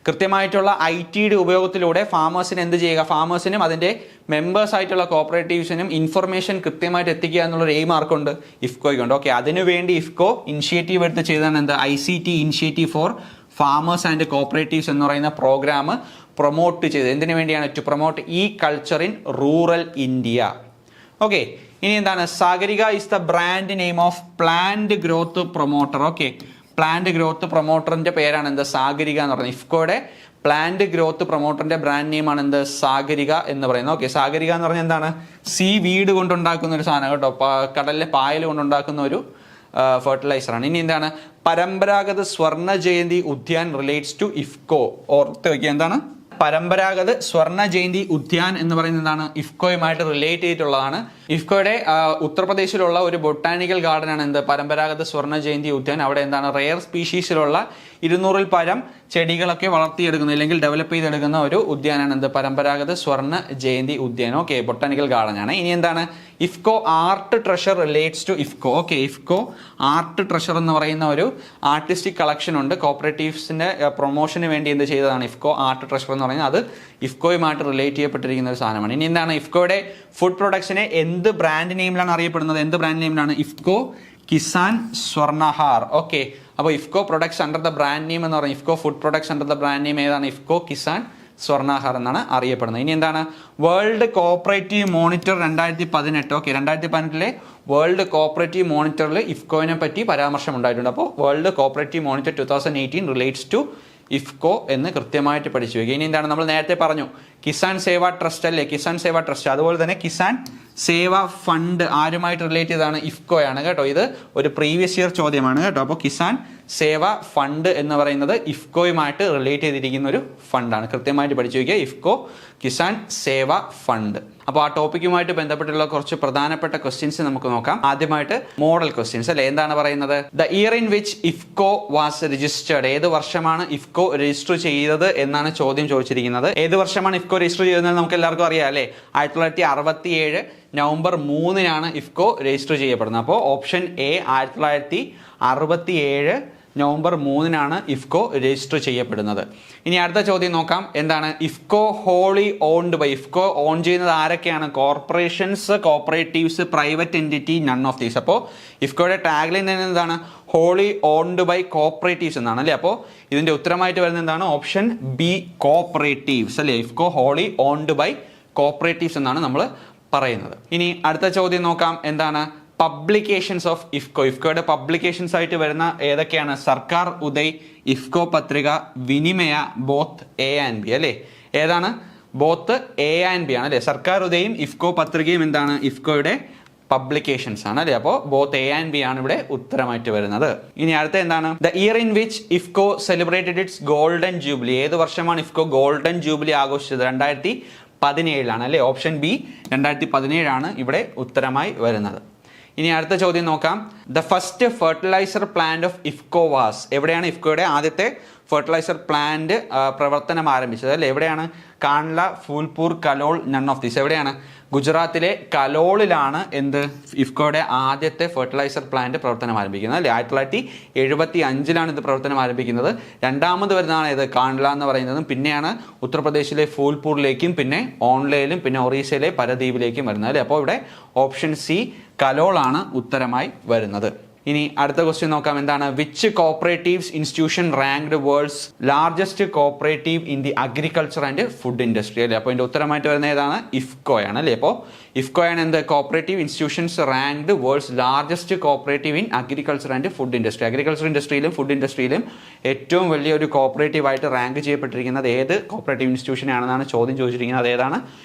കൃത്യമായിട്ടുള്ള IT-യുടെ ഉപയോഗത്തിലൂടെ ഫാമേഴ്സിന് എന്ത് ചെയ്യുക? ഫാമേഴ്സിനും അതിൻ്റെ മെമ്പേഴ്സ് ആയിട്ടുള്ള കോപ്പറേറ്റീവ്സിനും ഇൻഫർമേഷൻ കൃത്യമായിട്ട് എത്തിക്കുക എന്നുള്ളൊരു എയിം ആർക്കുണ്ട്? ഇഫ്കോയ്ക്കുണ്ട്. ഓക്കെ, അതിനുവേണ്ടി ഇഫ്കോ ഇനിഷ്യേറ്റീവ് എടുത്ത് ചെയ്താണ് എന്ത്? ICT initiative for farmers and cooperatives എന്ന് പറയുന്ന പ്രോഗ്രാം പ്രൊമോട്ട് ചെയ്ത്. എന്തിനു വേണ്ടിയാണ്? To promote culture in rural India. Okay, ഇനി എന്താണ്? Sagarika is the brand name of plant growth promoter. Okay, plant growth പ്രൊമോട്ടറിന്റെ പേരാണ് എന്ത്? സാഗരിക എന്ന് പറയുന്നത്. ഇഫ്കോയുടെ പ്ലാന്റ് ഗ്രോത്ത് പ്രൊമോട്ടറിന്റെ ബ്രാൻഡ് നെയിമാണ് എന്ത്? സാഗരിക എന്ന് പറയുന്നത്. ഓക്കെ, സാഗരിക എന്ന് പറഞ്ഞാൽ എന്താണ്? സീ വീഡ് കൊണ്ടുണ്ടാക്കുന്ന ഒരു സാധനം കേട്ടോ. കടലിലെ പായൽ കൊണ്ടുണ്ടാക്കുന്ന ഒരു ഫെർട്ടിലൈസറാണ്. ഇനി എന്താണ്? പരമ്പരാഗത സ്വർണ്ണ ജയന്തി ഉദ്യാൻ റിലേറ്റ്സ് ടു ഇഫ്കോ. ഓർത്ത് വയ്ക്കുക എന്താണ്? പരമ്പരാഗത സ്വർണ്ണ ജയന്തി ഉദ്യാൻ എന്ന് പറയുന്നത് എന്താണ്? ഇഫ്കോയുമായിട്ട് റിലേറ്റ് ചെയ്തിട്ടുള്ളതാണ്. ഇഫ്കോയുടെ ഉത്തർപ്രദേശിലുള്ള ഒരു ബൊട്ടാനിക്കൽ ഗാർഡൻ ആണ് എന്ത്? പരമ്പരാഗത സ്വർണ്ണ ജയന്തി ഉദ്യാൻ. അവിടെ എന്താണ്? റെയർ സ്പീഷീസിലുള്ള 200-ൽ പരം ചെടികളൊക്കെ വളർത്തിയെടുക്കുന്ന അല്ലെങ്കിൽ ഡെവലപ്പ് ചെയ്തെടുക്കുന്ന ഒരു ഉദ്യാനാണ് എന്ത്? പരമ്പരാഗത Swarna Jayanti Udyan. Okay, botanical garden ആണ്. ഇനി എന്താണ്? IFFCO art treasure relates to IFFCO. Okay, IFFCO art treasure എന്ന് പറയുന്ന ഒരു ആർട്ടിസ്റ്റിക് കളക്ഷൻ ഉണ്ട്. കോപ്പറേറ്റീവ്സിന്റെ പ്രൊമോഷന് വേണ്ടി എന്ത് ചെയ്തതാണ്? ഇഫ്കോ ആർട്ട് ട്രഷർ എന്ന് പറയുന്നത് അത് ഇഫ്കോയുമായിട്ട് റിലേറ്റ് ചെയ്യപ്പെട്ടിരിക്കുന്ന ഒരു സാധനമാണ്. ഇനി എന്താണ്? ഇഫ്കോയുടെ ഫുഡ് പ്രൊഡക്ഷനെ എന്ത് ബ്രാൻഡ് നെയിമിലാണ് അറിയപ്പെടുന്നത്? എന്ത് ബ്രാൻഡ് നെയിമിലാണ്? ഇഫ്കോ കിസാൻ സ്വർണ്ണഹാർ. ഓക്കെ, അപ്പോൾ IFFCO products under the brand name എന്ന് പറയുന്നത് IFFCO food products under the brand name ഏതാണ്? ഇഫ്കോ കിസാൻ സ്വർണ്ണഹാർ എന്നാണ് അറിയപ്പെടുന്നത്. ഇനി എന്താണ്? World cooperative monitor 2018. Okay, 2018 world cooperative മോണിറ്ററിൽ ഇഫ്കോയിനെ പറ്റി പരാമർശം ഉണ്ടായിട്ടുണ്ട്. അപ്പോൾ world cooperative monitor 2018 relates to IFFCO എന്ന് കൃത്യമായിട്ട് പഠിച്ചു വയ്ക്കുക. ഇനി എന്താണ്? നമ്മൾ നേരത്തെ പറഞ്ഞു കിസാൻ സേവ ട്രസ്റ്റ് അല്ലേ? കിസാൻ സേവ ട്രസ്റ്റ്, അതുപോലെ തന്നെ കിസാൻ സേവ ഫണ്ട് ആരുമായിട്ട് റിലേറ്റ് ചെയ്തതാണ്? ഇഫ്കോയാണ് കേട്ടോ. ഇത് ഒരു പ്രീവിയസ് ഇയർ ചോദ്യമാണ് കേട്ടോ. അപ്പോൾ കിസാൻ സേവ ഫണ്ട് എന്ന് പറയുന്നത് ഇഫ്കോയുമായിട്ട് റിലേറ്റ് ചെയ്തിരിക്കുന്ന ഒരു ഫണ്ടാണ്. കൃത്യമായിട്ട് പഠിച്ചു വയ്ക്കുക, ഇഫ്കോ കിസാൻ സേവ ഫണ്ട്. അപ്പോൾ ആ ടോപ്പിക്കുമായിട്ട് ബന്ധപ്പെട്ടുള്ള കുറച്ച് പ്രധാനപ്പെട്ട ക്വസ്റ്റ്യൻസ് നമുക്ക് നോക്കാം. ആദ്യമായിട്ട് മോഡൽ ക്വസ്റ്റ്യൻസ് അല്ലേ? എന്താണ് പറയുന്നത്? The year in which IFFCO was registered. ഏത് വർഷമാണ് ഇഫ്കോ രജിസ്റ്റർ ചെയ്തത് എന്നാണ് ചോദ്യം ചോദിച്ചിരിക്കുന്നത്. ഏത് വർഷമാണ് ഇഫ്കോ രജിസ്റ്റർ ചെയ്തതെന്ന് നമുക്ക് എല്ലാവർക്കും അറിയാം അല്ലേ? 1967 നവംബർ 3-നാണ് ഇഫ്കോ രജിസ്റ്റർ ചെയ്യപ്പെടുന്നത്. അപ്പോൾ option A 1967 November 3 IFFCO register ചെയ്യപ്പെടുന്നത്. ഇനി അടുത്ത ചോദ്യം നോക്കാം. എന്താണ് IFFCO wholly owned by? IFFCO own ചെയ്യുന്നത് ആരൊക്കെയാണ്? Corporations, cooperatives, private entity, none of these. അപ്പോൾ ഇഫ്കോയുടെ ടാഗ്ലൈൻ തന്നെ എന്താണ്? ഹോളി ഓൺഡ് ബൈ കോപ്പറേറ്റീവ്സ് എന്നാണ് അല്ലേ. അപ്പോൾ ഇതിന്റെ ഉത്തരമായിട്ട് വരുന്നത് എന്താണ്? ഓപ്ഷൻ ബി, കോപ്പറേറ്റീവ്സ് അല്ലേ. IFFCO wholly owned by cooperatives എന്നാണ് നമ്മൾ പറയുന്നത്. ഇനി അടുത്ത ചോദ്യം നോക്കാം. എന്താണ് പബ്ലിക്കേഷൻസ് ഓഫ് ഇഫ്കോ? ഇഫ്കോയുടെ പബ്ലിക്കേഷൻസ് ആയിട്ട് വരുന്ന ഏതൊക്കെയാണ്? സർക്കാർ ഉദയ്, ഇഫ്കോ പത്രിക, വിനിമയ, ബോത്ത് എ ആൻഡ് ബി അല്ലേ. ഏതാണ്? ബോത്ത് എ ആൻഡ് ബി ആണ് അല്ലേ. സർക്കാർ ഉദയും ഇഫ്കോ പത്രികയും എന്താണ്? ഇഫ്കോയുടെ പബ്ലിക്കേഷൻസ് ആണ് അല്ലേ. അപ്പോൾ ബോത്ത് എ ആൻഡ് ബി ആണ് ഇവിടെ ഉത്തരമായിട്ട് വരുന്നത്. ഇനി അടുത്ത എന്താണ്? The year in which IFFCO celebrated it's golden jubilee. ഏത് വർഷമാണ് ഇഫ്കോ ഗോൾഡൻ ജൂബിലി ആഘോഷിച്ചത്? 2017 അല്ലേ. ഓപ്ഷൻ ബി 2017 ഇവിടെ ഉത്തരമായി വരുന്നത്. ഇനി അടുത്ത ചോദ്യം നോക്കാം. The first fertiliser plant of IFFCO was? എവിടെയാണ് ഇഫ്കോയുടെ ആദ്യത്തെ ഫെർട്ടിലൈസർ പ്ലാന്റ് പ്രവർത്തനം ആരംഭിച്ചത് അല്ലേ. എവിടെയാണ്? Kandla, ഫൂൽപൂർ, Kalol, none of these. എവിടെയാണ്? ഗുജറാത്തിലെ കലോളിലാണ് എന്ത് ഇഫ്കോയുടെ ആദ്യത്തെ ഫെർട്ടിലൈസർ പ്ലാന്റ് പ്രവർത്തനം ആരംഭിക്കുന്നത് അല്ലേ. 1975 ഇത് പ്രവർത്തനം ആരംഭിക്കുന്നത്. രണ്ടാമത് വരുന്നതാണ് ഇത് കാൺല എന്ന് പറയുന്നതും. പിന്നെയാണ് ഉത്തർപ്രദേശിലെ ഫൂൽപൂറിലേക്കും പിന്നെ ഓൺലയിലും പിന്നെ ഒറീസയിലെ പരദ്വീപിലേക്കും വരുന്നത് അല്ലേ. അപ്പോൾ ഇവിടെ ഓപ്ഷൻ സി കലോളാണ് ഉത്തരമായി വരുന്നത്. ഇനി അടുത്ത ക്വസ്റ്റ്യൻ നോക്കാം. എന്താണ് which cooperatives institution ranked world's largest cooperative in the agriculture and food industry അല്ലേ. അപ്പോൾ ഇതിന്റെ ഉത്തരമായിട്ട് വരുന്ന ഏതാണ്? ഇഫ്കോയാണ് അല്ലേ. അപ്പോൾ ഇഫ്കോയാണ് എന്ത് cooperative institutions ranked world's largest cooperative in agriculture and food industry. Agriculture ഇൻഡസ്ട്രിയിലും ഫുഡ് ഇൻഡസ്ട്രിയിലും ഏറ്റവും വലിയൊരു കോപ്പറേറ്റീവ് ആയിട്ട് റാങ്ക് ചെയ്യപ്പെട്ടിരിക്കുന്നത് ഏത് കോപ്പറേറ്റീവ് ഇൻസ്റ്റിറ്റ്യൂഷൻ ആണെന്നാണ് ചോദ്യം ചോദിച്ചിരിക്കുന്നത്. അതേതാണ്?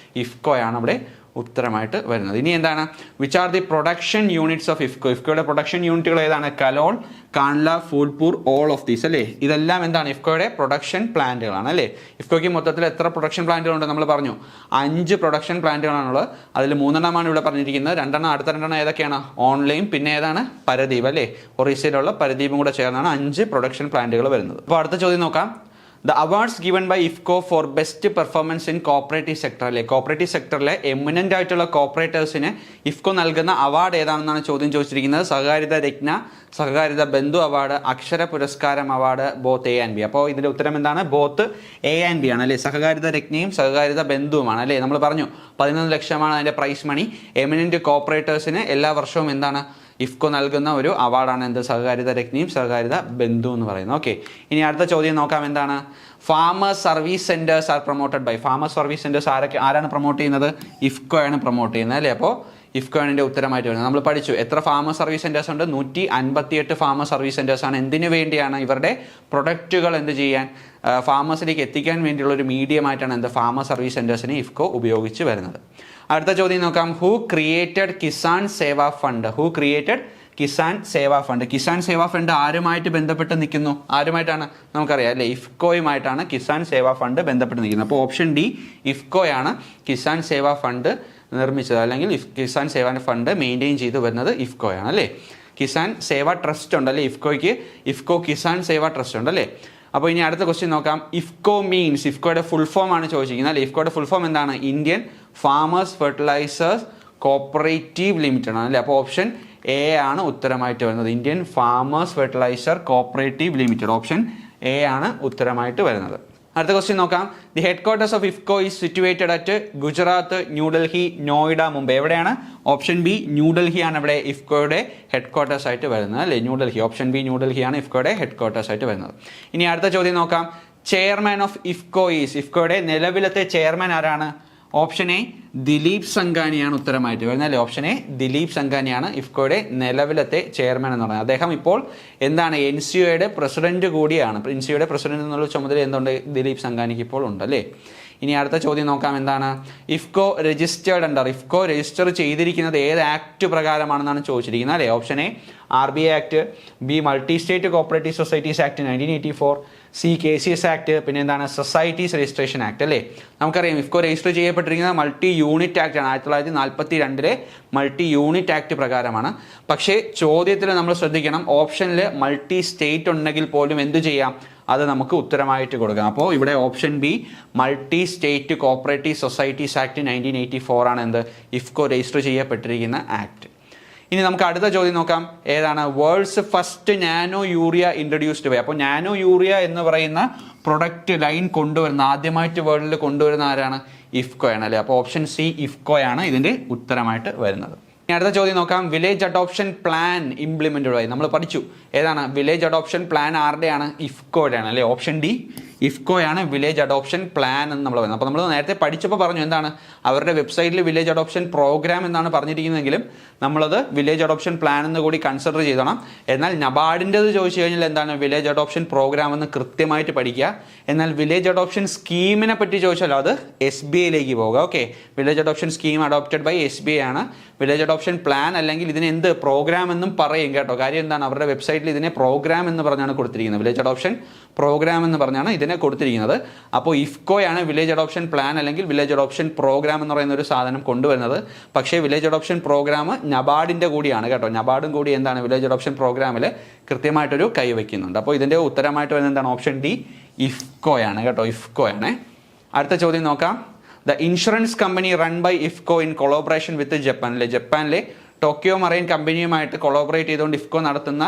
ഇഫ്കോയാണ് അവിടെ ഉത്തരമായിട്ട് വരുന്നത്. ഇനി എന്താണ് which are the production units of IFFCO? ഇഫ്കോയുടെ പ്രൊഡക്ഷൻ യൂണിറ്റുകൾ ഏതാണ്? Kalol, Kandla, Phulpur, all of these അല്ലേ. ഇതെല്ലാം എന്താണ്? ഇഫ്കോയുടെ പ്രൊഡക്ഷൻ പ്ലാന്റുകളാണ് അല്ലേ. ഇഫ്കോയ്ക്ക് മൊത്തത്തിൽ എത്ര പ്രൊഡക്ഷൻ പ്ലാന്റുകളുണ്ട്? നമ്മൾ പറഞ്ഞു 5 പ്രൊഡക്ഷൻ പ്ലാന്റുകളാണുള്ളത്. അതിൽ 3 ഇവിടെ പറഞ്ഞിരിക്കുന്നത്. 2 അടുത്ത 2 ഏതൊക്കെയാണ്? ഓൺലൈൻ പിന്നെ ഏതാണ്? പരദ്വീപ് അല്ലേ. ഒറീസയിലുള്ള പരദ്വീപും കൂടെ ചേർന്നാണ് 5 പ്രൊഡക്ഷൻ പ്ലാന്റുകൾ വരുന്നത്. അപ്പോൾ അടുത്ത ചോദ്യം നോക്കാം. The awards given by IFFCO for best performance in cooperative sector അല്ലേ. കോപ്പറേറ്റീവ് സെക്ടറിലെ എമിനന്റ് ആയിട്ടുള്ള കോപ്പറേറ്റേഴ്സിന് ഇഫ്കോ നൽകുന്ന അവാർഡ് ഏതാണെന്നാണ് ചോദ്യം ചോദിച്ചിരിക്കുന്നത്. സഹകാരിത രത്ന, സഹകാരിത ബന്ധു അവാർഡ്, അക്ഷര പുരസ്കാരം award, both A and B. അപ്പോൾ ഇതിന്റെ ഉത്തരം എന്താണ്? ബോത്ത് എ ആൻഡ് ബി ആണ് അല്ലേ. സഹകാരിത രത്നയും സഹകാരിത ബന്ധുവുമാണ് അല്ലേ. നമ്മൾ പറഞ്ഞു 11 ലക്ഷമാണ് അതിന്റെ പ്രൈസ് മണി. എമിനന്റ് കോപ്പറേറ്റേഴ്സിന് എല്ലാ വർഷവും എന്താണ് ഇഫ്കോ നൽകുന്ന ഒരു അവാർഡാണ് എന്ത്? സഹകാരിത രത്നയും സഹകാരിത ബന്ധു എന്ന് പറയുന്നത്. ഓക്കെ. ഇനി അടുത്ത ചോദ്യം നോക്കാം. എന്താണ് farmers service centres are promoted by? Farmers service centres ആരാണ് പ്രൊമോട്ട് ചെയ്യുന്നത്? ഇഫ്കോ ആണ് പ്രൊമോട്ട് ചെയ്യുന്നത് അല്ലേ. അപ്പോൾ ഇഫ്കോ ആണ് ഇതിന്റെ ഉത്തരമായിട്ട് വരുന്നത്. നമ്മൾ പഠിച്ചു എത്ര ഫാമേഴ്സ് സർവീസ് സെന്റേഴ്സ് ഉണ്ട്? 158 ഫാമേഴ്സ് സർവീസ് സെന്റേഴ്സ് ആണ്. എന്തിനു വേണ്ടിയാണ്? ഇവരുടെ പ്രൊഡക്റ്റുകൾ എന്ത് ചെയ്യാൻ, ഫാമേഴ്സിലേക്ക് എത്തിക്കാൻ വേണ്ടിയുള്ള ഒരു മീഡിയമായിട്ടാണ് എന്ത് ഫാമേഴ്സ് സർവീസ് സെന്റേഴ്സിനെ ഇഫ്കോ ഉപയോഗിച്ച് വരുന്നത്. അടുത്ത ചോദ്യം നോക്കാം. Who created Kisan Seva fund? Who created Kisan Seva fund? Kisan Seva fund ആരുമായിട്ട് ബന്ധപ്പെട്ട് നിൽക്കുന്നു? ആരുമായിട്ടാണ്? നമുക്കറിയാം അല്ലേ. ഇഫ്കോയുമായിട്ടാണ് കിസാൻ സേവാ ഫണ്ട് ബന്ധപ്പെട്ട് നിൽക്കുന്നത്. അപ്പോൾ option D ഇഫ്കോയാണ് Kisan Seva fund നിർമ്മിച്ചത്, അല്ലെങ്കിൽ കിസാൻ സേവാ ഫണ്ട് മെയിൻറ്റെയിൻ ചെയ്തു വരുന്നത് ഇഫ്കോയാണ് അല്ലേ. കിസാൻ സേവാ ട്രസ്റ്റ് ഉണ്ടല്ലേ ഇഫ്കോയ്ക്ക്. ഇഫ്കോ കിസാൻ സേവാ ട്രസ്റ്റ് ഉണ്ടല്ലേ. അപ്പോൾ ഇനി അടുത്ത ക്വസ്റ്റ്യൻ നോക്കാം. ഇഫ്കോ മീൻസ്, ഇഫ്കോയുടെ ഫുൾ ഫോം ആണ് ചോദിച്ചിരിക്കുന്നത് അല്ലേ. ഇഫ്കോയുടെ ഫുൾ ഫോം എന്താണ്? Indian farmers fertilisers cooperative limited ആണ് അല്ലേ. അപ്പോൾ ഓപ്ഷൻ എ ആണ് ഉത്തരമായിട്ട് വരുന്നത്. Indian farmers fertiliser cooperative limited. Option A ആണ് ഉത്തരമായിട്ട് വരുന്നത്. അടുത്ത ക്വസ്റ്റ്യൻ നോക്കാം. The headquarters of IFFCO is situated at Gujarat, New Delhi, Noida, Mumbai. എവിടെയാണ്? ഓപ്ഷൻ ബി ന്യൂഡൽഹി ആണ് ഇവിടെ ഇഫ്കോയുടെ ഹെഡ് ക്വാർട്ടേഴ്സ് ആയിട്ട് വരുന്നത് അല്ലേ. ന്യൂഡൽഹി. ഓപ്ഷൻ ബി ന്യൂഡൽഹി ആണ് ഇഫ്കോയുടെ ഹെഡ് ക്വാർട്ടേഴ്സ് ആയിട്ട് വരുന്നത്. ഇനി അടുത്ത ചോദ്യം നോക്കാം. Chairman of IFFCO is? ഇഫ്കോയുടെ നിലവിലത്തെ ചെയർമാൻ ആരാണ്? ഓപ്ഷൻ എ ദിലീപ് സംഘാനിയാണ് ഉത്തരമായിട്ട് വരുന്നത് അല്ലേ. ഓപ്ഷൻ എ ദിലീപ് സംഘാനിയാണ് ഇഫ്കോയുടെ നിലവിലത്തെ ചെയർമാൻ എന്ന് പറയുന്നത്. അദ്ദേഹം ഇപ്പോൾ എന്താണ്? NCOയുടെ പ്രസിഡന്റ് കൂടിയാണ്. NCOയുടെ പ്രസിഡന്റ് എന്നുള്ള ചുമതല എന്തുണ്ട്? ദിലീപ് സംഘാനിക്ക് ഇപ്പോൾ ഉണ്ട് അല്ലേ. ഇനി അടുത്ത ചോദ്യം നോക്കാം. എന്താണ് IFFCO registered under? IFFCO register ചെയ്തിരിക്കുന്നത് ഏത് ആക്ട് പ്രകാരമാണെന്നാണ് ചോദിച്ചിരിക്കുന്നത് അല്ലേ. Option A RBI act, B multi state cooperative societies act 1984, C KCS act, പിന്നെ എന്താണ് സൊസൈറ്റീസ് രജിസ്ട്രേഷൻ ആക്ട് അല്ലേ. നമുക്കറിയാം ഇഫ്കോ രജിസ്റ്റർ ചെയ്യപ്പെട്ടിരിക്കുന്നത് മൾട്ടി യൂണിറ്റ് ആക്ട് ആണ്. 1942 മൾട്ടി യൂണിറ്റ് ആക്ട് പ്രകാരമാണ്. പക്ഷേ ചോദ്യത്തിൽ നമ്മൾ ശ്രദ്ധിക്കണം, ഓപ്ഷനിൽ മൾട്ടി സ്റ്റേറ്റ് ഉണ്ടെങ്കിൽ പോലും എന്ത് ചെയ്യാം, അത് നമുക്ക് ഉത്തരമായിട്ട് കൊടുക്കാം. അപ്പോൾ ഇവിടെ option B multi state cooperative societies act 1984 ആണ് എന്ത് ഇഫ്കോ രജിസ്റ്റർ ചെയ്യപ്പെട്ടിരിക്കുന്ന ആക്ട്. ഇനി നമുക്ക് അടുത്ത ചോദ്യം നോക്കാം. ഏതാണ്? World's first nano urea introduced by. അപ്പോൾ നാനോ യൂറിയ എന്ന് പറയുന്ന പ്രൊഡക്റ്റ് ലൈൻ കൊണ്ടുവരുന്ന, ആദ്യമായിട്ട് വേൾഡിൽ കൊണ്ടുവരുന്ന ആരാണ്? ഇഫ്കോ ആണ് അല്ലേ. അപ്പോൾ ഓപ്ഷൻ സി ഇഫ്കോ ആണ് ഇതിന്റെ ഉത്തരമായിട്ട് വരുന്നത്. ഇനി അടുത്ത ചോദ്യം നോക്കാം. വില്ലേജ് അഡോപ്ഷൻ പ്ലാൻ ഇംപ്ലിമെന്റഡ് ആയി. നമ്മൾ പഠിച്ചു ഏതാണ് വില്ലേജ് അഡോപ്ഷൻ പ്ലാൻ? ആരുടെയാണ്? ഇഫ്കോയുടെയാണ് അല്ലേ. ഓപ്ഷൻ ഡി ഇഫ്കോയാണ് വില്ലേജ് അഡോപ്ഷൻ പ്ലാൻ എന്ന് നമ്മൾ പറയുന്നത്. അപ്പോൾ നമ്മൾ നേരത്തെ പഠിച്ചപ്പോൾ പറഞ്ഞു എന്താണ് അവരുടെ വെബ്സൈറ്റിൽ വില്ലേജ് അഡോപ്ഷൻ പ്രോഗ്രാം എന്നാണ് പറഞ്ഞിരിക്കുന്നതെങ്കിലും നമ്മളത് വില്ലേജ് അഡോപ്ഷൻ പ്ലാൻ എന്ന് കൂടി കൺസിഡർ ചെയ്തോണം. എന്നാൽ നബാർഡിൻ്റെത് ചോദിച്ചു കഴിഞ്ഞാൽ എന്താണ് വില്ലേജ് അഡോപ്ഷൻ പ്രോഗ്രാം എന്ന് കൃത്യമായിട്ട് പഠിക്കുക. എന്നാൽ വില്ലേജ് അഡോപ്ഷൻ സ്കീമിനെ പറ്റി ചോദിച്ചാലോ അത് SBIയിലേക്ക് പോവുക. Okay, village adoption scheme adopted by SBI ആണ്. വില്ലേജ് അഡോപ്ഷൻ പ്ലാൻ അല്ലെങ്കിൽ ഇതിന് എന്ത് പ്രോഗ്രാം എന്നും പറയും കേട്ടോ. കാര്യം എന്താണ് അവരുടെ വെബ്സൈറ്റിൽ ഇതിനെ പ്രോഗ്രാം എന്ന് പറഞ്ഞാണ് കൊടുത്തിരിക്കുന്നത്. വില്ലേജ് അഡോപ്ഷൻ പ്രോഗ്രാം എന്ന് പറഞ്ഞാണ് ഇതിനെ കൊടുത്തിരിക്കുന്നത്. അപ്പോൾ ഇഫ്കോയാണ് വില്ലേജ് അഡോപ്ഷൻ പ്ലാൻ അല്ലെങ്കിൽ വില്ലേജ് അഡോപ്ഷൻ പ്രോഗ്രാം എന്ന് പറയുന്ന ഒരു സാധനം കൊണ്ടുവരുന്നത്. പക്ഷേ വില്ലേജ് അഡോപ്ഷൻ പ്രോഗ്രാം നബാർഡിൻ്റെ കൂടിയാണ് കേട്ടോ. നബാർഡും കൂടി എന്താണ് വില്ലേജ് അഡോപ്ഷൻ പ്രോഗ്രാമിൽ കൃത്യമായിട്ടൊരു കൈവയ്ക്കുന്നുണ്ട്. അപ്പോൾ ഇതിൻ്റെ ഉത്തരമായിട്ട് വരുന്നത് എന്താണ്? ഓപ്ഷൻ ഡി ഇഫ്കോയാണ് കേട്ടോ. ഇഫ്കോയാണ്. അടുത്ത ചോദ്യം നോക്കാം. The insurance company run by IFFCO in collaboration with ജപ്പാനിലെ. ജപ്പാനിലെ ടോക്കിയോ മറൈൻ കമ്പനിയുമായിട്ട് കൊളോബറേറ്റ് ചെയ്തുകൊണ്ട് ഇഫ്കോ നടത്തുന്ന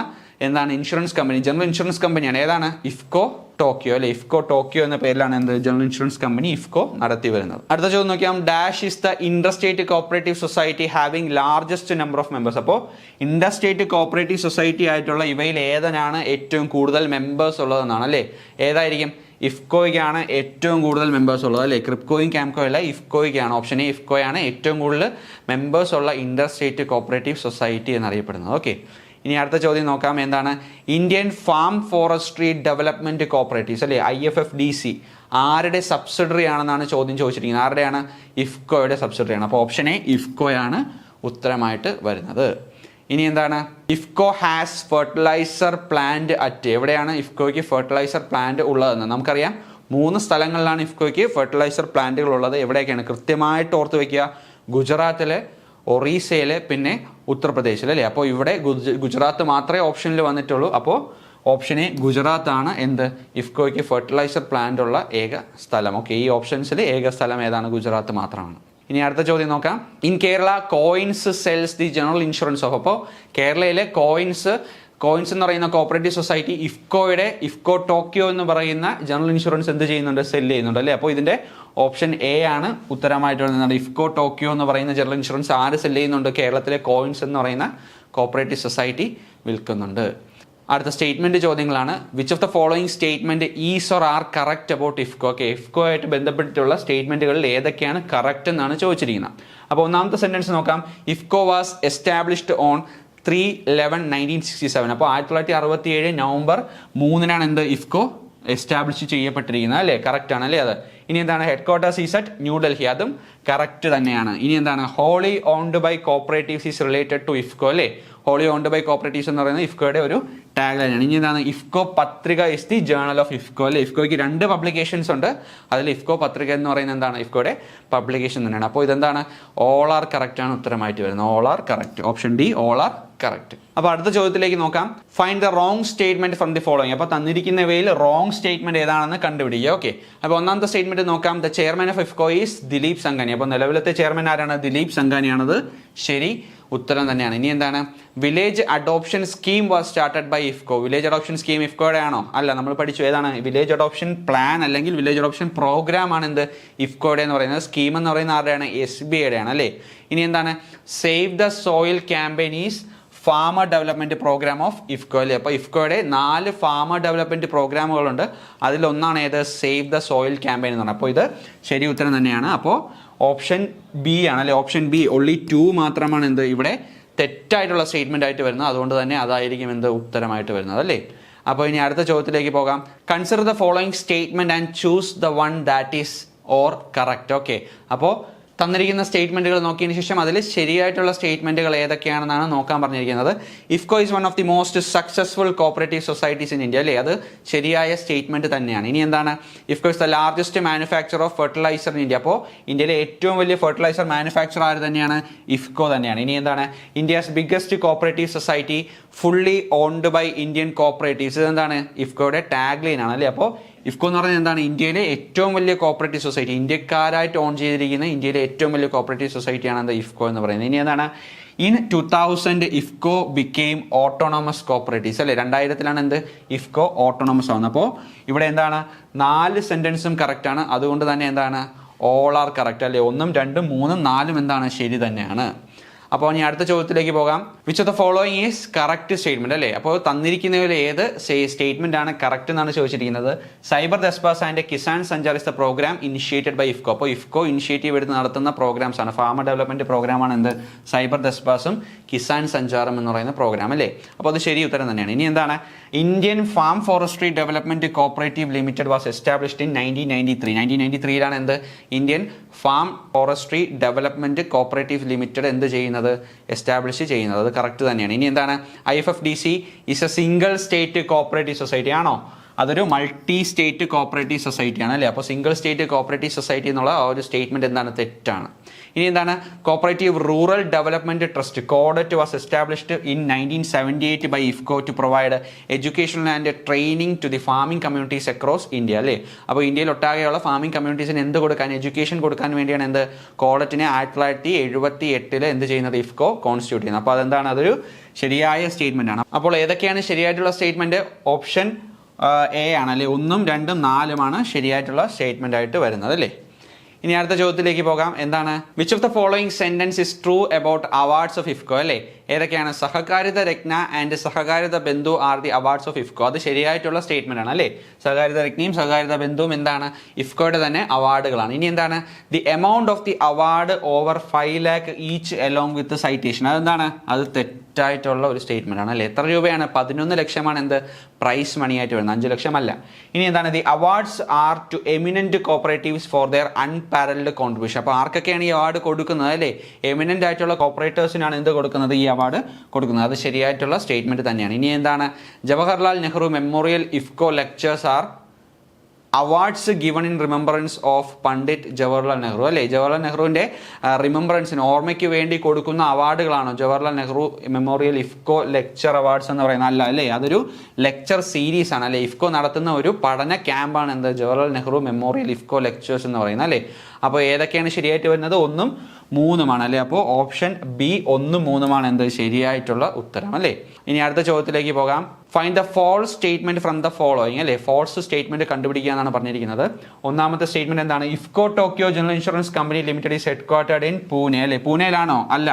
എന്താണ് ഇൻഷുറൻസ് കമ്പനി? ജനറൽ ഇൻഷുറൻസ് കമ്പനിയാണ്. ഏതാണ്? ഇഫ്കോ ടോക്കിയോ അല്ലെ. ഇഫ്കോ ടോക്കിയോ എന്ന പേരിലാണ് എന്ത് ജനറൽ ഇൻഷുറൻസ് കമ്പനി ഇഫ്കോ നടത്തി വരുന്നത്. അടുത്ത ചോദ്യം നോക്കിയാൽ dash is the interstate cooperative society having largest number of members. അപ്പോൾ ഇൻഡർസ്റ്റേറ്റ് കോപ്പറേറ്റീവ് സൊസൈറ്റി ആയിട്ടുള്ള ഇവയിൽ ഏതാണ് ഏറ്റവും കൂടുതൽ മെമ്പേഴ്സ് ഉള്ളതെന്നാണ് അല്ലേ. ഏതായിരിക്കും? ഇഫ്കോയ്ക്കാണ് ഏറ്റവും കൂടുതൽ മെമ്പേഴ്സ് ഉള്ളത് അല്ലേ. ക്രിപ്കോയും ക്യാംകോ അല്ല, ഇഫ്കോയ്ക്കാണ്. ഓപ്ഷൻ എ ഇഫ്കോയാണ് ഏറ്റവും കൂടുതൽ മെമ്പേഴ്സ് ഉള്ള ഇൻഡർസ്റ്റേറ്റ് കോപ്പറേറ്റീവ് സൊസൈറ്റി എന്നറിയപ്പെടുന്നത്. ഓക്കെ, ഇനി അടുത്ത ചോദ്യം നോക്കാം. എന്താണ്? Indian farm forestry development cooperatives അല്ലേ, IFFDC ആരുടെ സബ്സിഡറി ആണെന്നാണ് ചോദ്യം ചോദിച്ചിരിക്കുന്നത്. ആരുടെയാണ്? ഇഫ്കോയുടെ സബ്സിഡറിയാണ്. അപ്പോൾ ഓപ്ഷൻ എ ഇഫ്കോയാണ് ഉത്തരമായിട്ട് വരുന്നത്. ഇനി എന്താണ്? IFFCO has fertiliser plant at. എവിടെയാണ് ഇഫ്കോയ്ക്ക് ഫെർട്ടിലൈസർ പ്ലാന്റ് ഉള്ളതെന്ന് നമുക്കറിയാം. 3 സ്ഥലങ്ങളിലാണ് ഇഫ്കോയ്ക്ക് ഫെർട്ടിലൈസർ പ്ലാന്റുകൾ ഉള്ളത്. എവിടെയൊക്കെയാണ്? കൃത്യമായിട്ട് ഓർത്ത് വയ്ക്കുക. ഗുജറാത്തിലെ, ഒറീസയിലെ, പിന്നെ ഉത്തർപ്രദേശിൽ അല്ലേ. അപ്പോൾ ഇവിടെ ഗുജറാത്ത് മാത്രമേ ഓപ്ഷനിൽ വന്നിട്ടുള്ളൂ. അപ്പോൾ ഓപ്ഷൻ എ ഗുജറാത്താണ് എന്ത് ഇഫ്കോയ്ക്ക് ഫെർട്ടിലൈസർ പ്ലാന്റ് ഉള്ള ഏക സ്ഥലം. ഓക്കെ, ഈ ഓപ്ഷൻസിൽ ഏക സ്ഥലം ഏതാണ്? ഗുജറാത്ത് മാത്രമാണ്. ഇനി അടുത്ത ചോദ്യം നോക്കാം. In Kerala coins cells the general insurance of. അപ്പോൾ കേരളയിലെ കോയിൻസ് എന്ന് പറയുന്ന കോപ്പറേറ്റീവ് സൊസൈറ്റി ഇഫ്കോ ടോക്കിയോ എന്ന് പറയുന്ന ജനറൽ ഇൻഷുറൻസ് എന്ത് ചെയ്യുന്നുണ്ട്? സെല് ചെയ്യുന്നുണ്ട് അല്ലേ. അപ്പോൾ ഇതിന്റെ ഓപ്ഷൻ എ ആണ് ഉത്തരമായിട്ട് വരുന്നത്. ഇഫ്കോ ടോക്കിയോ എന്ന് പറയുന്ന ജനറൽ ഇൻഷുറൻസ് ആര് സെല് ചെയ്യുന്നുണ്ട്? കേരളത്തിലെ കോയിൻസ് എന്ന് പറയുന്ന കോപ്പറേറ്റീവ് സൊസൈറ്റി വിൽക്കുന്നുണ്ട്. അടുത്ത സ്റ്റേറ്റ്മെന്റ് ചോദ്യങ്ങളാണ്. Which of the following statement is or are correct about IFFCO. Okay, IFFCO ആയിട്ട് ബന്ധപ്പെട്ടിട്ടുള്ള സ്റ്റേറ്റ്മെന്റുകളിൽ ഏതൊക്കെയാണ് കറക്റ്റ് എന്നാണ് ചോദിച്ചിരിക്കുന്നത്. അപ്പോൾ ഒന്നാമത്തെ സെന്റൻസ് നോക്കാം. IFFCO was established on 3/11/1967. അപ്പോൾ 1967 നവംബർ 3 എന്ത് ഇഫ്കോ എസ്റ്റാബ്ലിഷ് ചെയ്യപ്പെട്ടിരിക്കുന്നത് അല്ലേ. കറക്റ്റ് ആണ് അല്ലേ അത്. ഇനി എന്താണ്? Headquarters is at New Delhi. അതും കറക്റ്റ് തന്നെയാണ്. ഇനി എന്താണ്? Wholly owned by cooperatives is related to IFFCO അല്ലേ. ഹോളി ഓൺഡ് ബൈ കോപ്പറേറ്റീവ്സ് എന്ന് പറയുന്നത് ഇഫ്കോയുടെ ഒരു ടാഗ് ലൈനാണ്. ഇനി എന്താണ്? ഇഫ്കോ പത്രിക is the journal of IFFCO അല്ലേ. ഇഫ്കോയ്ക്ക് 2 പബ്ലിക്കേഷൻസ് ഉണ്ട്. അതിൽ ഇഫ്കോ പത്രിക എന്ന് പറയുന്നത് എന്താണ്? ഇഫ്കോയുടെ പബ്ലിക്കേഷൻ തന്നെയാണ്. അപ്പോൾ ഇതെന്താണ്? ഓൾ ആർ കറക്റ്റ് ആണ് ഉത്തരമായിട്ട് വരുന്നത്. All are correct. Option D all are correct. അപ്പോൾ അടുത്ത ചോദ്യത്തിലേക്ക് നോക്കാം. Find the wrong statement from the following. അപ്പോൾ തന്നിരിക്കുന്നവയിൽ റോങ് സ്റ്റേറ്റ്മെന്റ് ഏതാണെന്ന് കണ്ടുപിടിക്കുക. ഓക്കെ, അപ്പോൾ ഒന്നാമത്തെ സ്റ്റേറ്റ്മെന്റ് നോക്കാം. The chairman of IFFCO is Dileep Sanghani. അപ്പോൾ നിലവിലത്തെ ചെയർമാൻ ആരാണ്? ദിലീപ് സംഘാനിയാണത്. ശരി ഉത്തരം തന്നെയാണ്. ഇനി എന്താണ്? Village adoption scheme was started by IFFCO. Village adoption scheme ഇഫ്കോയുടെ ആണോ? അല്ല, നമ്മൾ പഠിച്ചു ഏതാണ്? വില്ലേജ് അഡോപ്ഷൻ പ്ലാൻ അല്ലെങ്കിൽ വില്ലേജ് അഡോപ്ഷൻ പ്രോഗ്രാം ആണ് എന്ത് ഇഫ്കോയുടെ എന്ന് പറയുന്നത്. സ്കീം എന്ന് പറയുന്ന ആരുടെയാണ്? SBIയുടെ ആണ് അല്ലേ. ഇനി എന്താണ്? Save the soil campaign is farmer development program of IFFCO അല്ലേ. അപ്പോൾ ഇഫ്കോയുടെ 4 ഫാമർ ഡെവലപ്മെന്റ് പ്രോഗ്രാമുകളുണ്ട്. അതിലൊന്നാണ് ഏത്? സേവ് ദ സോയിൽ ക്യാമ്പയിൻ എന്ന് പറഞ്ഞത്. അപ്പോൾ ഇത് ശരി ഉത്തരം തന്നെയാണ്. അപ്പോൾ ഓപ്ഷൻ ബി ആണ് അല്ലേ. ഓപ്ഷൻ ബി only 2 മാത്രമാണ് എന്ത് ഇവിടെ തെറ്റായിട്ടുള്ള സ്റ്റേറ്റ്മെന്റ് ആയിട്ട് വരുന്നത്. അതുകൊണ്ട് തന്നെ അതായിരിക്കും എന്ത് ഉത്തരമായിട്ട് വരുന്നത് അല്ലേ. അപ്പോൾ ഇനി അടുത്ത ചോദ്യത്തിലേക്ക് പോകാം. Consider the following statement and choose the one that is or correct. Okay, അപ്പോൾ തന്നിരിക്കുന്ന സ്റ്റേറ്റ്മെന്റുകൾ നോക്കിയതിന് ശേഷം അതിൽ ശരിയായിട്ടുള്ള സ്റ്റേറ്റ്മെന്റുകൾ ഏതൊക്കെയാണെന്നാണ് നോക്കാൻ പറഞ്ഞിരിക്കുന്നത്. IFFCO is one of the most successful cooperative societies in India അല്ലേ. അത് ശരിയായ സ്റ്റേറ്റ്മെന്റ് തന്നെയാണ്. ഇനി എന്താണ്? IFFCO is the largest manufacture of fertiliser in India. അപ്പോൾ ഇന്ത്യയിലെ ഏറ്റവും വലിയ ഫെർട്ടിലൈസർ മാനുഫാക്ചർ ആര് തന്നെയാണ്? ഇഫ്കോ തന്നെയാണ്. ഇനി എന്താണ്? India's biggest cooperative society fully owned by Indian cooperatives. ഇതെന്താണ്? ഇഫ്കോയുടെ ടാഗ് ലൈൻ ആണ് അല്ലേ. അപ്പോൾ ഇഫ്കോ എന്ന് പറഞ്ഞാൽ എന്താണ്? ഇന്ത്യയിലെ ഏറ്റവും വലിയ കോപ്പറേറ്റീവ് സൊസൈറ്റി, ഇന്ത്യക്കാരായിട്ട് ഓൺ ചെയ്തിരിക്കുന്ന ഇന്ത്യയിലെ ഏറ്റവും വലിയ കോപ്പറേറ്റീവ് സൊസൈറ്റിയാണ് എന്താ ഇഫ്കോ എന്ന് പറയുന്നത്. ഇനി എന്താണ്? In 2000 IFFCO became autonomous cooperatives അല്ലേ, 2000 എന്ത് ഇഫ്കോ ഓട്ടോണമസ് ആവുന്നത്. അപ്പോൾ ഇവിടെ എന്താണ് 4 സെന്റൻസും കറക്റ്റ് ആണ്. അതുകൊണ്ട് തന്നെ എന്താണ് ഓൾ ആർ കറക്റ്റ് അല്ലേ, 1, 2, 3, 4 എന്താണ് ശരി തന്നെയാണ്. അപ്പോൾ ഇനി അടുത്ത ചോദ്യത്തിലേക്ക് പോകാം. Which of the following is correct statement അല്ലേ. അപ്പോൾ തന്നിരിക്കുന്നതിൽ ഏത് സ്റ്റേറ്റ്മെന്റ് ആണ് കറക്റ്റ് എന്നാണ് ചോദിച്ചിരിക്കുന്നത്. Cyber ദസ്പാസ് and Kisan Sanchar is the programme initiated by IFFCO. അപ്പോൾ ഇഫ്കോ ഇനിഷ്യേറ്റീവ് എടുത്ത് നടത്തുന്ന പ്രോഗ്രാംസ് ആണ്, ഫാമർ ഡെവലപ്മെന്റ് പ്രോഗ്രാമാണ് എന്ത് സൈബർ ദസ്പാസും കിസാൻ സഞ്ചാറും എന്ന് പറയുന്ന പ്രോഗ്രാം അല്ലേ. അപ്പോൾ അത് ശരി ഉത്തരം തന്നെയാണ്. ഇനി എന്താണ് Indian farm forestry development cooperative limited was established in 1993. 1993 എന്ത് Indian farm forestry development cooperative limited എന്ത് ചെയ്യുന്നത് എസ്റ്റാബ്ലിഷ് ചെയ്യുന്നത്. അത് കറക്റ്റ് തന്നെയാണ്. ഇനി എന്താണ് IFFDC is A single state cooperative society ആണോ? അതൊരു മൾട്ടി സ്റ്റേറ്റ് കോപ്പറേറ്റീവ് സൊസൈറ്റി ആണ് അല്ലേ. അപ്പോൾ സിംഗിൾ സ്റ്റേറ്റ് കോപ്പറേറ്റീവ് സൊസൈറ്റി എന്നുള്ള ആ ഒരു സ്റ്റേറ്റ്മെന്റ് എന്താണ് തെറ്റാണ്. ഇനി എന്താണ് കോപ്പറേറ്റീവ് റൂറൽ ഡെവലപ്മെന്റ് ട്രസ്റ്റ് കോഡറ്റ് was established in 1978 by IFFCO to provide education and training to the farming communities across India അല്ലേ. അപ്പോൾ ഇന്ത്യയിൽ ഒട്ടാകെയുള്ള ഫാമിംഗ് കമ്മ്യൂണിറ്റീസിന് എന്ത് കൊടുക്കാൻ, എഡ്യൂക്കേഷൻ കൊടുക്കാൻ വേണ്ടിയാണ് എന്ത് കോഡറ്റിനെ 1978 എന്ത് ചെയ്യുന്നത് ഇഫ്കോ കോൺസ്റ്റിറ്റ്യൂട്ട് ചെയ്യുന്നത്. അപ്പോൾ അതെന്താണ് അതൊരു ശരിയായ സ്റ്റേറ്റ്മെന്റ് ആണ്. അപ്പോൾ ഏതൊക്കെയാണ് ശരിയായിട്ടുള്ള സ്റ്റേറ്റ്മെന്റ്? ഓപ്ഷൻ എ ആണ് അല്ലേ, 1, 2, 4 ശരിയായിട്ടുള്ള സ്റ്റേറ്റ്മെന്റ് ആയിട്ട് വരുന്നത് അല്ലേ. ഇനി അടുത്ത ചോദ്യത്തിലേക്ക് പോകാം. എന്താണ് which of the following sentence is true about awards of IFFCO അല്ലേ. ഏതൊക്കെയാണ്? സഹകാരിത രത്ന ആൻഡ് സഹകാരിത ബന്ധു are the awards of IFFCO. അത് ശരിയായിട്ടുള്ള സ്റ്റേറ്റ്മെന്റ് ആണ് അല്ലേ. സഹകാരിത രത്നയും സഹകാരിത ബന്ധുവും എന്താണ് ഇഫ്കോയുടെ തന്നെ അവാർഡുകളാണ്. ഇനി എന്താണ് the amount of the award over 5 lakh each along with citation. അതെന്താണ്? അത് തെറ്റായിട്ടുള്ള ഒരു സ്റ്റേറ്റ്മെന്റ് ആണ് അല്ലേ. എത്ര രൂപയാണ്? 11 ലക്ഷമാണ് എന്ത് പ്രൈസ് മണി ആയിട്ട് വരുന്നത്, 5 ലക്ഷം അല്ല. ഇനി എന്താണ് the awards are to eminent cooperatives for their unparalleled contribution. അപ്പോൾ ആർക്കൊക്കെയാണ് ഈ അവാർഡ് കൊടുക്കുന്നത് അല്ലേ? എമിനന്റ് ആയിട്ടുള്ള കോപ്പറേറ്റേഴ്സിനാണ് എന്ത് കൊടുക്കുന്നത്, ഈ അവാർഡ് കൊടുക്കുന്നത്. അത് ശരിയായിട്ടുള്ള സ്റ്റേറ്റ്മെന്റ് തന്നെയാണ്. ഇനി എന്താണ് Jawaharlal Nehru memorial IFFCO lectures are awards given in remembrance of Pandit Jawaharlal Nehru അല്ലേ. ജവഹർലാൽ നെഹ്റുവിൻ്റെ റിമെമ്പറൻസിന് ഓർമ്മയ്ക്ക് വേണ്ടി കൊടുക്കുന്ന അവാർഡുകളാണോ Jawaharlal Nehru memorial IFFCO lecture awards എന്ന് പറയുന്നത്? അല്ല അല്ലേ, അതൊരു ലെക്ചർ സീരീസ് ആണ് അല്ലേ. ഇഫ്കോ നടത്തുന്ന ഒരു പഠന ക്യാമ്പാണ് എന്ത് ജവഹർലാൽ നെഹ്റു മെമ്മോറിയൽ ഇഫ്കോ ലെക്ചേഴ്സ് എന്ന് പറയുന്നത് അല്ലേ. അപ്പോൾ ഏതൊക്കെയാണ് ശരിയായിട്ട് വരുന്നത്? 1, 3 അല്ലേ. അപ്പോൾ ഓപ്ഷൻ ബി 1, 3 എന്ത് ശരിയായിട്ടുള്ള ഉത്തരം അല്ലേ. ഇനി അടുത്ത ചോദ്യത്തിലേക്ക് പോകാം. Find the false statement from the following അല്ലേ. ഫോൾസ് സ്റ്റേറ്റ്മെന്റ് കണ്ടുപിടിക്കുക എന്നാണ് പറഞ്ഞിരിക്കുന്നത്. ഒന്നാമത്തെ സ്റ്റേറ്റ്മെന്റ് എന്താണ്? IFFCO Tokyo general insurance company limited is headquartered in Pune അല്ലേ. പൂനെയിലാണോ? അല്ല,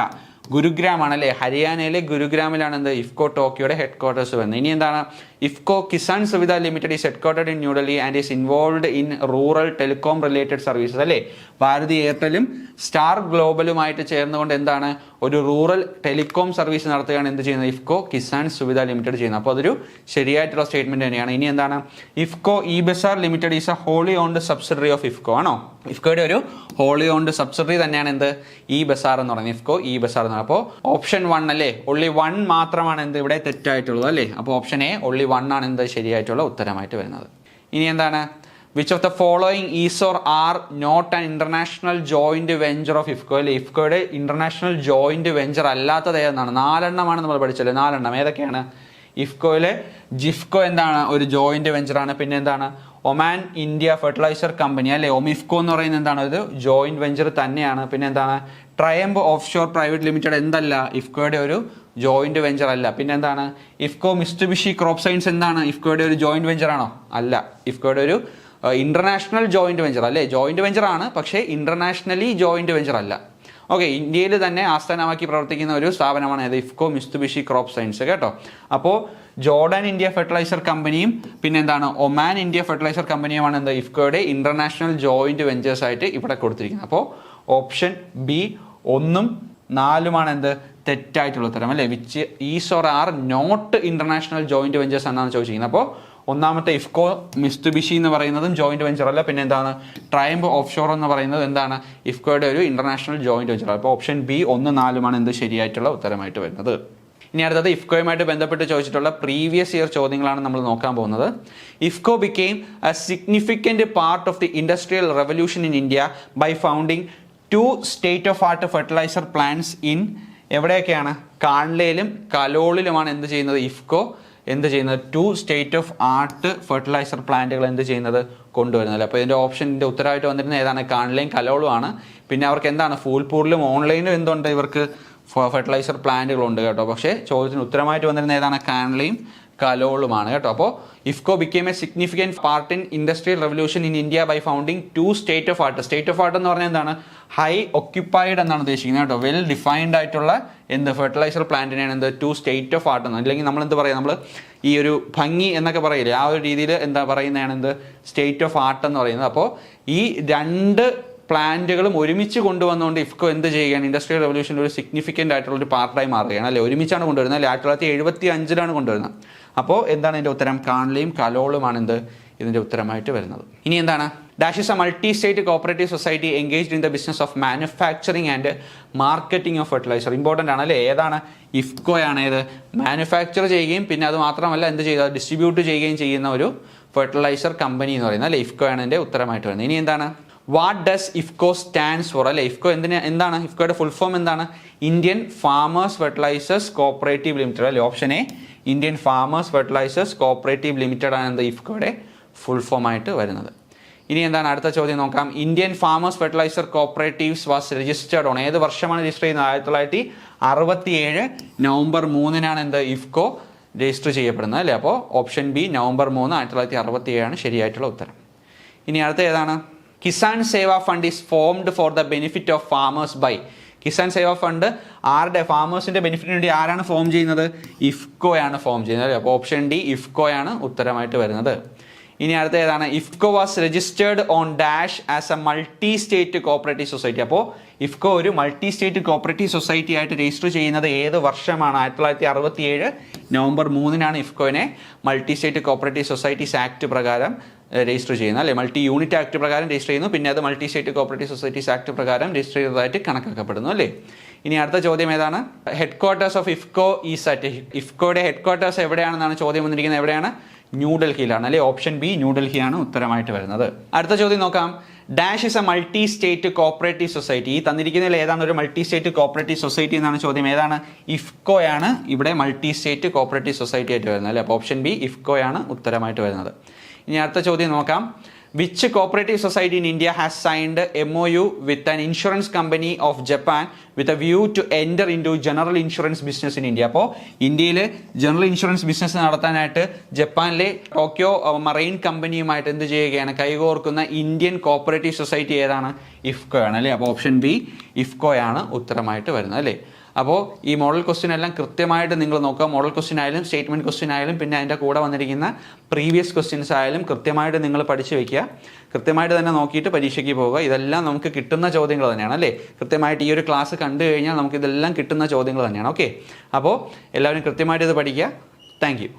ഗുരുഗ്രാം ആണല്ലേ. ഹരിയാനയിലെ ഗുരുഗ്രാമിലാണ് എന്ത് ഇഫ്കോ ടോക്കിയോയുടെ ഹെഡ് ക്വാർട്ടേഴ്സ് വരുന്നത്. ഇനി എന്താണ് IFFCO Kisan Suvidha limited is headquartered in New Delhi and is involved in rural telecom related services അല്ലേ. ഭാരതി എയർടെലും സ്റ്റാർ ഗ്ലോബലുമായിട്ട് ചേർന്നുകൊണ്ട് എന്താണ് ഒരു റൂറൽ ടെലികോം സർവീസ് നടത്തുകയാണ് എന്ത് ചെയ്യുന്നത് ഇഫ്കോ കിസാൻ സുവിധ ലിമിറ്റഡ് ചെയ്യുന്നത്. അപ്പോൾ അതൊരു ശരിയായിട്ടുള്ള സ്റ്റേറ്റ്മെന്റ് തന്നെയാണ്. ഇനി എന്താണ് IFFCO e bazaar limited is a wholly owned subsidiary of IFFCO ആണോ? ഇഫ്കോയുടെ ഒരു ഹോളി ഓൺഡ് സബ്സിഡറി തന്നെയാണ് എന്ത് ഇ ബസാർ എന്ന് പറയുന്നത്, ഇഫ്കോ ഇ ബസാർ എന്ന് പറയുന്നത്. അപ്പോൾ ഓപ്ഷൻ 1 അല്ലേ, only 1 മാത്രമാണ് എന്ത് ഇവിടെ തെറ്റായിട്ടുള്ളത് അല്ലേ. അപ്പോൾ ഓപ്ഷൻ എ only 1 ആണ് എന്ത് ശരിയായിട്ടുള്ള ഉത്തരമായിട്ട് വരുന്നത്. ഇനി എന്താണ് which of the following is or are not an international joint venture of IFFCO അല്ലേ. ഇഫ്കോയുടെ ഇന്റർനാഷണൽ ജോയിന്റ് വെഞ്ചർ അല്ലാത്തത് ഏതെന്നാണ്? 4 നമ്മൾ പഠിച്ചല്ലേ, 4. ഏതൊക്കെയാണ്? ഇഫ്കോയിലെ ജിഫ്കോ എന്താണ് ഒരു ജോയിന്റ് വെഞ്ചറാണ്. പിന്നെ എന്താണ് ഒമാൻ ഇന്ത്യ ഫെർട്ടിലൈസർ കമ്പനി അല്ലെ, ഒമിഫ്കോ എന്ന് പറയുന്നത് എന്താണ് ഒരു ജോയിന്റ് വെഞ്ചർ തന്നെയാണ്. പിന്നെ എന്താണ് Triumph Offshore private limited എന്തല്ല ഇഫ്കോയുടെ ഒരു ജോയിന്റ് വെഞ്ചർ അല്ല. പിന്നെ എന്താണ് ഇഫ്കോ മിസ്റ്റുബിഷി ക്രോപ്പ് സയൻസ് എന്താണ് ഇഫ്കോയുടെ ഒരു ജോയിന്റ് വെഞ്ചർ ആണോ? അല്ല, ഇഫ്കോയുടെ ഒരു ഇന്റർനാഷണൽ ജോയിന്റ് വെഞ്ചർ അല്ലേ. ജോയിന്റ് വെഞ്ചർ ആണ്, പക്ഷേ ഇന്റർനാഷണലി ജോയിന്റ് വെഞ്ചർ അല്ല. ഓക്കെ, ഇന്ത്യയിൽ തന്നെ ആസ്ഥാനമാക്കി പ്രവർത്തിക്കുന്ന ഒരു സ്ഥാപനമാണ് ഇത് ഇഫ്കോ മിസ്റ്റുബിഷി ക്രോപ്പ് സയൻസ് കേട്ടോ. അപ്പോൾ ജോർഡൻ ഇന്ത്യ ഫെർട്ടിലൈസർ കമ്പനിയും പിന്നെ എന്താണ് ഒമാൻ ഇന്ത്യ ഫെർട്ടിലൈസർ കമ്പനിയുമാണ് എന്താ ഇഫ്കോയുടെ ഇന്റർനാഷണൽ ജോയിന്റ് വെഞ്ചേഴ്സ് ആയിട്ട് ഇവിടെ കൊടുത്തിരിക്കുന്നത്. അപ്പോൾ ഓപ്ഷൻ ബി 1ഉം 4ഉമാണ് എന്ത് തെറ്റായിട്ടുള്ള ഉത്തരം അല്ലേ. Which is or are not international joint ventures എന്നാണ് ചോദിച്ചിരിക്കുന്നത്. അപ്പോൾ ഒന്നാമത്തെ ഇഫ്കോ മിസ്റ്റുബിഷി എന്ന് പറയുന്നതും ജോയിന്റ് വെഞ്ചർ അല്ല. പിന്നെ എന്താണ് ട്രയംബ് ഓഫ് ഷോർ എന്ന് പറയുന്നത് എന്താണ് ഇഫ്കോയുടെ ഒരു ഇന്റർനാഷണൽ ജോയിന്റ് വെഞ്ചർ. അപ്പോൾ ഓപ്ഷൻ ബി 1, 4ഉമാണ് എന്ത് ശരിയായിട്ടുള്ള ഉത്തരമായിട്ട് വരുന്നത്. ഇനി അടുത്തത് ഇഫ്കോയുമായിട്ട് ബന്ധപ്പെട്ട് ചോദിച്ചിട്ടുള്ള പ്രീവിയസ് ഇയർ ചോദ്യങ്ങളാണ് നമ്മൾ നോക്കാൻ പോകുന്നത്. IFFCO became a significant part of the industrial revolution in India by founding 2 state of art fertiliser plants in എവിടെയൊക്കെയാണ്? കാൺലയിലും കലോളിലുമാണ് എന്ത് ചെയ്യുന്നത് ഇഫ്കോ എന്ത് ചെയ്യുന്നത് 2 സ്റ്റേറ്റ് ഓഫ് ആർട്ട് ഫെർട്ടിലൈസർ പ്ലാന്റുകൾ എന്ത് ചെയ്യുന്നത് കൊണ്ടുവരുന്നത്. അപ്പോൾ ഇതിൻ്റെ ഓപ്ഷൻ്റെ ഉത്തരവായിട്ട് വന്നിരുന്നത് ഏതാണ്? കാൺലയും കലോളും ആണ്. പിന്നെ അവർക്ക് എന്താണ് ഫൂൽപൂറിലും ഓൺലൈനിലും എന്തുണ്ട് ഇവർക്ക് ഫെർട്ടിലൈസർ പ്ലാന്റുകളുണ്ട് കേട്ടോ. പക്ഷേ ചോദ്യത്തിന് ഉത്തരമായിട്ട് വന്നിരുന്ന ഏതാണ്? കാനലയും കലോളുമാണ് കേട്ടോ. അപ്പോൾ IFFCO became a significant part in industrial revolution in India by founding 2 state of art. State of art എന്ന് പറഞ്ഞാൽ എന്താണ്? ഹൈ ഒക്യുപ്പൈഡ് എന്നാണ് ഉദ്ദേശിക്കുന്നത് കേട്ടോ. വെൽ ഡിഫൈൻഡ് ആയിട്ടുള്ള ഫെർട്ടിലൈസർ പ്ലാന്റിനെയാണ് 2 സ്റ്റേറ്റ് ഓഫ് ആർട്ട് എന്ന്. അല്ലെങ്കിൽ നമ്മൾ എന്ത് പറയുക, നമ്മൾ ഈ ഒരു ഭംഗി എന്നൊക്കെ പറയില്ലേ, ആ ഒരു രീതിയിൽ എന്താ പറയുന്നതാണ് സ്റ്റേറ്റ് ഓഫ് ആർട്ട് എന്ന് പറയുന്നത്. അപ്പോൾ ഈ 2 പ്ലാന്റുകളും ഒരുമിച്ച് കൊണ്ടുവന്നുകൊണ്ട് ഇഫ്കോ എന്ത് ചെയ്യുകയാണ്? ഇൻഡസ്ട്രിയൽ റെവല്യൂഷനിൽ ഒരു സിഗ്നിഫിക്കൻ്റ് ആയിട്ടുള്ള ഒരു പാർട്ടായി മാറുകയാണ് അല്ലേ. ഒരുമിച്ചാണ് കൊണ്ടുവരുന്നത് അല്ലേ. 1975 കൊണ്ടുവരുന്നത്. അപ്പോൾ എന്താണ് ഇതിൻ്റെ ഉത്തരം? കാനലയും കലോളുമാണ് ഇതിൻ്റെ ഉത്തരമായിട്ട് വരുന്നത്. ഇനി എന്താണ്? Dash is a multi state cooperative society engaged in the business of manufacturing and marketing of fertiliser. Important ആണ് അല്ലേ. ഏതാണ്? ഇഫ്കോയാണ്. ഏത്? മാനുഫാക്ചർ ചെയ്യുകയും പിന്നെ അത് മാത്രമല്ല എന്ത് ചെയ്യുക, ഡിസ്ട്രിബ്യൂട്ട് ചെയ്യുകയും ചെയ്യുന്ന ഒരു ഫെർട്ടിലൈസർ കമ്പനി എന്ന് പറയുന്നത് അല്ലേ. ഇഫ്കോയാണ് ഇതിൻ്റെ ഉത്തരമായിട്ട് വരുന്നത്. ഇനി എന്താണ്? What does IFFCO stands for അല്ലേ. ഇഫ്കോ എന്താണ്? ഇഫ്കോയുടെ ഫുൾ ഫോം എന്താണ്? Indian farmers fertilisers cooperative limited അല്ലേ. Option A, Indian farmers fertilisers cooperative limited ആണ് ഇഫ്കോയുടെ ഫുൾ ഫോം ആയിട്ട് വരുന്നത്. ഇനി എന്താണ്? അടുത്ത ചോദ്യം നോക്കാം. Indian farmers fertiliser cooperatives was registered on. ഏത് വർഷമാണ് രജിസ്റ്റർ ചെയ്യുന്നത്? 1967 നവംബർ 3 ഇഫ്കോ രജിസ്റ്റർ ചെയ്യപ്പെടുന്നത് അല്ലേ. അപ്പോൾ ഓപ്ഷൻ ബി നവംബർ 3, 1967 ശരിയായിട്ടുള്ള ഉത്തരം. ഇനി അടുത്ത ഏതാണ്? Kisan Seva fund is formed for the benefit of farmers by. Kisan Seva fund ആരുടെ? ഫാമേഴ്സിൻ്റെ ബെനിഫിറ്റിന് വേണ്ടി ആരാണ് ഫോം ചെയ്യുന്നത്? ഇഫ്കോയാണ് ഫോം ചെയ്യുന്നത്. അപ്പോൾ ഓപ്ഷൻ ഡി ഇഫ്കോയാണ് ഉത്തരമായിട്ട് വരുന്നത്. ഇനി അടുത്ത ഏതാണ്? IFFCO was registered on dash as a multi state cooperative society. അപ്പോൾ ഇഫ്കോ ഒരു മൾട്ടി സ്റ്റേറ്റ് കോപ്പറേറ്റീവ് സൊസൈറ്റി ആയിട്ട് രജിസ്റ്റർ ചെയ്യുന്നത് ഏത് വർഷമാണ്? 1967 നവംബർ 3 ഇഫ്കോനെ multi state cooperative societies act പ്രകാരം രജിസ്റ്റർ ചെയ്യുന്നത് അല്ലേ. മൾട്ടി യൂണിറ്റ് ആക്ട് പ്രകാരം രജിസ്റ്റർ ചെയ്യുന്നു. പിന്നെ അത് multi state cooperative societies act പ്രകാരം രജിസ്റ്റർ ചെയ്തതായിട്ട് കണക്കാക്കപ്പെടുന്നു അല്ലേ. ഇനി അടുത്ത ചോദ്യം ഏതാണ്? Headquarters of IFFCO is at. ഇഫ്കോയുടെ ഹെഡ് ക്വാർട്ടേഴ്സ് എവിടെയാണെന്നാണ് ചോദ്യം വന്നിരിക്കുന്നത്. എവിടെയാണ്? ന്യൂഡൽഹിയിലാണ് അല്ലേ. ഓപ്ഷൻ ബി ന്യൂഡൽഹിയാണ് ഉത്തരമായിട്ട് വരുന്നത്. അടുത്ത ചോദ്യം നോക്കാം. Dash is a multi state cooperative society. ഈ തന്നിരിക്കുന്നതിൽ ഏതാണ് ഒരു മൾട്ടി സ്റ്റേറ്റ് കോപ്പറേറ്റീവ് സൊസൈറ്റി എന്നാണ് ചോദ്യം. ഏതാണ്? ഇഫ്കോയാണ് ഇവിടെ മൾട്ടി സ്റ്റേറ്റ് കോപ്പറേറ്റീവ് സൊസൈറ്റി ആയിട്ട് വരുന്നത് അല്ലേ. അപ്പോൾ ഓപ്ഷൻ ബി ഇഫ്കോയാണ് ഉത്തരമായിട്ട് വരുന്നത്. ഇനി അടുത്ത ചോദ്യം നോക്കാം. Which cooperative society in India has signed MOU with an insurance company of Japan with a view to enter into general insurance business in India. അപ്പോൾ ഇന്ത്യയിൽ ജനറൽ ഇൻഷുറൻസ് ബിസിനസ് നടത്താനായിട്ട് ജപ്പാനിലെ ടോക്കിയോ മറൈൻ കമ്പനിയുമായിട്ട് എന്ത് ചെയ്യുകയാണ്? കൈകോർക്കുന്ന Indian cooperative society ഏതാണ്? ഇഫ്കോ ആണ് അല്ലേ. അപ്പോൾ ഓപ്ഷൻ ബി ഇഫ്കോയാണ് ഉത്തരമായിട്ട് വരുന്നത് അല്ലേ. അപ്പോൾ ഈ മോഡൽ ക്വസ്റ്റ്യൻ എല്ലാം കൃത്യമായിട്ട് നിങ്ങൾ നോക്കുക. മോഡൽ ക്വസ്റ്റ്യൻ ആയാലും സ്റ്റേറ്റ്മെൻറ്റ് ക്വസ്റ്റ്യൻ ആയാലും പിന്നെ അതിൻ്റെ കൂടെ വന്നിരിക്കുന്ന പ്രീവിയസ് ക്വസ്റ്റ്യൻസ് ആയാലും കൃത്യമായിട്ട് നിങ്ങൾ പഠിച്ചു വയ്ക്കുക. കൃത്യമായിട്ട് തന്നെ നോക്കിയിട്ട് പരീക്ഷയ്ക്ക് പോവുക. ഇതെല്ലാം നമുക്ക് കിട്ടുന്ന ചോദ്യങ്ങൾ തന്നെയാണ് അല്ലേ. കൃത്യമായിട്ട് ഈ ഒരു ക്ലാസ് കണ്ടു കഴിഞ്ഞാൽ നമുക്ക് ഇതെല്ലാം കിട്ടുന്ന ചോദ്യങ്ങൾ തന്നെയാണ്. ഓക്കെ, അപ്പോൾ എല്ലാവരും കൃത്യമായിട്ട് ഇത് പഠിക്കുക. Thank you.